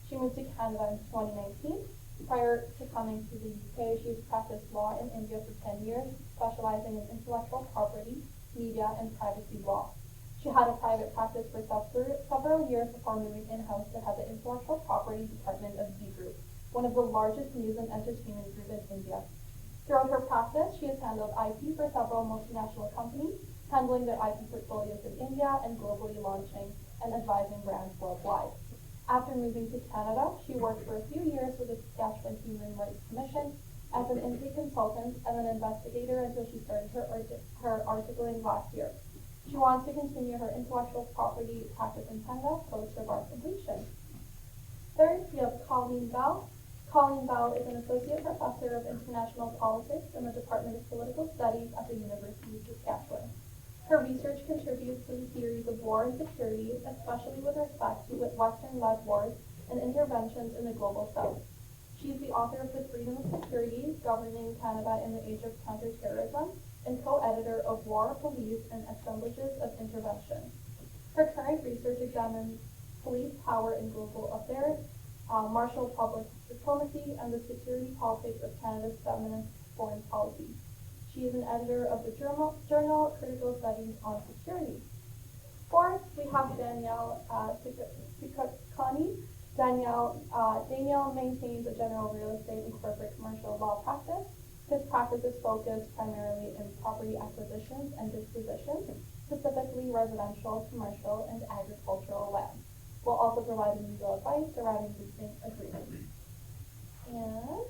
She moved to Canada in 2019. Prior to coming to the UK, she has practiced law in India for 10 years, specializing in intellectual property, media, and privacy law. She had a private practice for several years before moving in-house to head the intellectual property department of Z Group, one of the largest news and entertainment groups in India. Throughout her practice, she has handled IP for several multinational companies, handling their IP portfolios in India and globally launching and advising brands worldwide. After moving to Canada, she worked for a few years with the Saskatchewan Human Rights Commission as an intake consultant and an investigator until she started her articling last year. She wants to continue her intellectual property practice in Canada post her bar completion. Third, we have Colleen Bell. Colleen Bell is an associate professor of international politics in the Department of Political Studies at the University of Saskatchewan. Her research contributes to the theories of war and security, especially with respect to Western-led wars and interventions in the global South. She is the author of The Freedom of Security, Governing Canada in the Age of Counterterrorism, and co-editor of War, Police, and Assemblages of Intervention. Her current research examines police power in global affairs, martial public diplomacy, and the security politics of Canada's feminist foreign policy. She is an editor of the journal Critical Studies on Security. Fourth, we have Danielle Sikakani. Danielle maintains a general real estate and corporate commercial law practice. His practice is focused primarily in property acquisitions and dispositions, specifically residential, commercial, and agricultural land, while also providing legal advice surrounding leasing agreements. And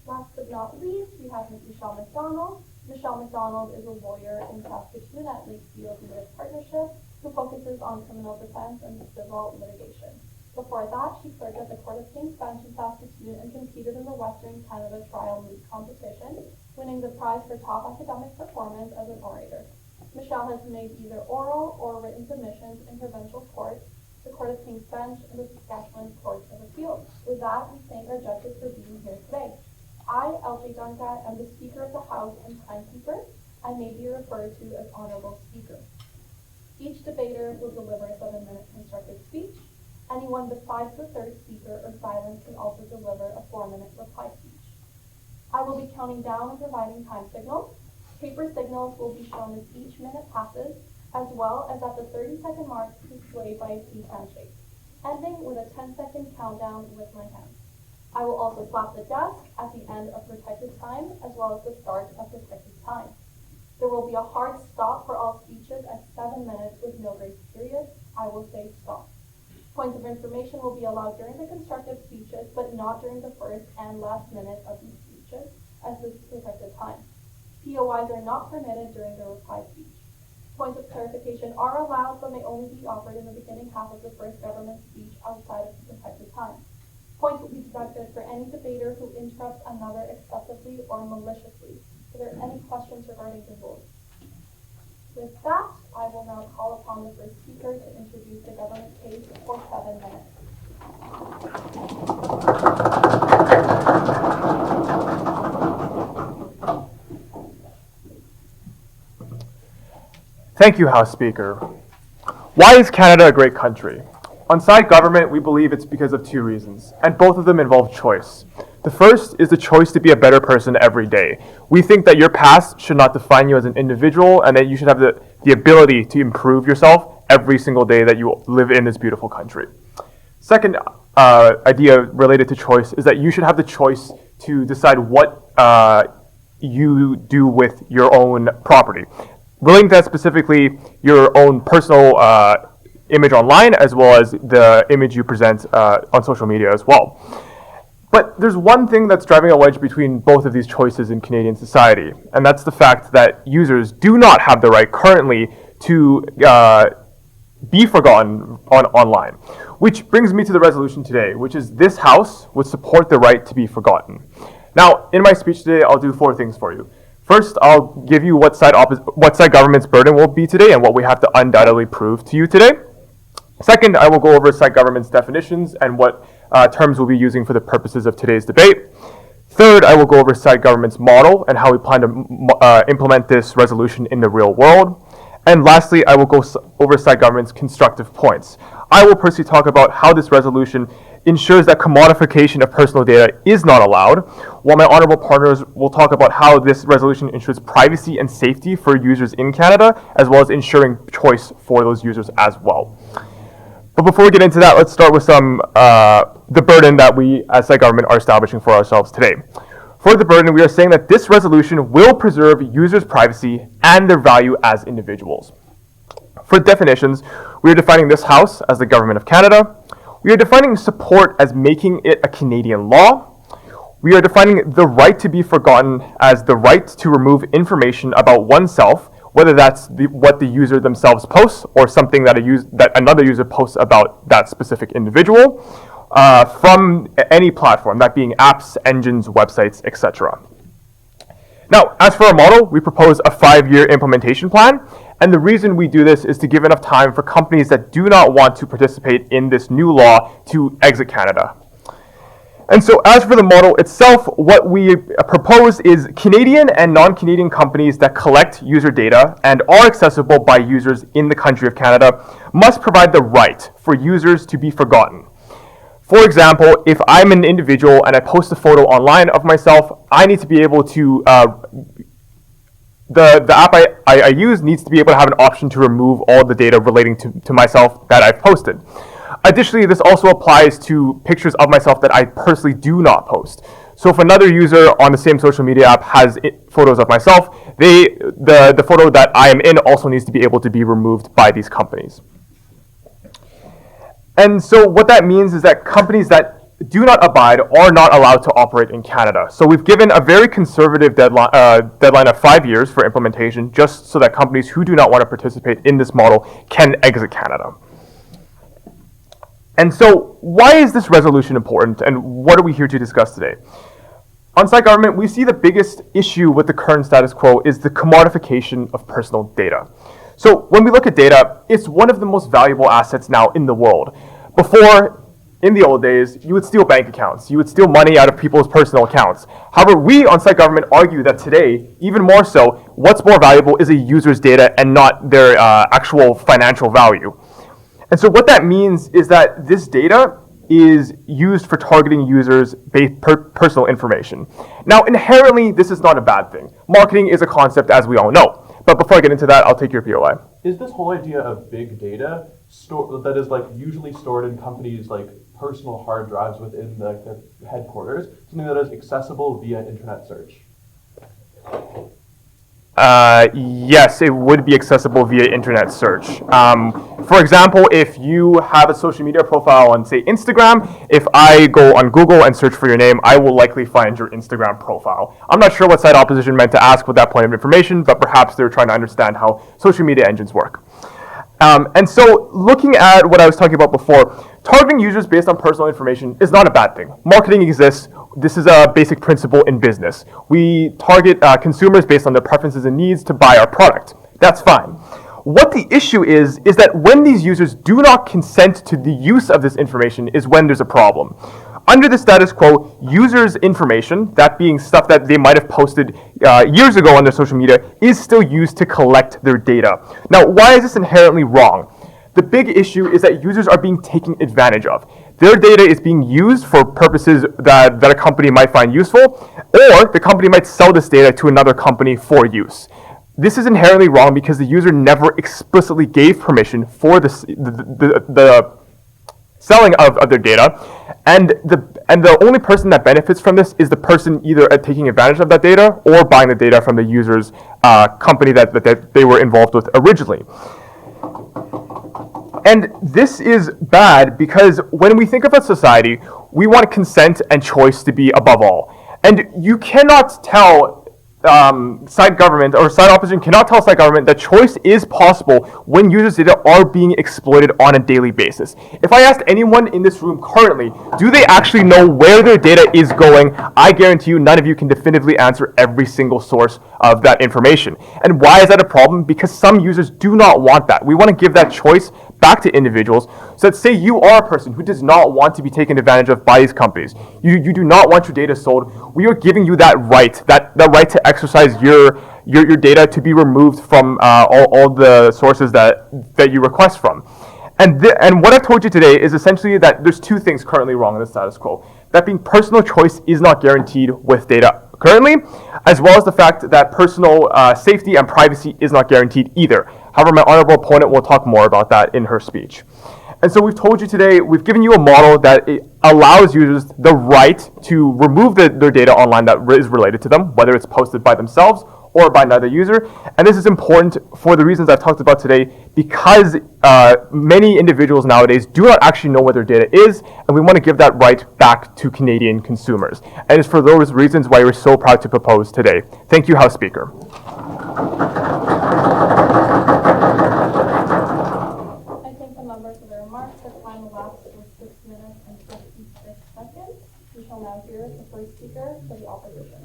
last but not least, we have Ms. Michelle McDonald. Michelle McDonald is a lawyer in Saskatoon at Lakefield Limited Partnership who focuses on criminal defense and civil litigation. Before that, she clerked at the Court of King's Bench in Saskatoon and competed in the Western Canada Trial Moot competition, winning the prize for top academic performance as an orator. Michelle has made either oral or written submissions in provincial courts, the Court of King's Bench, and the Saskatchewan Court of Appeal. With that, we thank our judges for being here today. I, LJ Dunga, am the Speaker of the House and timekeeper. I may be referred to as Honorable Speaker. Each debater will deliver a 7-minute constructive speech. Anyone besides the third speaker or silent can also deliver a 4-minute reply speech. I will be counting down and providing time signals. Paper signals will be shown as each minute passes, as well as at the 30-second mark displayed by a peace handshake, ending with a 10-second countdown with my hands. I will also slap the desk at the end of protected time, as well as the start of protected time. There will be a hard stop for all speeches at 7 minutes with no grace period. I will say stop. Points of information will be allowed during the constructive speeches, but not during the first and last minute of these speeches, as this is protected time. POIs are not permitted during the reply speech. Points of clarification are allowed, but may only be offered in the beginning half of the first government speech outside of the protected time. Points will be deducted for any debater who interrupts another excessively or maliciously. Are there any questions regarding the rules? With that, I will now call upon the first speaker to introduce the government case for 7 minutes. Thank you, House Speaker. Why is Canada a great country? On side government, we believe it's because of 2 reasons, and both of them involve choice. The first is the choice to be a better person every day. We think that your past should not define you as an individual, and that you should have the ability to improve yourself every single day that you live in this beautiful country. Second idea related to choice is that you should have the choice to decide what you do with your own property. Relating to that specifically, your own personal image online, as well as the image you present on social media as well. But there's one thing that's driving a wedge between both of these choices in Canadian society, and that's the fact that users do not have the right currently to be forgotten online. Which brings me to the resolution today, which is this House would support the right to be forgotten. Now, in my speech today, I'll do 4 things for you. First, I'll give you what side government's burden will be today and what we have to undoubtedly prove to you today. Second, I will go over side government's definitions and what terms we'll be using for the purposes of today's debate. Third, I will go over side government's model and how we plan to implement this resolution in the real world. And lastly, I will go over side government's constructive points. I will personally talk about how this resolution ensures that commodification of personal data is not allowed, while my honorable partners will talk about how this resolution ensures privacy and safety for users in Canada, as well as ensuring choice for those users as well. But before we get into that, let's start with some the burden that we as side government are establishing for ourselves today. For the burden, we are saying that this resolution will preserve users' privacy and their value as individuals. For definitions, we are defining this House as the Government of Canada. We are defining support as making it a Canadian law. We are defining the right to be forgotten as the right to remove information about oneself, whether that's what the user themselves posts or something that another user posts about that specific individual, from any platform, that being apps, engines, websites, etc. Now, as for our model, we propose a 5-year implementation plan, and the reason we do this is to give enough time for companies that do not want to participate in this new law to exit Canada. And so as for the model itself, what we propose is Canadian and non-Canadian companies that collect user data and are accessible by users in the country of Canada must provide the right for users to be forgotten. For example, if I'm an individual and I post a photo online of myself, I need to be able to, the app I use needs to be able to have an option to remove all the data relating to myself that I've posted. Additionally, this also applies to pictures of myself that I personally do not post. So if another user on the same social media app has photos of myself, the photo that I am in also needs to be able to be removed by these companies. And so what that means is that companies that do not abide are not allowed to operate in Canada. So we've given a very conservative deadline of 5 years for implementation, just so that companies who do not want to participate in this model can exit Canada. And so why is this resolution important, and what are we here to discuss today? On site government, we see the biggest issue with the current status quo is the commodification of personal data. So when we look at data, it's one of the most valuable assets now in the world. Before, in the old days, you would steal bank accounts, you would steal money out of people's personal accounts. However, we on site government argue that today, even more so, what's more valuable is a user's data and not their actual financial value. And so what that means is that this data is used for targeting users' personal information. Now, inherently, this is not a bad thing. Marketing is a concept, as we all know. But before I get into that, I'll take your POI. Is this whole idea of big data that is usually stored in companies' personal hard drives within their headquarters something that is accessible via internet search? Yes, it would be accessible via internet search. For example, if you have a social media profile on, say, Instagram, if I go on Google and search for your name, I will likely find your Instagram profile. I'm not sure what side opposition meant to ask with that point of information, but perhaps they're trying to understand how social media engines work. And so looking at what I was talking about before, targeting users based on personal information is not a bad thing. Marketing exists. This is a basic principle in business. We target consumers based on their preferences and needs to buy our product. That's fine. What the issue is that when these users do not consent to the use of this information is when there's a problem. Under the status quo, users' information, that being stuff that they might have posted years ago on their social media, is still used to collect their data. Now, why is this inherently wrong? The big issue is that users are being taken advantage of. Their data is being used for purposes that a company might find useful, or the company might sell this data to another company for use. This is inherently wrong because the user never explicitly gave permission for the selling of their data, and the only person that benefits from this is the person either taking advantage of that data or buying the data from the user's company that they were involved with originally. And this is bad because when we think of a society, we want consent and choice to be above all. And you cannot tell side government or side opposition cannot tell side government that choice is possible when users' data are being exploited on a daily basis. If I asked anyone in this room currently, do they actually know where their data is going? I guarantee you none of you can definitively answer every single source of that information. And why is that a problem? Because some users do not want that. We want to give that choice back to individuals. So let's say you are a person who does not want to be taken advantage of by these companies. You do not want your data sold. We are giving you that right, that right to exercise your data to be removed from all the sources that you request from. And what I've told you today is essentially that there's two things currently wrong in the status quo. That being personal choice is not guaranteed with data currently, as well as the fact that personal safety and privacy is not guaranteed either. However, my honorable opponent will talk more about that in her speech. And so we've told you today, we've given you a model that allows users the right to remove their data online that is related to them, whether it's posted by themselves or by another user. And this is important for the reasons I've talked about today, because many individuals nowadays do not actually know what their data is, and we want to give that right back to Canadian consumers. And it's for those reasons why we're so proud to propose today. Thank you, House Speaker. I thank the members for their remarks. The time elapsed was 6 minutes and 56 seconds. We shall now hear the first speaker for the opposition.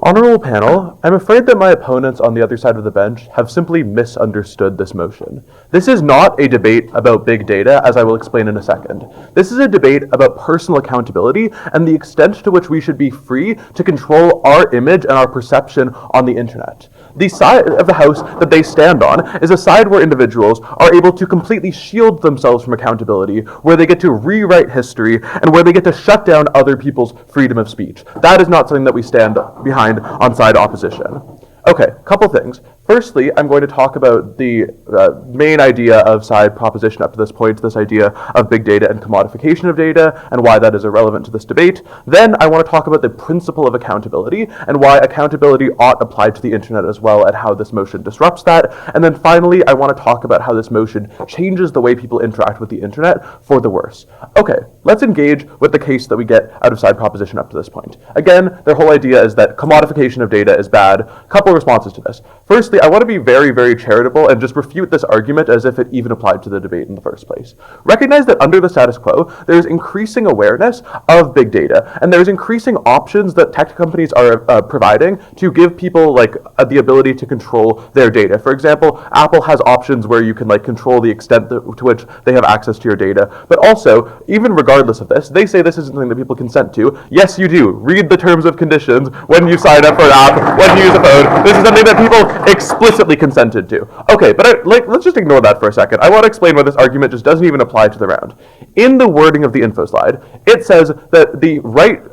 Honorable panel, I'm afraid that my opponents on the other side of the bench have simply misunderstood this motion. This is not a debate about big data, as I will explain in a second. This is a debate about personal accountability and the extent to which we should be free to control our image and our perception on the internet. The side of the House that they stand on is a side where individuals are able to completely shield themselves from accountability, where they get to rewrite history, and where they get to shut down other people's freedom of speech. That is not something that we stand behind on side opposition. Okay, couple things. Firstly, I'm going to talk about the main idea of side proposition up to this point, this idea of big data and commodification of data, and why that is irrelevant to this debate. Then I want to talk about the principle of accountability, and why accountability ought apply to the internet as well, and how this motion disrupts that. And then finally, I want to talk about how this motion changes the way people interact with the internet for the worse. Okay, let's engage with the case that we get out of side proposition up to this point. Again, their whole idea is that commodification of data is bad. Couple responses to this. Firstly, I want to be very, very charitable and just refute this argument as if it even applied to the debate in the first place. Recognize that under the status quo, there's increasing awareness of big data, and there's increasing options that tech companies are providing to give people the ability to control their data. For example, Apple has options where you can control the extent to which they have access to your data. But also, even regardless of this, they say this isn't something that people consent to. Yes, you do. Read the terms of conditions when you sign up for an app, when you use a phone. This is something that people explicitly consented to. Okay, but let's just ignore that for a second. I want to explain why this argument just doesn't even apply to the round. In the wording of the info slide, it says that the right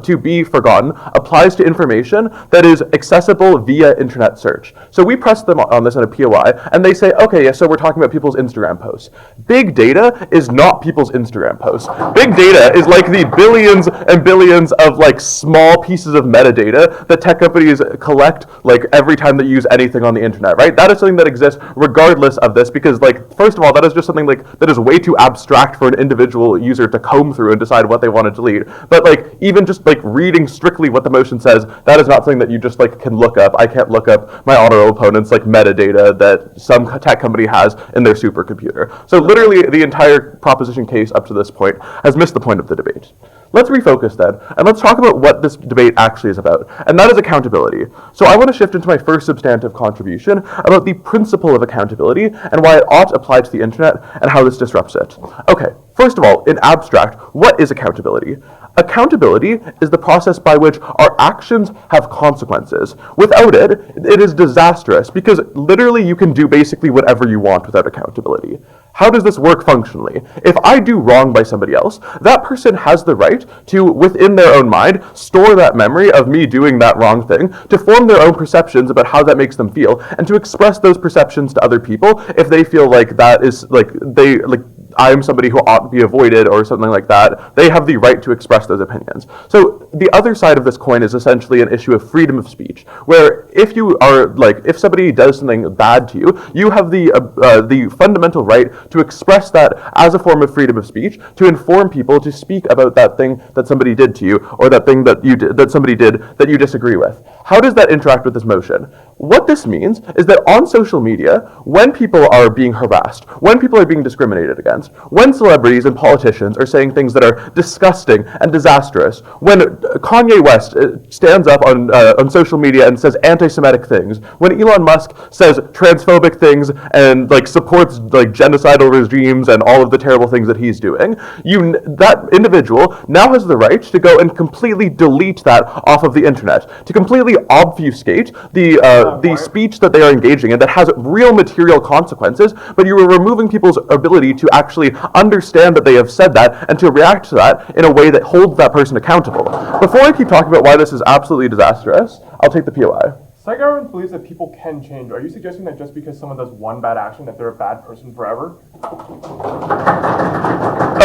to be forgotten applies to information that is accessible via internet search. So we pressed them on this in a POI, and they say, okay, yeah, so we're talking about people's Instagram posts. Big data is not people's Instagram posts. Big data is like the billions and billions of small pieces of metadata that tech companies collect every time they use anything on the internet, right? That is something that exists regardless of this, because first of all, that is just something that is way too abstract for an individual user to comb through and decide what they want to delete. But even just reading strictly what the motion says, that is not something that you just can look up. I can't look up my honorable opponent's metadata that some tech company has in their supercomputer. So literally the entire proposition case up to this point has missed the point of the debate. Let's refocus then, and let's talk about what this debate actually is about, and that is accountability. So I want to shift into my first substantive contribution about the principle of accountability and why it ought to apply to the internet and how this disrupts it. Okay, first of all, in abstract, what is accountability? Accountability is the process by which our actions have consequences. Without it, it is disastrous, because literally you can do basically whatever you want without accountability. How does this work functionally? If I do wrong by somebody else, that person has the right to, within their own mind, store that memory of me doing that wrong thing, to form their own perceptions about how that makes them feel, and to express those perceptions to other people if they feel that is, I'm somebody who ought to be avoided or something like that. They have the right to express those opinions. So the other side of this coin is essentially an issue of freedom of speech, where if you are if somebody does something bad to you, you have the fundamental right to express that as a form of freedom of speech, to inform people, to speak about that thing that somebody did to you, or that thing that somebody did that you disagree with. How does that interact with this motion? What this means is that on social media, when people are being harassed, when people are being discriminated against, when celebrities and politicians are saying things that are disgusting and disastrous, when Kanye West stands up on social media and says anti-Semitic things, when Elon Musk says transphobic things and supports genocidal regimes and all of the terrible things that he's doing, that individual now has the right to go and completely delete that off of the internet, to completely obfuscate the speech that they are engaging in that has real material consequences, but you are removing people's ability to actually understand that they have said that and to react to that in a way that holds that person accountable. Before I keep talking about why this is absolutely disastrous, I'll take the POI. Side government believes that people can change. Are you suggesting that just because someone does one bad action that they're a bad person forever?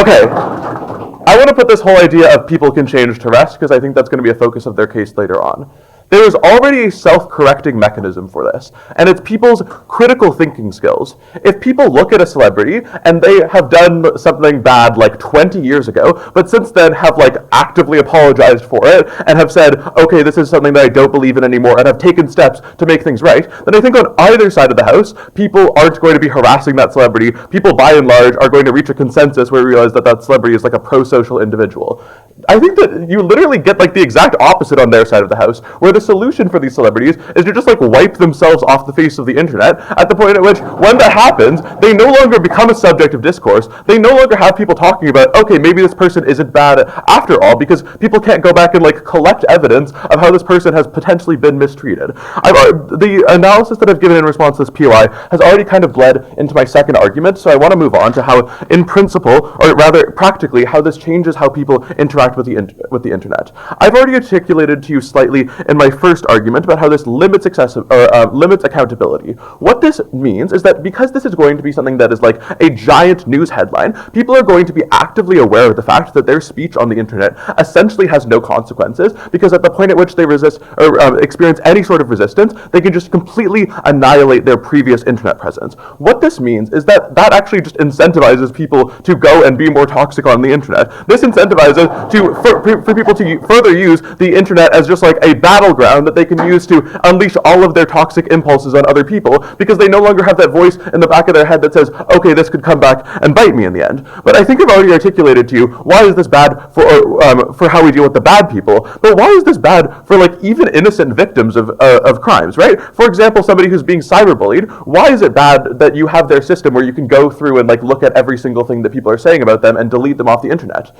Okay, I want to put this whole idea of people can change to rest because I think that's going to be a focus of their case later on. There is already a self-correcting mechanism for this, and it's people's critical thinking skills. If people look at a celebrity and they have done something bad like 20 years ago, but since then have like actively apologized for it and have said, okay, this is something that I don't believe in anymore and have taken steps to make things right, then I think on either side of the house, people aren't going to be harassing that celebrity. People by and large are going to reach a consensus where we realize that that celebrity is like a pro-social individual. I think that you literally get like the exact opposite on their side of the house, where the solution for these celebrities is to just like wipe themselves off the face of the internet at the point at which, when that happens, they no longer become a subject of discourse. They no longer have people talking about, okay, maybe this person isn't bad after all, because people can't go back and like collect evidence of how this person has potentially been mistreated. The analysis that I've given in response to this POI has already kind of bled into my second argument, so I want to move on to how, in principle, or rather practically, how this changes how people interact with the internet. I've already articulated to you slightly in my first argument about how this limits limits accountability. What this means is that because this is going to be something that is like a giant news headline, people are going to be actively aware of the fact that their speech on the internet essentially has no consequences, because at the point at which they resist or experience any sort of resistance, they can just completely annihilate their previous internet presence. What this means is that that actually just incentivizes people to go and be more toxic on the internet. This incentivizes for people to further use the internet as just like a battleground that they can use to unleash all of their toxic impulses on other people, because they no longer have that voice in the back of their head that says, okay, this could come back and bite me in the end. But I think I've already articulated to you why is this bad for how we deal with the bad people, but why is this bad for like even innocent victims of crimes, right? For example, somebody who's being cyberbullied, why is it bad that you have their system where you can go through and like look at every single thing that people are saying about them and delete them off the internet?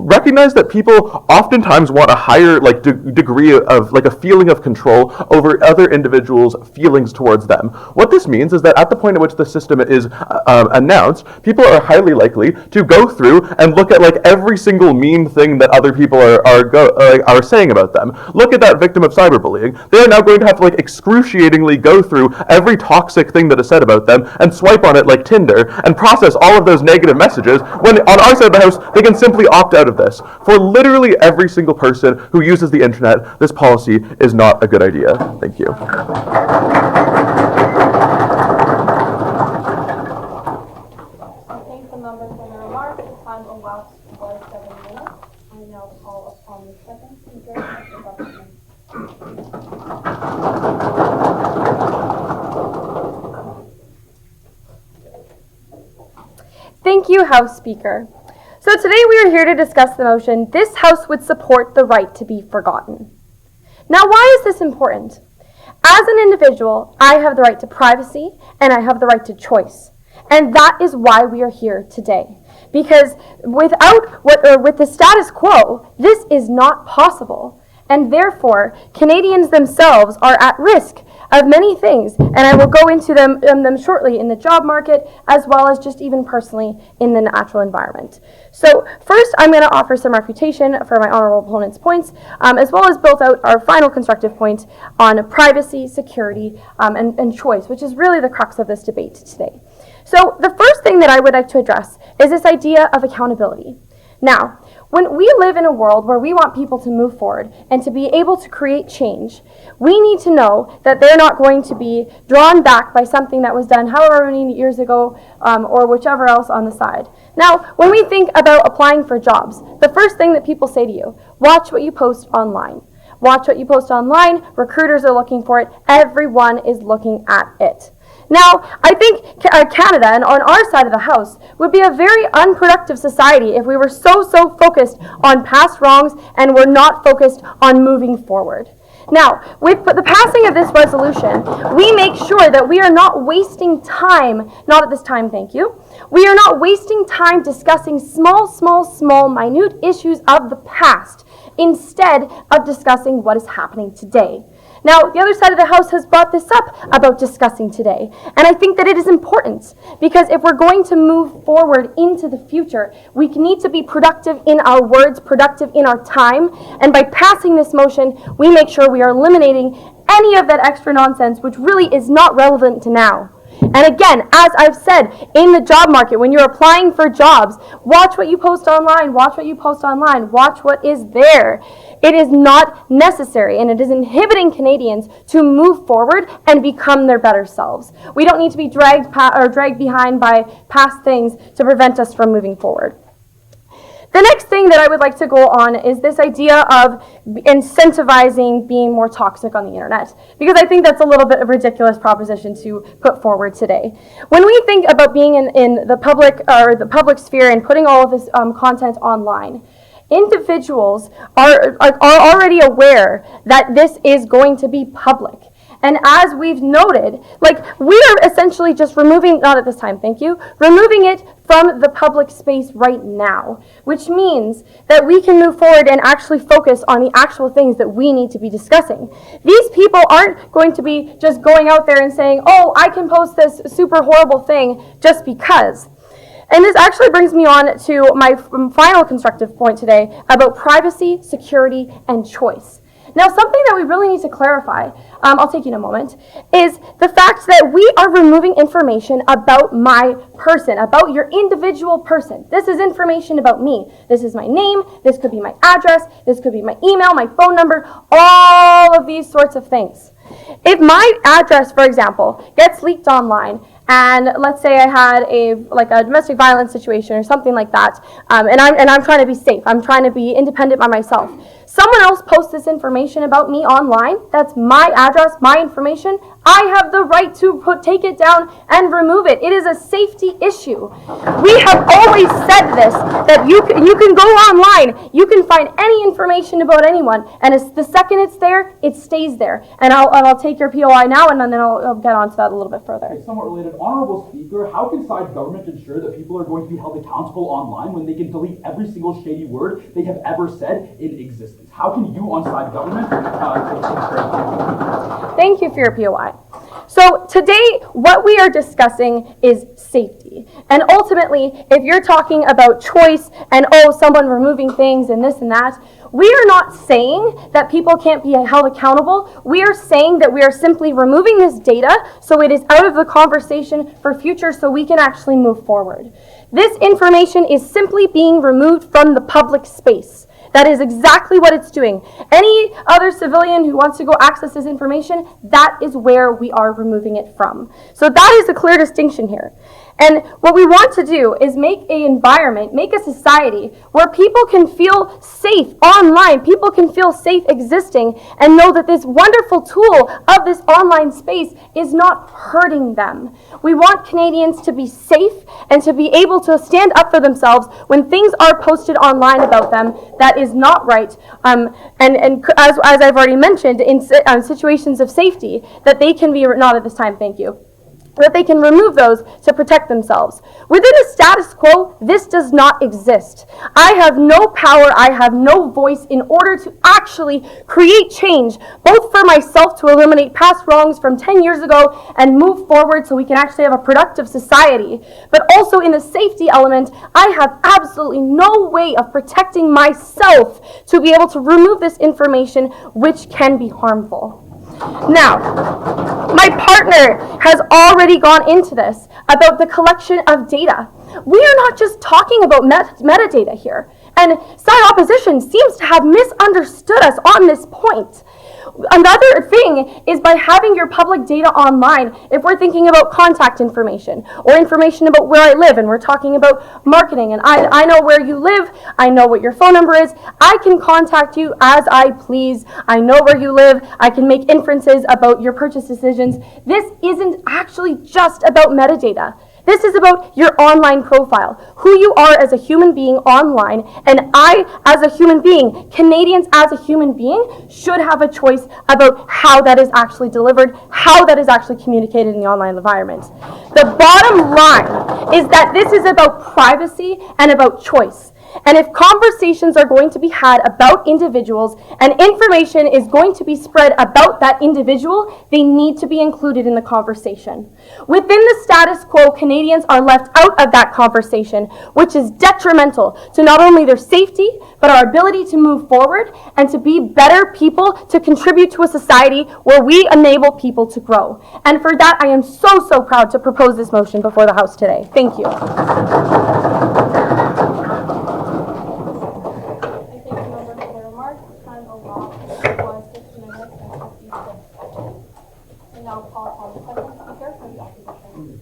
Recognize that people oftentimes want a higher like degree of like a feeling of control over other individuals' feelings towards them. What this means is that at the point at which the system is announced, people are highly likely to go through and look at like every single mean thing that other people are saying about them. Look at that victim of cyberbullying. They are now going to have to like excruciatingly go through every toxic thing that is said about them and swipe on it like Tinder and process all of those negative messages, when on our side of the house they can simply opt out of this. For literally every single person who uses the internet, this policy is not a good idea. Thank you. Thank the members for their remarks. The time elapsed for 7 minutes. I now call upon the second speaker of the government. Thank you, House Speaker. So today we are here to discuss the motion, this House would support the right to be forgotten. Now, why is this important? As an individual, I have the right to privacy and I have the right to choice. And that is why we are here today. Because with the status quo, this is not possible. And therefore, Canadians themselves are at risk of many things, and I will go into them shortly in the job market, as well as just even personally in the natural environment. So first, I'm going to offer some refutation for my honorable opponent's points, as well as build out our final constructive point on privacy, security, and choice, which is really the crux of this debate today. So the first thing that I would like to address is this idea of accountability. Now, when we live in a world where we want people to move forward and to be able to create change, we need to know that they're not going to be drawn back by something that was done however many years ago or whichever else on the side. Now, when we think about applying for jobs, the first thing that people say to you, watch what you post online. Watch what you post online, recruiters are looking for it, everyone is looking at it. Now, I think Canada, and on our side of the house, would be a very unproductive society if we were so focused on past wrongs and were not focused on moving forward. Now, with the passing of this resolution, we make sure that we are not wasting time, not at this time, thank you, we are not wasting time discussing small, minute issues of the past, instead of discussing what is happening today. Now, the other side of the House has brought this up about discussing today, and I think that it is important because if we're going to move forward into the future, we need to be productive in our words, productive in our time, and by passing this motion, we make sure we are eliminating any of that extra nonsense which really is not relevant to now. And again, as I've said, in the job market, when you're applying for jobs, watch what you post online, watch what you post online, watch what is there. It is not necessary, and it is inhibiting Canadians to move forward and become their better selves. We don't need to be dragged behind by past things to prevent us from moving forward. The next thing that I would like to go on is this idea of incentivizing being more toxic on the internet, because I think that's a little bit of a ridiculous proposition to put forward today. When we think about being in the public sphere and putting all of this content online, individuals are already aware that this is going to be public. And as we've noted, we are essentially just removing, not at this time, thank you, removing it from the public space right now, which means that we can move forward and actually focus on the actual things that we need to be discussing. These people aren't going to be just going out there and saying, oh, I can post this super horrible thing just because. And this actually brings me on to my final constructive point today about privacy, security, and choice. Now, something that we really need to clarify, I'll take you in a moment, is the fact that we are removing information about my person, about your individual person. This is information about me. This is my name, this could be my address, this could be my email, my phone number, all of these sorts of things. If my address, for example, gets leaked online, and let's say I had a domestic violence situation or something like that, and I'm trying to be safe, I'm trying to be independent by myself. Someone else posts this information about me online, that's my address, my information, I have the right to take it down and remove it. It is a safety issue. We have always said this, that you can go online, you can find any information about anyone, and the second it's there, it stays there. And I'll take your POI now, and then I'll get on to that a little bit further. Okay, somewhat related. Honorable Speaker, how can side government ensure that people are going to be held accountable online when they can delete every single shady word they have ever said in existence? How can you on side government Thank you for your POI. So today, what we are discussing is safety. And ultimately, if you're talking about choice and, someone removing things and this and that, we are not saying that people can't be held accountable. We are saying that we are simply removing this data so it is out of the conversation for future so we can actually move forward. This information is simply being removed from the public space. That is exactly what it's doing. Any other civilian who wants to go access this information, that is where we are removing it from. So that is a clear distinction here. And what we want to do is make an environment, make a society where people can feel safe online, people can feel safe existing, and know that this wonderful tool of this online space is not hurting them. We want Canadians to be safe and to be able to stand up for themselves when things are posted online about them that is not right. And as I've already mentioned, in situations of safety, that they can be, not at this time, thank you, that they can remove those to protect themselves. Within a status quo, this does not exist. I have no power, I have no voice in order to actually create change, both for myself to eliminate past wrongs from 10 years ago and move forward so we can actually have a productive society, but also in the safety element, I have absolutely no way of protecting myself to be able to remove this information which can be harmful. Now, my partner has already gone into this about the collection of data. We are not just talking about metadata here, and side opposition seems to have misunderstood us on this point. Another thing is by having your public data online, if we're thinking about contact information or information about where I live, and we're talking about marketing, and I know where you live, I know what your phone number is, I can contact you as I please, I know where you live, I can make inferences about your purchase decisions. This isn't actually just about metadata. This is about your online profile, who you are as a human being online, and I, as a human being, Canadians as a human being, should have a choice about how that is actually delivered, how that is actually communicated in the online environment. The bottom line is that this is about privacy and about choice. And if conversations are going to be had about individuals and information is going to be spread about that individual, they need to be included in the conversation. Within the status quo, Canadians are left out of that conversation, which is detrimental to not only their safety, but our ability to move forward and to be better people to contribute to a society where we enable people to grow. And for that, I am so proud to propose this motion before the House today. Thank you. I thank the member for their remarks. Time allowed was 6 minutes and 56 seconds. And now call upon the second speaker for the opposition.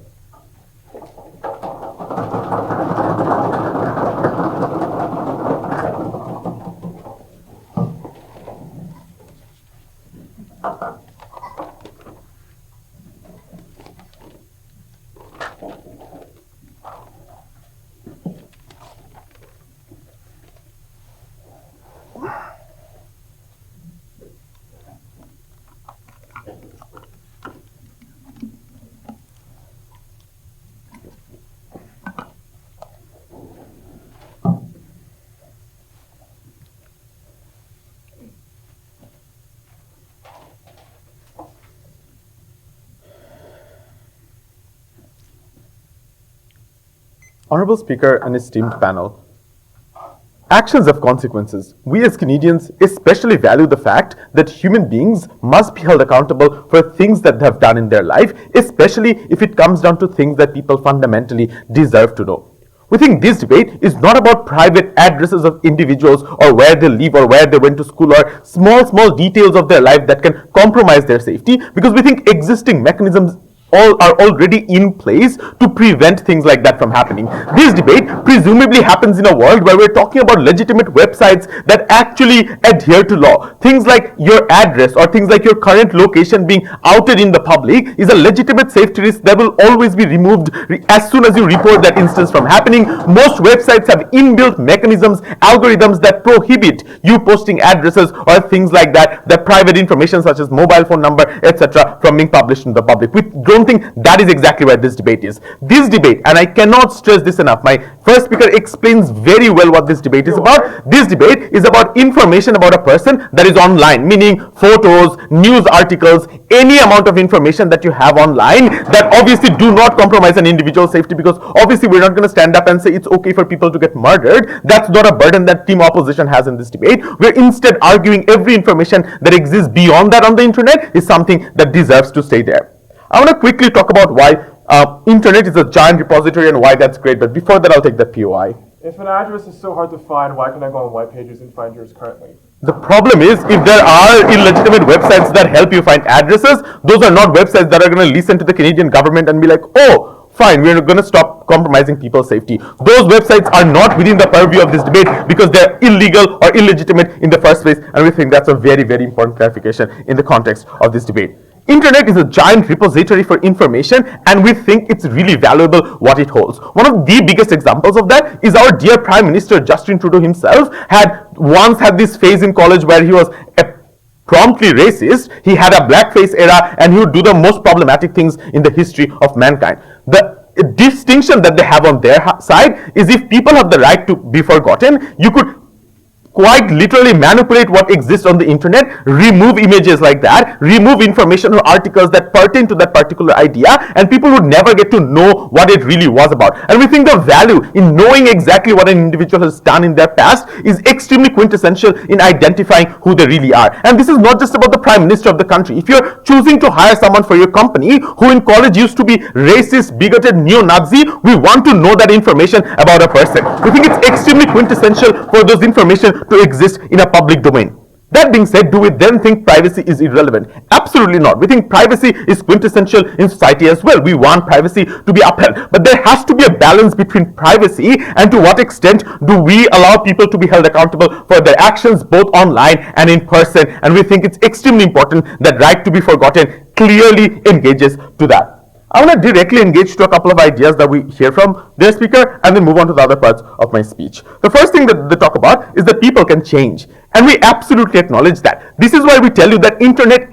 Honorable Speaker and esteemed panel, actions have consequences. We as Canadians especially value the fact that human beings must be held accountable for things that they have done in their life, especially if it comes down to things that people fundamentally deserve to know. We think this debate is not about private addresses of individuals or where they live or where they went to school or small details of their life that can compromise their safety, because we think existing mechanisms are already in place to prevent things like that from happening. This debate presumably happens in a world where we're talking about legitimate websites that actually adhere to law. Things like your address or things like your current location being outed in the public is a legitimate safety risk that will always be removed as soon as you report that instance from happening. Most websites have inbuilt mechanisms, algorithms that prohibit you posting addresses or things like that, private information such as mobile phone number, etc., from being published in the public. We don't think that is exactly where this debate is. This debate, and I cannot stress this enough, my first speaker explains very well what this debate is about. This debate is about information about a person that is online, meaning photos, news articles, any amount of information that you have online that obviously do not compromise an individual's safety, because obviously we're not going to stand up and say it's okay for people to get murdered. That's not a burden that team opposition has in this debate. We're instead arguing every information that exists beyond that on the internet is something that deserves to stay there. I want to quickly talk about why internet is a giant repository and why that's great, but before that I'll take the POI. If an address is so hard to find, why can I go on web pages and find yours currently? The problem is, if there are illegitimate websites that help you find addresses, those are not websites that are going to listen to the Canadian government and be like, oh, fine, we're going to stop compromising people's safety. Those websites are not within the purview of this debate because they're illegal or illegitimate in the first place, and we think that's a very important clarification in the context of this debate. Internet is a giant repository for information, and we think it's really valuable what it holds. One of the biggest examples of that is our dear Prime Minister Justin Trudeau himself once had this phase in college where he was promptly racist. He had a blackface era and he would do the most problematic things in the history of mankind. The distinction that they have on their side is if people have the right to be forgotten, you could quite literally manipulate what exists on the internet, remove images like that, remove information or articles that pertain to that particular idea, and people would never get to know what it really was about. And we think the value in knowing exactly what an individual has done in their past is extremely quintessential in identifying who they really are. And this is not just about the Prime Minister of the country. If you're choosing to hire someone for your company who in college used to be racist, bigoted, neo-Nazi, we want to know that information about a person. We think it's extremely quintessential for those information to exist in a public domain. That being said, do we then think privacy is irrelevant? Absolutely not. We think privacy is quintessential in society as well. We want privacy to be upheld. But there has to be a balance between privacy and to what extent do we allow people to be held accountable for their actions both online and in person. And we think it's extremely important that right to be forgotten clearly engages to that. I want to directly engage to a couple of ideas that we hear from their speaker and then move on to the other parts of my speech. The first thing that they talk about is that people can change. And we absolutely acknowledge that. This is why we tell you that internet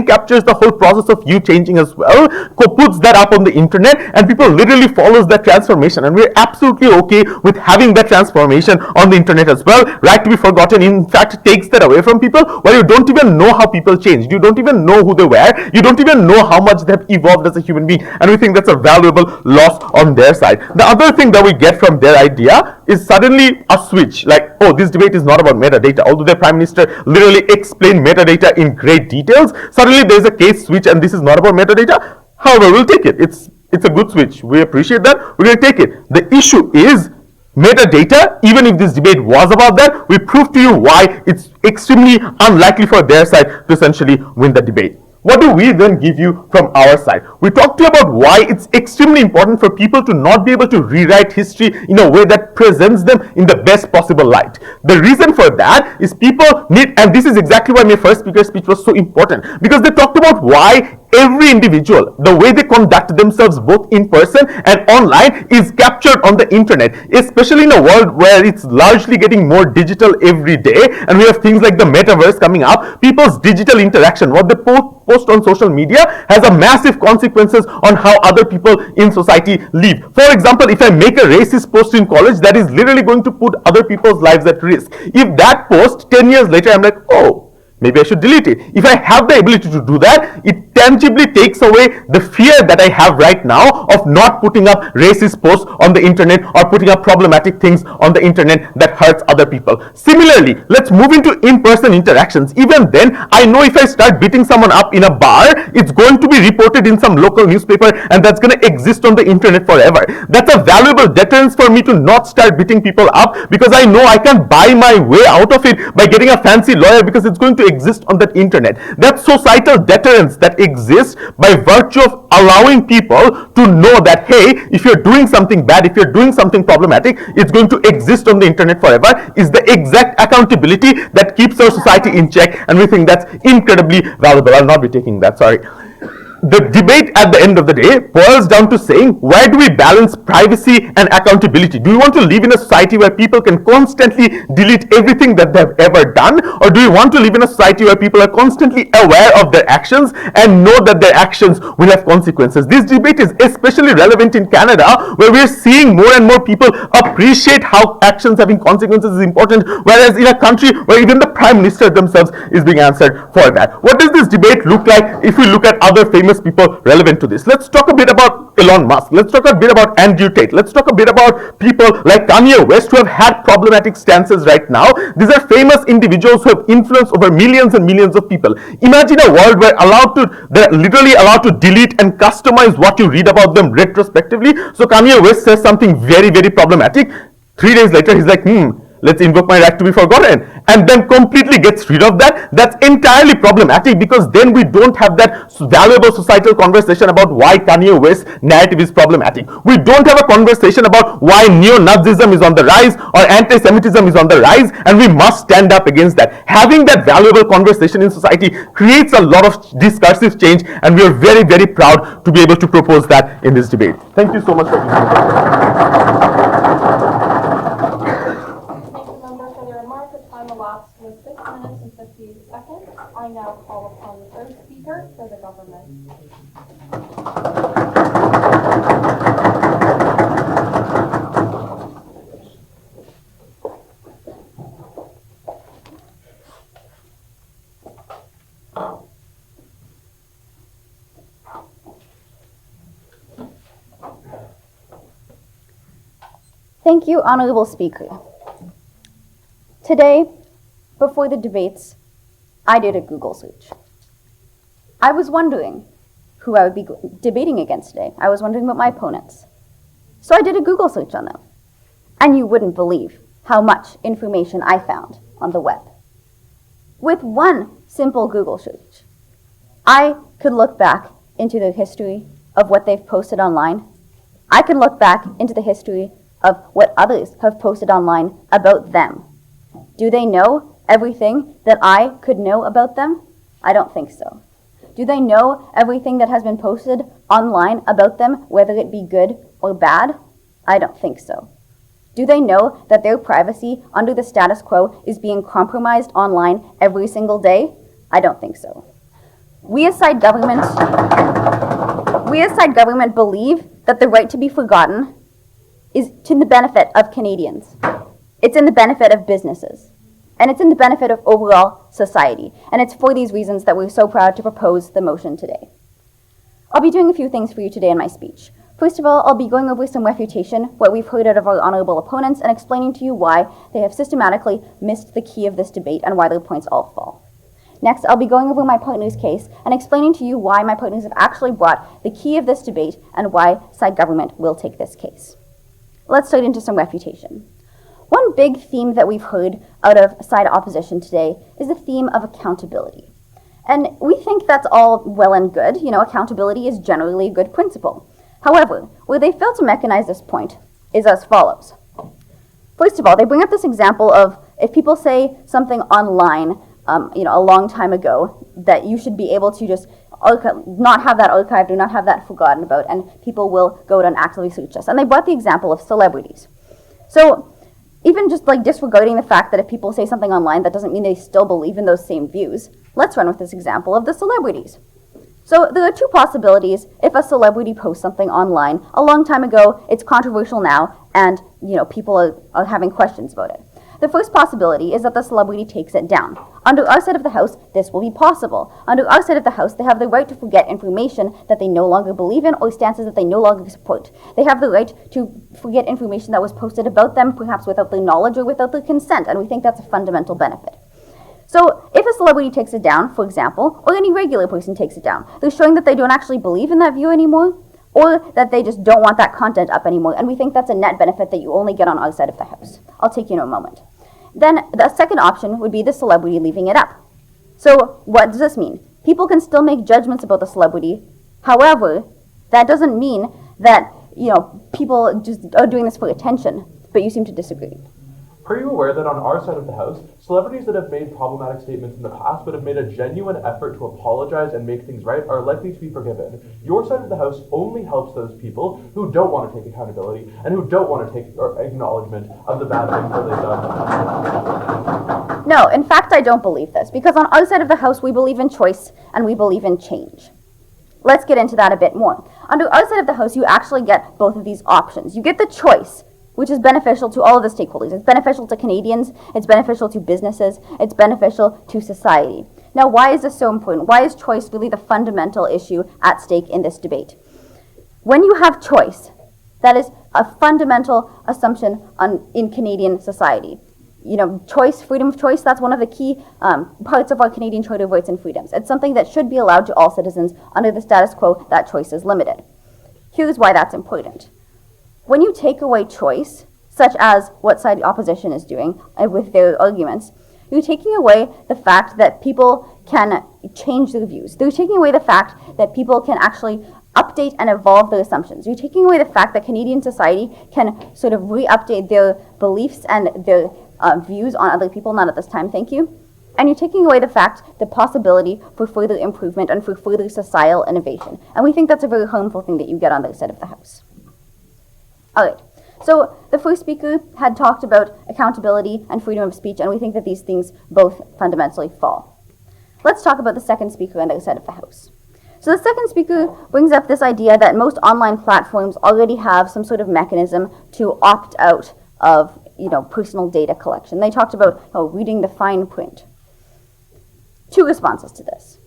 captures the whole process of you changing as well, puts that up on the internet, and people literally follows that transformation. And we're absolutely okay with having that transformation on the internet as well. Right to be forgotten, in fact, takes that away from people, where you don't even know how people changed. You don't even know who they were. You don't even know how much they've evolved as a human being. And we think that's a valuable loss on their side. The other thing that we get from their idea is suddenly a switch. Like, oh, this debate is not about metadata. Although the Prime Minister literally explained metadata in great details, suddenly there's a case switch and this is not about metadata. However, we'll take it. It's a good switch. We appreciate that. We're going to take it. The issue is metadata. Even if this debate was about that, we proved to you why it's extremely unlikely for their side to essentially win the debate. What do we then give you from our side? We talked to you about why it's extremely important for people to not be able to rewrite history in a way that presents them in the best possible light. The reason for that is people need, and this is exactly why my first speaker's speech was so important, because they talked about why every individual, the way they conduct themselves both in person and online, is captured on the internet, especially in a world where it's largely getting more digital every day, and we have things like the metaverse coming up. People's digital interaction, what they post on social media, has a massive consequences on how other people in society live. For example, if I make a racist post in college, that is literally going to put other people's lives at risk. If that post 10 years later, I'm like, oh, maybe I should delete it. If I have the ability to do that, it tangibly takes away the fear that I have right now of not putting up racist posts on the internet or putting up problematic things on the internet that hurts other people. Similarly, let's move into in-person interactions. Even then, I know if I start beating someone up in a bar, it's going to be reported in some local newspaper, and that's going to exist on the internet forever. That's a valuable deterrence for me to not start beating people up, because I know I can buy my way out of it by getting a fancy lawyer, because it's going to exist on that internet. That societal deterrence that exists by virtue of allowing people to know that, hey, if you're doing something bad, if you're doing something problematic, it's going to exist on the internet forever, is the exact accountability that keeps our society in check, and we think that's incredibly valuable. I'll not be taking that, sorry. The debate at the end of the day boils down to saying, where do we balance privacy and accountability? Do we want to live in a society where people can constantly delete everything that they've ever done? Or do we want to live in a society where people are constantly aware of their actions and know that their actions will have consequences? This debate is especially relevant in Canada, where we're seeing more and more people appreciate how actions having consequences is important, whereas in a country where even the Prime Minister themselves is being answered for that. What does this debate look like if we look at other famous people relevant to this? Let's talk a bit about Elon Musk. Let's talk a bit about Andrew Tate. Let's talk a bit about people like Kanye West, who have had problematic stances right now. These are famous individuals who have influence over millions and millions of people. Imagine a world where they're literally allowed to delete and customize what you read about them retrospectively. So Kanye West says something very, very problematic. 3 days later, he's like, let's invoke my right to be forgotten, and then completely gets rid of that. That's entirely problematic, because then we don't have that valuable societal conversation about why Kanye West's narrative is problematic. We don't have a conversation about why neo-Nazism is on the rise or anti-Semitism is on the rise, and we must stand up against that. Having that valuable conversation in society creates a lot of discursive change, and we are very, very proud to be able to propose that in this debate. Thank you so much for listening. With 6 minutes and 58 seconds, I now call upon the first speaker for the government. Thank you, Honorable Speaker. Today, before the debates, I did a Google search. I was wondering who I would be debating against today. I was wondering about my opponents. So I did a Google search on them. And you wouldn't believe how much information I found on the web. With one simple Google search, I could look back into the history of what they've posted online. I can look back into the history of what others have posted online about them. Do they know everything that I could know about them? I don't think so. Do they know everything that has been posted online about them, whether it be good or bad? I don't think so. Do they know that their privacy under the status quo is being compromised online every single day? I don't think so. We as side government believe that the right to be forgotten is to the benefit of Canadians. It's in the benefit of businesses. And it's in the benefit of overall society. And it's for these reasons that we're so proud to propose the motion today. I'll be doing a few things for you today in my speech. First of all, I'll be going over some refutation, what we've heard out of our honourable opponents, and explaining to you why they have systematically missed the key of this debate and why their points all fall. Next, I'll be going over my partner's case and explaining to you why my partners have actually brought the key of this debate and why side government will take this case. Let's start into some refutation. One big theme that we've heard out of side opposition today is the theme of accountability. And we think that's all well and good. You know, accountability is generally a good principle. However, where they fail to mechanize this point is as follows. First of all, they bring up this example of if people say something online, a long time ago, that you should be able to just not have that archived or not have that forgotten about, and people will go out and actively search us. And they brought the example of celebrities. So even just like disregarding the fact that if people say something online, that doesn't mean they still believe in those same views. Let's run with this example of the celebrities. So there are two possibilities if a celebrity posts something online. A long time ago, it's controversial now, and people are having questions about it. The first possibility is that the celebrity takes it down. Under our side of the House, this will be possible. Under our side of the House, they have the right to forget information that they no longer believe in or stances that they no longer support. They have the right to forget information that was posted about them, perhaps without their knowledge or without their consent, and we think that's a fundamental benefit. So if a celebrity takes it down, for example, or any regular person takes it down, they're showing that they don't actually believe in that view anymore, or that they just don't want that content up anymore, and we think that's a net benefit that you only get on our side of the House. I'll take you in a moment. Then the second option would be the celebrity leaving it up. So what does this mean? People can still make judgments about the celebrity. However, that doesn't mean that people just are doing this for attention, but you seem to disagree. Are you aware that on our side of the House, celebrities that have made problematic statements in the past but have made a genuine effort to apologize and make things right are likely to be forgiven? Your side of the House only helps those people who don't want to take accountability and who don't want to take acknowledgement of the bad things that they've done. No, in fact, I don't believe this, because on our side of the House, we believe in choice and we believe in change. Let's get into that a bit more. Under our side of the House, you actually get both of these options. You get the choice, which is beneficial to all of the stakeholders. It's beneficial to Canadians, it's beneficial to businesses, it's beneficial to society. Now, why is this so important? Why is choice really the fundamental issue at stake in this debate? When you have choice, that is a fundamental assumption in Canadian society. Choice, freedom of choice, that's one of the key parts of our Canadian Charter of Rights and Freedoms. It's something that should be allowed to all citizens. Under the status quo, that choice is limited. Here's why that's important. When you take away choice, such as what side opposition is doing with their arguments, you're taking away the fact that people can change their views. They're taking away the fact that people can actually update and evolve their assumptions. You're taking away the fact that Canadian society can sort of re-update their beliefs and their views on other people, not at this time, thank you. And you're taking away the possibility for further improvement and for further societal innovation. And we think that's a very harmful thing that you get on their side of the House. All right, so the first speaker had talked about accountability and freedom of speech, and we think that these things both fundamentally fall. Let's talk about the second speaker on the other side of the House. So the second speaker brings up this idea that most online platforms already have some sort of mechanism to opt out of personal data collection. They talked about reading the fine print. Two responses to this.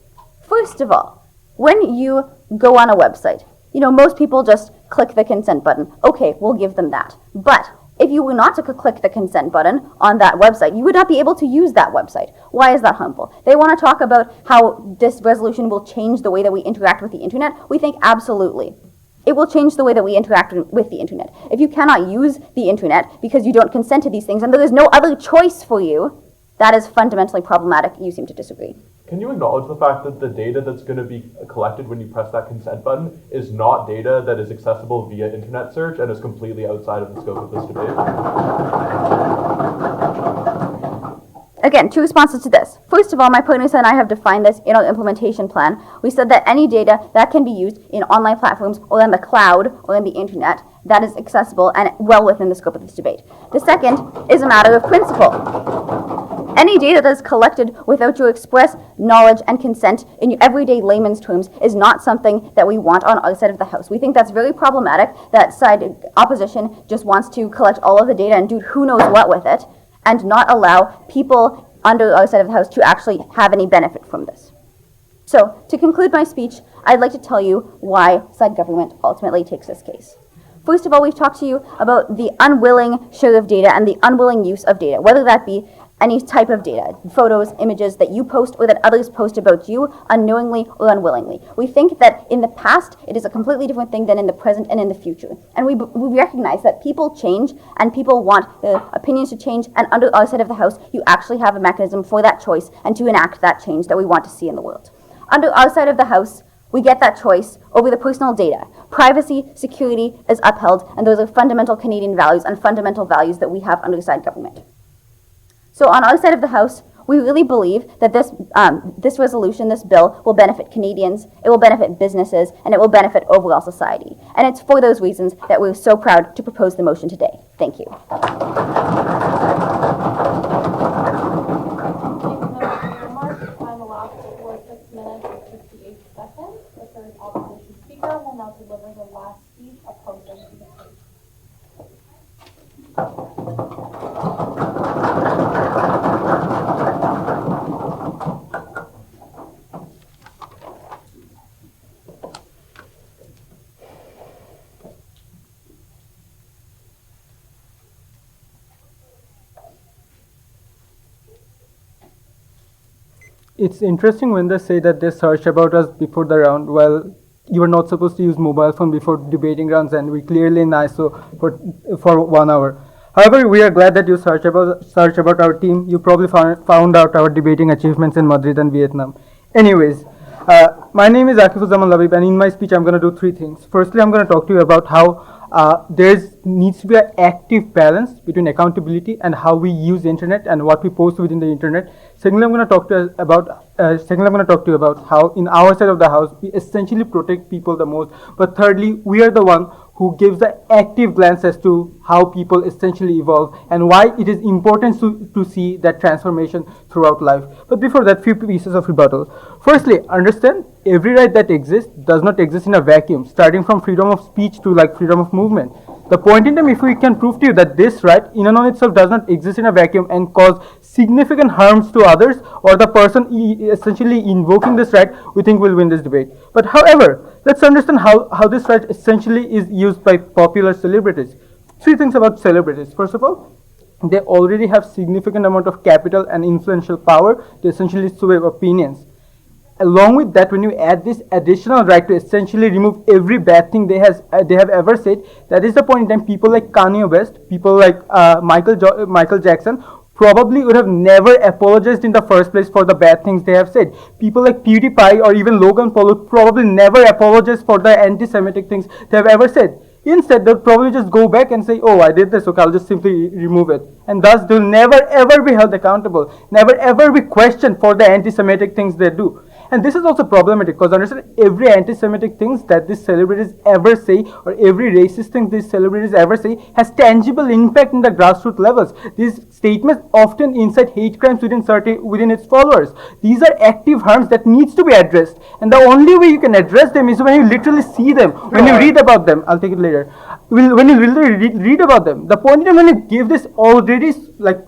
First of all, when you go on a website, most people just click the consent button. Okay, we'll give them that. But if you were not to click the consent button on that website, you would not be able to use that website. Why is that harmful? They want to talk about how this resolution will change the way that we interact with the internet. We think absolutely. It will change the way that we interact with the internet. If you cannot use the internet because you don't consent to these things and there is no other choice for you, that is fundamentally problematic. You seem to disagree. Can you acknowledge the fact that the data that's going to be collected when you press that consent button is not data that is accessible via internet search and is completely outside of the scope of this debate? Again, two responses to this. First of all, my partners and I have defined this in our implementation plan. We said that any data that can be used in online platforms or in the cloud or in the internet, that is accessible and well within the scope of this debate. The second is a matter of principle. Any data that is collected without your express knowledge and consent in your everyday layman's terms is not something that we want on our side of the House. We think that's very problematic, that side opposition just wants to collect all of the data and do who knows what with it, and not allow people under our side of the House to actually have any benefit from this. So, to conclude my speech, I'd like to tell you why side government ultimately takes this case. First of all, we've talked to you about the unwilling share of data and the unwilling use of data, whether that be any type of data, photos, images that you post or that others post about you unknowingly or unwillingly. We think that in the past, it is a completely different thing than in the present and in the future. And we recognize that people change and people want their opinions to change, and under our side of the House, you actually have a mechanism for that choice and to enact that change that we want to see in the world. Under our side of the House, we get that choice over the personal data. Privacy, security is upheld, and those are fundamental Canadian values and fundamental values that we have under side government. So on our side of the House, we really believe that this resolution, this bill, will benefit Canadians, it will benefit businesses, and it will benefit overall society. And it's for those reasons that we're so proud to propose the motion today. Thank you. Time allowed for 6 minutes and 58 seconds. The third opposition speaker will now deliver the last speech opposing to the case. It's interesting when they say that they searched about us before the round. Well, you were not supposed to use mobile phone before debating rounds, and we clearly in ISO for 1 hour. However, we are glad that you searched about our team. You probably found out our debating achievements in Madrid and Vietnam. Anyways, my name is Akifuzzaman Labib, and in my speech I'm going to do 3 things. Firstly, I'm going to talk to you about how there needs to be an active balance between accountability and how we use the internet and what we post within the internet. Secondly, I'm going to talk to you about how in our side of the House we essentially protect people the most. But thirdly, we are the one who gives the active glance as to how people essentially evolve and why it is important to see that transformation throughout life. But before that, few pieces of rebuttal. Firstly, understand every right that exists does not exist in a vacuum, starting from freedom of speech to freedom of movement. The point in time, if we can prove to you that this right in and on itself does not exist in a vacuum and cause significant harms to others or the person essentially invoking this right, we think we'll win this debate. But however, let's understand how this right essentially is used by popular celebrities. 3 things about celebrities. First of all, they already have significant amount of capital and influential power to essentially sway opinions. Along with that, when you add this additional right to essentially remove every bad thing they have ever said, that is the point in time people like Kanye West, people like Michael Jackson, probably would have never apologized in the first place for the bad things they have said. People like PewDiePie or even Logan Paul would probably never apologize for the anti-Semitic things they have ever said. Instead, they'll probably just go back and say, oh, I did this, okay, I'll just simply remove it. And thus, they'll never ever be held accountable, never ever be questioned for the anti-Semitic things they do. And this is also problematic because understand every anti-Semitic things that these celebrities ever say or every racist thing these celebrities ever say has tangible impact in the grassroots levels. These statements often incite hate crimes within its followers. These are active harms that needs to be addressed. And the only way you can address them is when you literally see them, when you read about them. I'll take it later. When you literally read about them. The point is when you give this already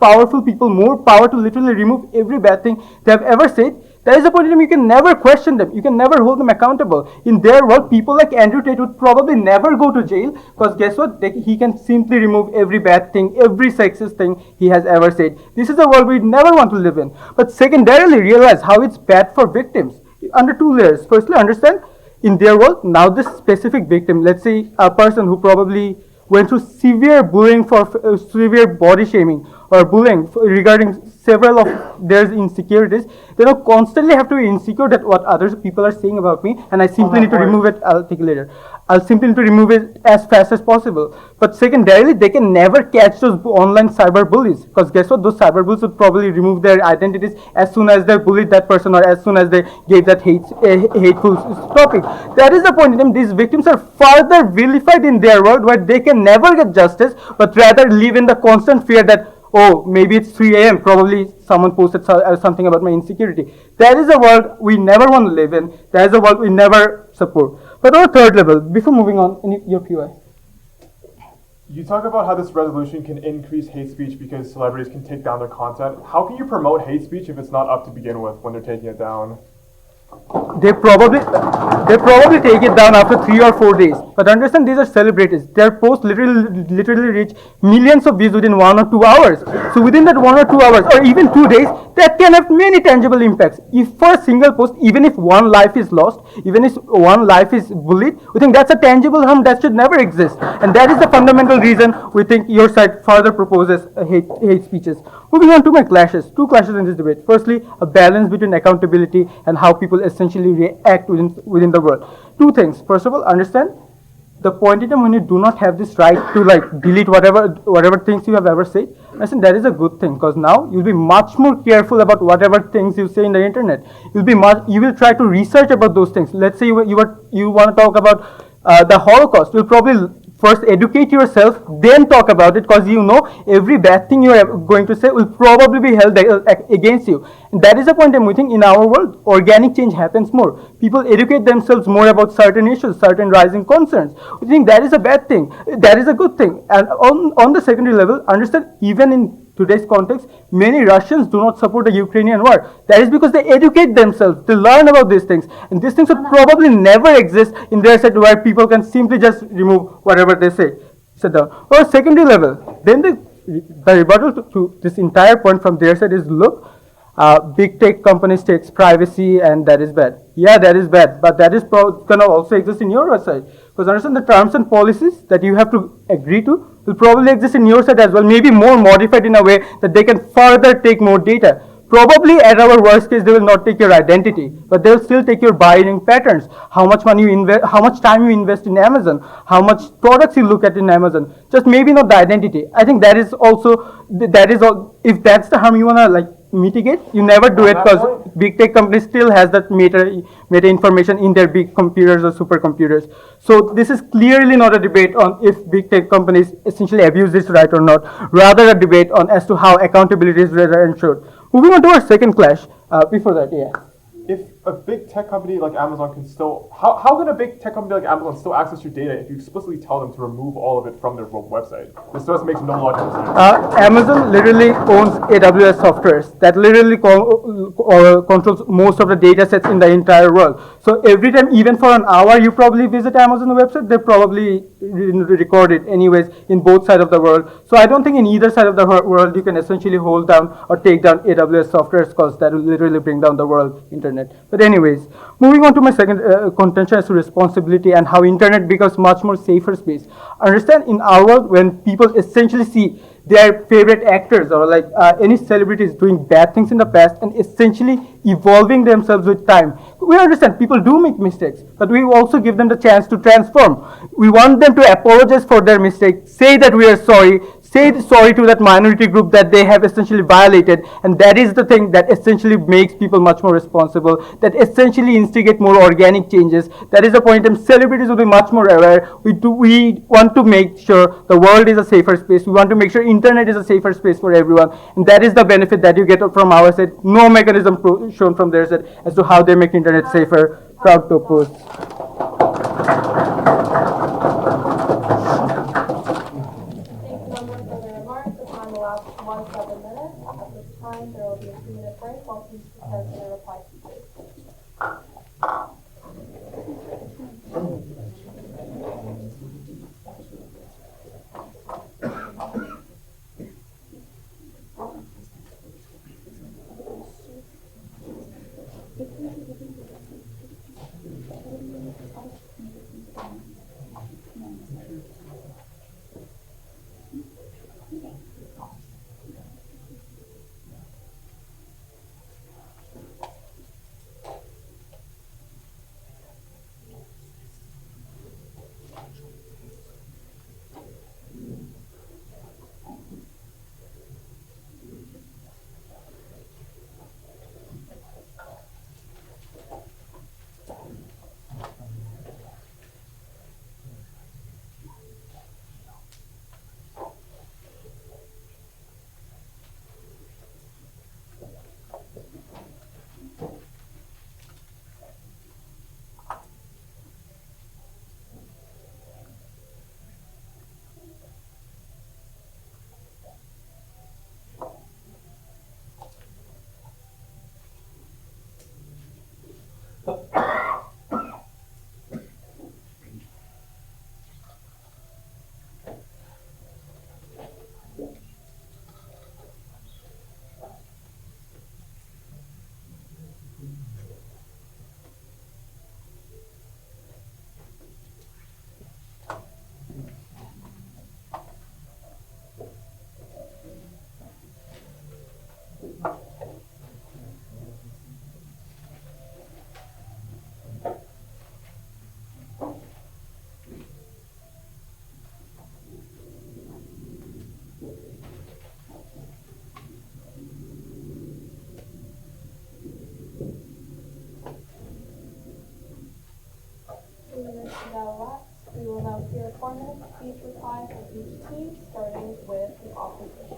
powerful people more power to literally remove every bad thing they have ever said, that is the point in time you can never question them. You can never hold them accountable. In their world, people like Andrew Tate would probably never go to jail because guess what? He can simply remove every bad thing, every sexist thing he has ever said. This is a world we never want to live in. But secondarily, realize how it's bad for victims under 2 layers. Firstly, understand in their world, now this specific victim, let's say a person who probably went through severe bullying for severe body shaming or bullying regarding several of their insecurities, they now constantly have to be insecure that what other people are saying about me, and I simply need to remove it. I'll take it later. I'll simply need to remove it as fast as possible. But secondarily, they can never catch those online cyber bullies because guess what? Those cyber bullies would probably remove their identities as soon as they bullied that person or as soon as they gave that hateful topic. That is the point in time. These victims are further vilified in their world where they can never get justice, but rather live in the constant fear that oh, maybe it's 3 a.m. Probably someone posted something about my insecurity. That is a world we never want to live in. That is a world we never support. But on a third level, before moving on, in your PY. You talk about how this resolution can increase hate speech because celebrities can take down their content. How can you promote hate speech if it's not up to begin with when they're taking it down? They probably take it down after 3 or 4 days. But understand, these are celebrities. Their posts literally reach millions of views within 1 or 2 hours. So within that 1 or 2 hours, or even 2 days, that can have many tangible impacts. If for a single post, even if one life is lost, even if one life is bullied, we think that's a tangible harm that should never exist. And that is the fundamental reason we think your side further proposes hate speeches. Moving on to my clashes. 2 clashes in this debate. Firstly, a balance between accountability and how people essentially react within the world. 2 things. First of all, understand the point in time when you do not have this right to delete whatever things you have ever said. I think that is a good thing, because now you'll be much more careful about whatever things you say in the internet. You will try to research about those things. Let's say you want to talk about the Holocaust. You'll probably first educate yourself, then talk about it, because you know every bad thing you are going to say will probably be held against you. And that is the point we think in our world, organic change happens more. People educate themselves more about certain issues, certain rising concerns. We think that is a bad thing. That is a good thing. And on the secondary level, understand, even in today's context, many Russians do not support the Ukrainian war. That is because they educate themselves, they learn about these things. And these things would probably never exist in their set where people can simply just remove whatever they say. Sit down. Or secondary level, then the rebuttal to this entire point from their side is, look, big tech companies takes privacy and that is bad. Yeah, that is bad, but that is going to also exist in your side. Because understand, the terms and policies that you have to agree to will probably exist in your side as well, maybe more modified in a way that they can further take more data. Probably at our worst case, they will not take your identity, but they will still take your buying patterns, how much money you invest, how much time you invest in Amazon, how much products you look at in Amazon, just maybe not the identity. I think that is also, if that's the harm you want to mitigate, you never do it, because big tech companies still has that meta information in their big computers or supercomputers. So this is clearly not a debate on if big tech companies essentially abuse this right or not, rather a debate on as to how accountability is ensured. Moving on to our second clash. Before that, yeah. If a big tech company like Amazon can still, how can a big tech company like Amazon still access your data if you explicitly tell them to remove all of it from their website? This just makes no logical sense. Amazon literally owns AWS softwares that literally controls most of the data sets in the entire world. So every time, even for an hour, you probably visit Amazon website, they probably record it anyways in both sides of the world. So I don't think in either side of the world you can essentially hold down or take down AWS softwares, because that will literally bring down the world internet. But anyways, moving on to my second contention as to responsibility and how internet becomes much more safer space. Understand, in our world, when people essentially see their favorite actors or any celebrities doing bad things in the past and essentially evolving themselves with time, we understand people do make mistakes, but we also give them the chance to transform. We want them to apologize for their mistakes, say that we are sorry, say sorry to that minority group that they have essentially violated, and that is the thing that essentially makes people much more responsible, that essentially instigate more organic changes. That is the point, and celebrities will be much more aware. We want to make sure the world is a safer space. We want to make sure internet is a safer space for everyone, and that is the benefit that you get from our side. No mechanism shown from their side as to how they make internet safer. Proud to oppose. There will be a 2-minute break while teams prepare for their reply speeches. 4-minute speech or time from each team, starting with the opposition.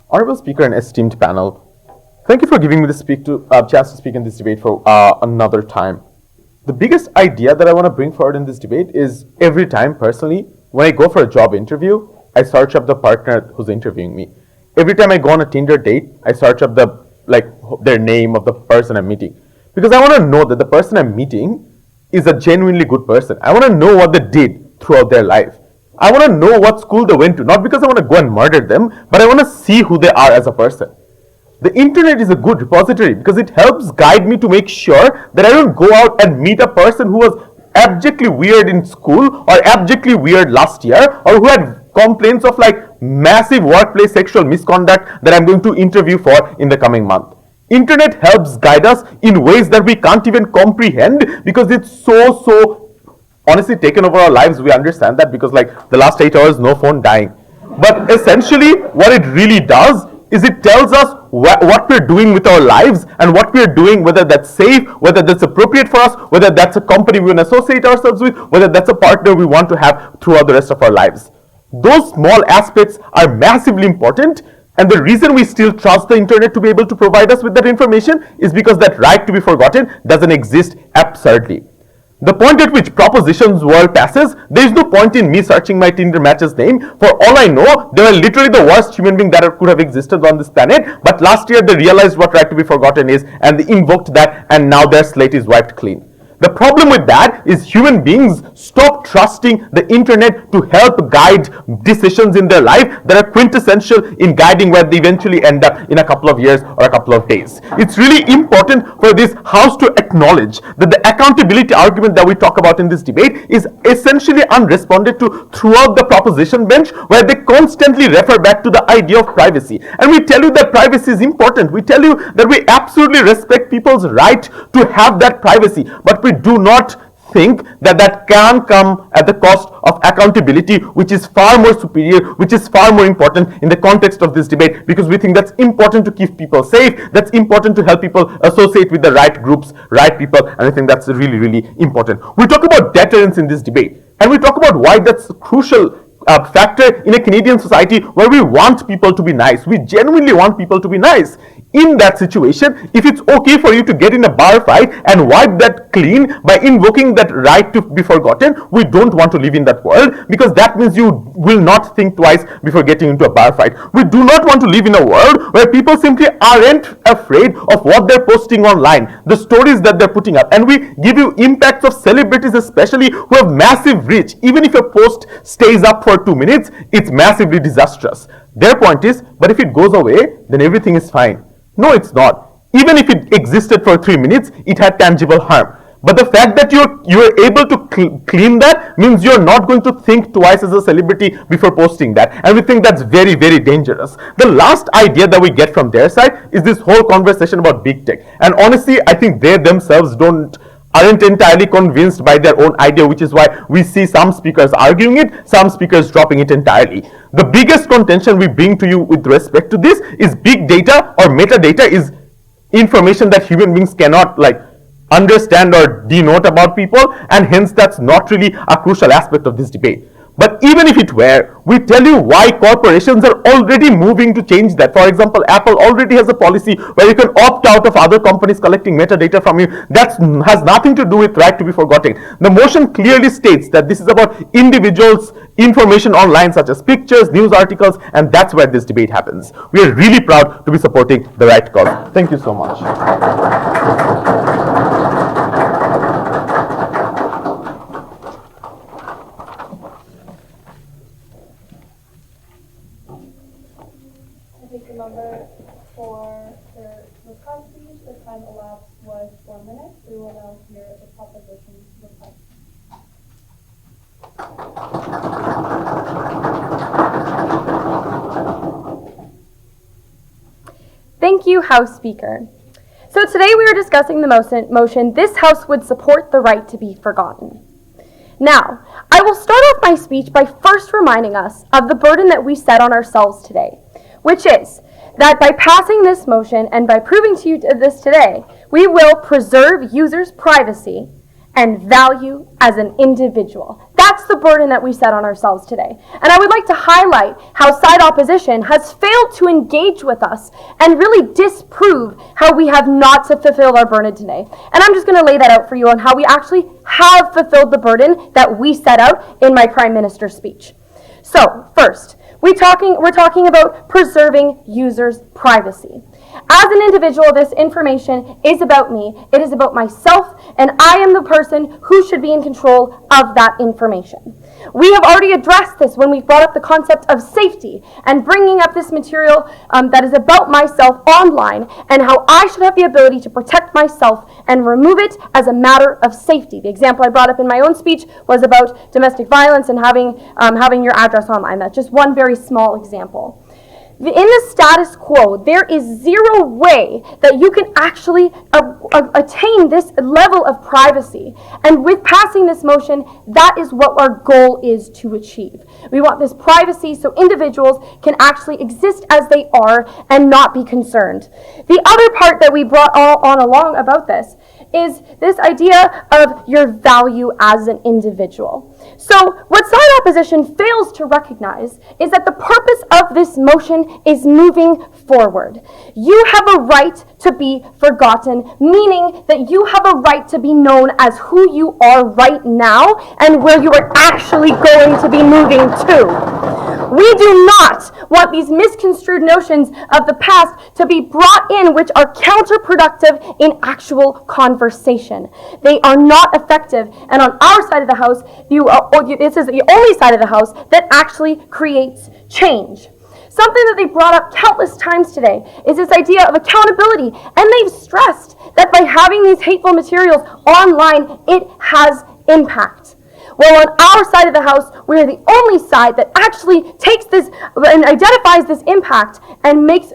Honorable Speaker and esteemed panel, thank you for giving me the chance to speak in this debate for another time. The biggest idea that I want to bring forward in this debate is every time, personally, when I go for a job interview, I search up the partner who's interviewing me. Every time I go on a Tinder date, I search up their name of the person I'm meeting. Because I want to know that the person I'm meeting is a genuinely good person. I want to know what they did throughout their life. I want to know what school they went to, not because I want to go and murder them, but I want to see who they are as a person. The internet is a good repository because it helps guide me to make sure that I don't go out and meet a person who was abjectly weird in school or abjectly weird last year or who had complaints of massive workplace sexual misconduct that I'm going to interview for in the coming month. Internet helps guide us in ways that we can't even comprehend because it's so honestly taken over our lives. We understand that because the last 8 hours, no phone dying. But essentially what it really does is it tells us what we're doing with our lives and what we're doing, whether that's safe, whether that's appropriate for us, whether that's a company we want to associate ourselves with, whether that's a partner we want to have throughout the rest of our lives. Those small aspects are massively important, and the reason we still trust the internet to be able to provide us with that information is because that right to be forgotten doesn't exist absurdly. The point at which propositions world passes, there is no point in me searching my Tinder match's name. For all I know, they were literally the worst human being that could have existed on this planet. But last year they realized what right to be forgotten is and they invoked that, and now their slate is wiped clean. The problem with that is human beings stop trusting the internet to help guide decisions in their life that are quintessential in guiding where they eventually end up in a couple of years or a couple of days. It's really important for this House to acknowledge that the accountability argument that we talk about in this debate is essentially unresponded to throughout the proposition bench, where they constantly refer back to the idea of privacy. And we tell you that privacy is important. We tell you that we absolutely respect people's right to have that privacy, but we do not think that that can come at the cost of accountability, which is far more superior, which is far more important in the context of this debate, because we think that's important to keep people safe, that's important to help people associate with the right groups, right people, and I think that's really, really important. We talk about deterrence in this debate, and we talk about why that's a crucial factor in a Canadian society where we want people to be nice. We genuinely want people to be nice. In that situation, if it's okay for you to get in a bar fight and wipe that clean by invoking that right to be forgotten, we don't want to live in that world, because that means you will not think twice before getting into a bar fight. We do not want to live in a world where people simply aren't afraid of what they're posting online, the stories that they're putting up. And we give you impacts of celebrities especially who have massive reach. Even if a post stays up for 2 minutes, it's massively disastrous. Their point is, but if it goes away, then everything is fine. No, it's not. Even if it existed for 3 minutes, it had tangible harm. But the fact that you're able to clean that means you're not going to think twice as a celebrity before posting that. And we think that's very, very dangerous. The last idea that we get from their side is this whole conversation about big tech. And honestly, I think they themselves aren't entirely convinced by their own idea, which is why we see some speakers arguing it, some speakers dropping it entirely. The biggest contention we bring to you with respect to this is big data or metadata is information that human beings cannot understand or denote about people, and hence that's not really a crucial aspect of this debate. But even if it were, we tell you why corporations are already moving to change that. For example, Apple already has a policy where you can opt out of other companies collecting metadata from you. That has nothing to do with right to be forgotten. The motion clearly states that this is about individuals' information online, such as pictures, news articles, and that's where this debate happens. We are really proud to be supporting the right cause. Thank you so much. Member for the request speech, the time elapsed was 4 minutes. We will now hear the proposition request. Thank you, House Speaker. So today we are discussing the motion, this House would support the right to be forgotten. Now, I will start off my speech by first reminding us of the burden that we set on ourselves today, which is that by passing this motion and by proving to you this today, we will preserve users' privacy and value as an individual. That's the burden that we set on ourselves today. And I would like to highlight how side opposition has failed to engage with us and really disprove how we have not fulfilled our burden today. And I'm just going to lay that out for you on how we actually have fulfilled the burden that we set out in my Prime Minister's speech. So, first, we're talking about preserving users' privacy. As an individual, this information is about me. It is about myself, and I am the person who should be in control of that information. We have already addressed this when we brought up the concept of safety and bringing up this material that is about myself online and how I should have the ability to protect myself and remove it as a matter of safety. The example I brought up in my own speech was about domestic violence and having your address online. That's just one very small example. In the status quo, there is zero way that you can actually attain this level of privacy. And with passing this motion, that is what our goal is to achieve. We want this privacy so individuals can actually exist as they are and not be concerned. The other part that we brought on along about this is this idea of your value as an individual. So what side opposition fails to recognize is that the purpose of this motion is moving forward. You have a right to be forgotten, meaning that you have a right to be known as who you are right now and where you are actually going to be moving to. We do not want these misconstrued notions of the past to be brought in which are counterproductive in actual conversation. They are not effective, and on our side of the House, this is the only side of the House that actually creates change. Something that they brought up countless times today is this idea of accountability, and they've stressed that by having these hateful materials online, it has impact. Well, on our side of the House, we're the only side that actually takes this and identifies this impact and moves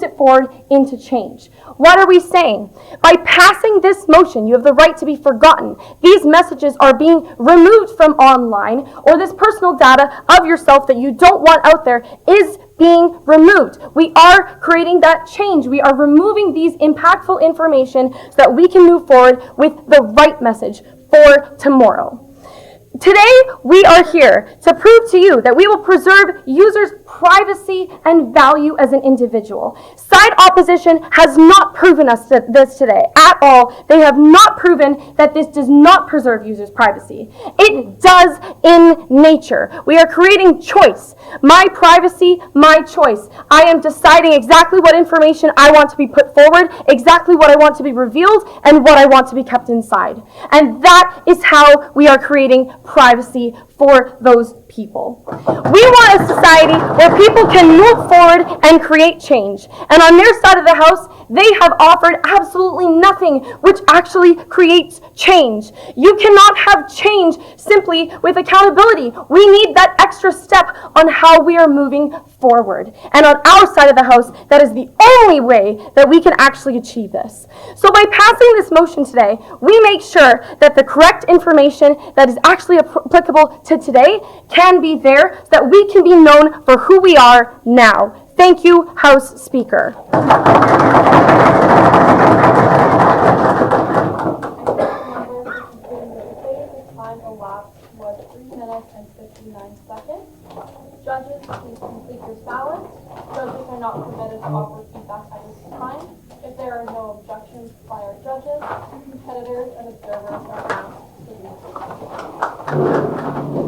it forward into change. What are we saying? By passing this motion, you have the right to be forgotten. These messages are being removed from online, or this personal data of yourself that you don't want out there is being removed. We are creating that change. We are removing these impactful information so that we can move forward with the right message for tomorrow. Today, we are here to prove to you that we will preserve users' privacy and value as an individual. Side opposition has not proven us this today at all. They have not proven that this does not preserve users' privacy. It does in nature. We are creating choice. My privacy, my choice. I am deciding exactly what information I want to be put forward, exactly what I want to be revealed, and what I want to be kept inside. And that is how we are creating privacy for those people. We want a society where people can move forward and create change. And on their side of the House, they have offered absolutely nothing which actually creates change. You cannot have change simply with accountability. We need that extra step on how we are moving forward. And on our side of the House, that is the only way that we can actually achieve this. So by passing this motion today, we make sure that the correct information that is actually applicable to today can be there so that we can be known for who we are now. Thank you, House Speaker. Time elapsed was 3 minutes and 59 seconds. Judges, please complete your ballots. Judges are not permitted to offer feedback at this time. If there are no objections by our judges, competitors and observers are asked to leave.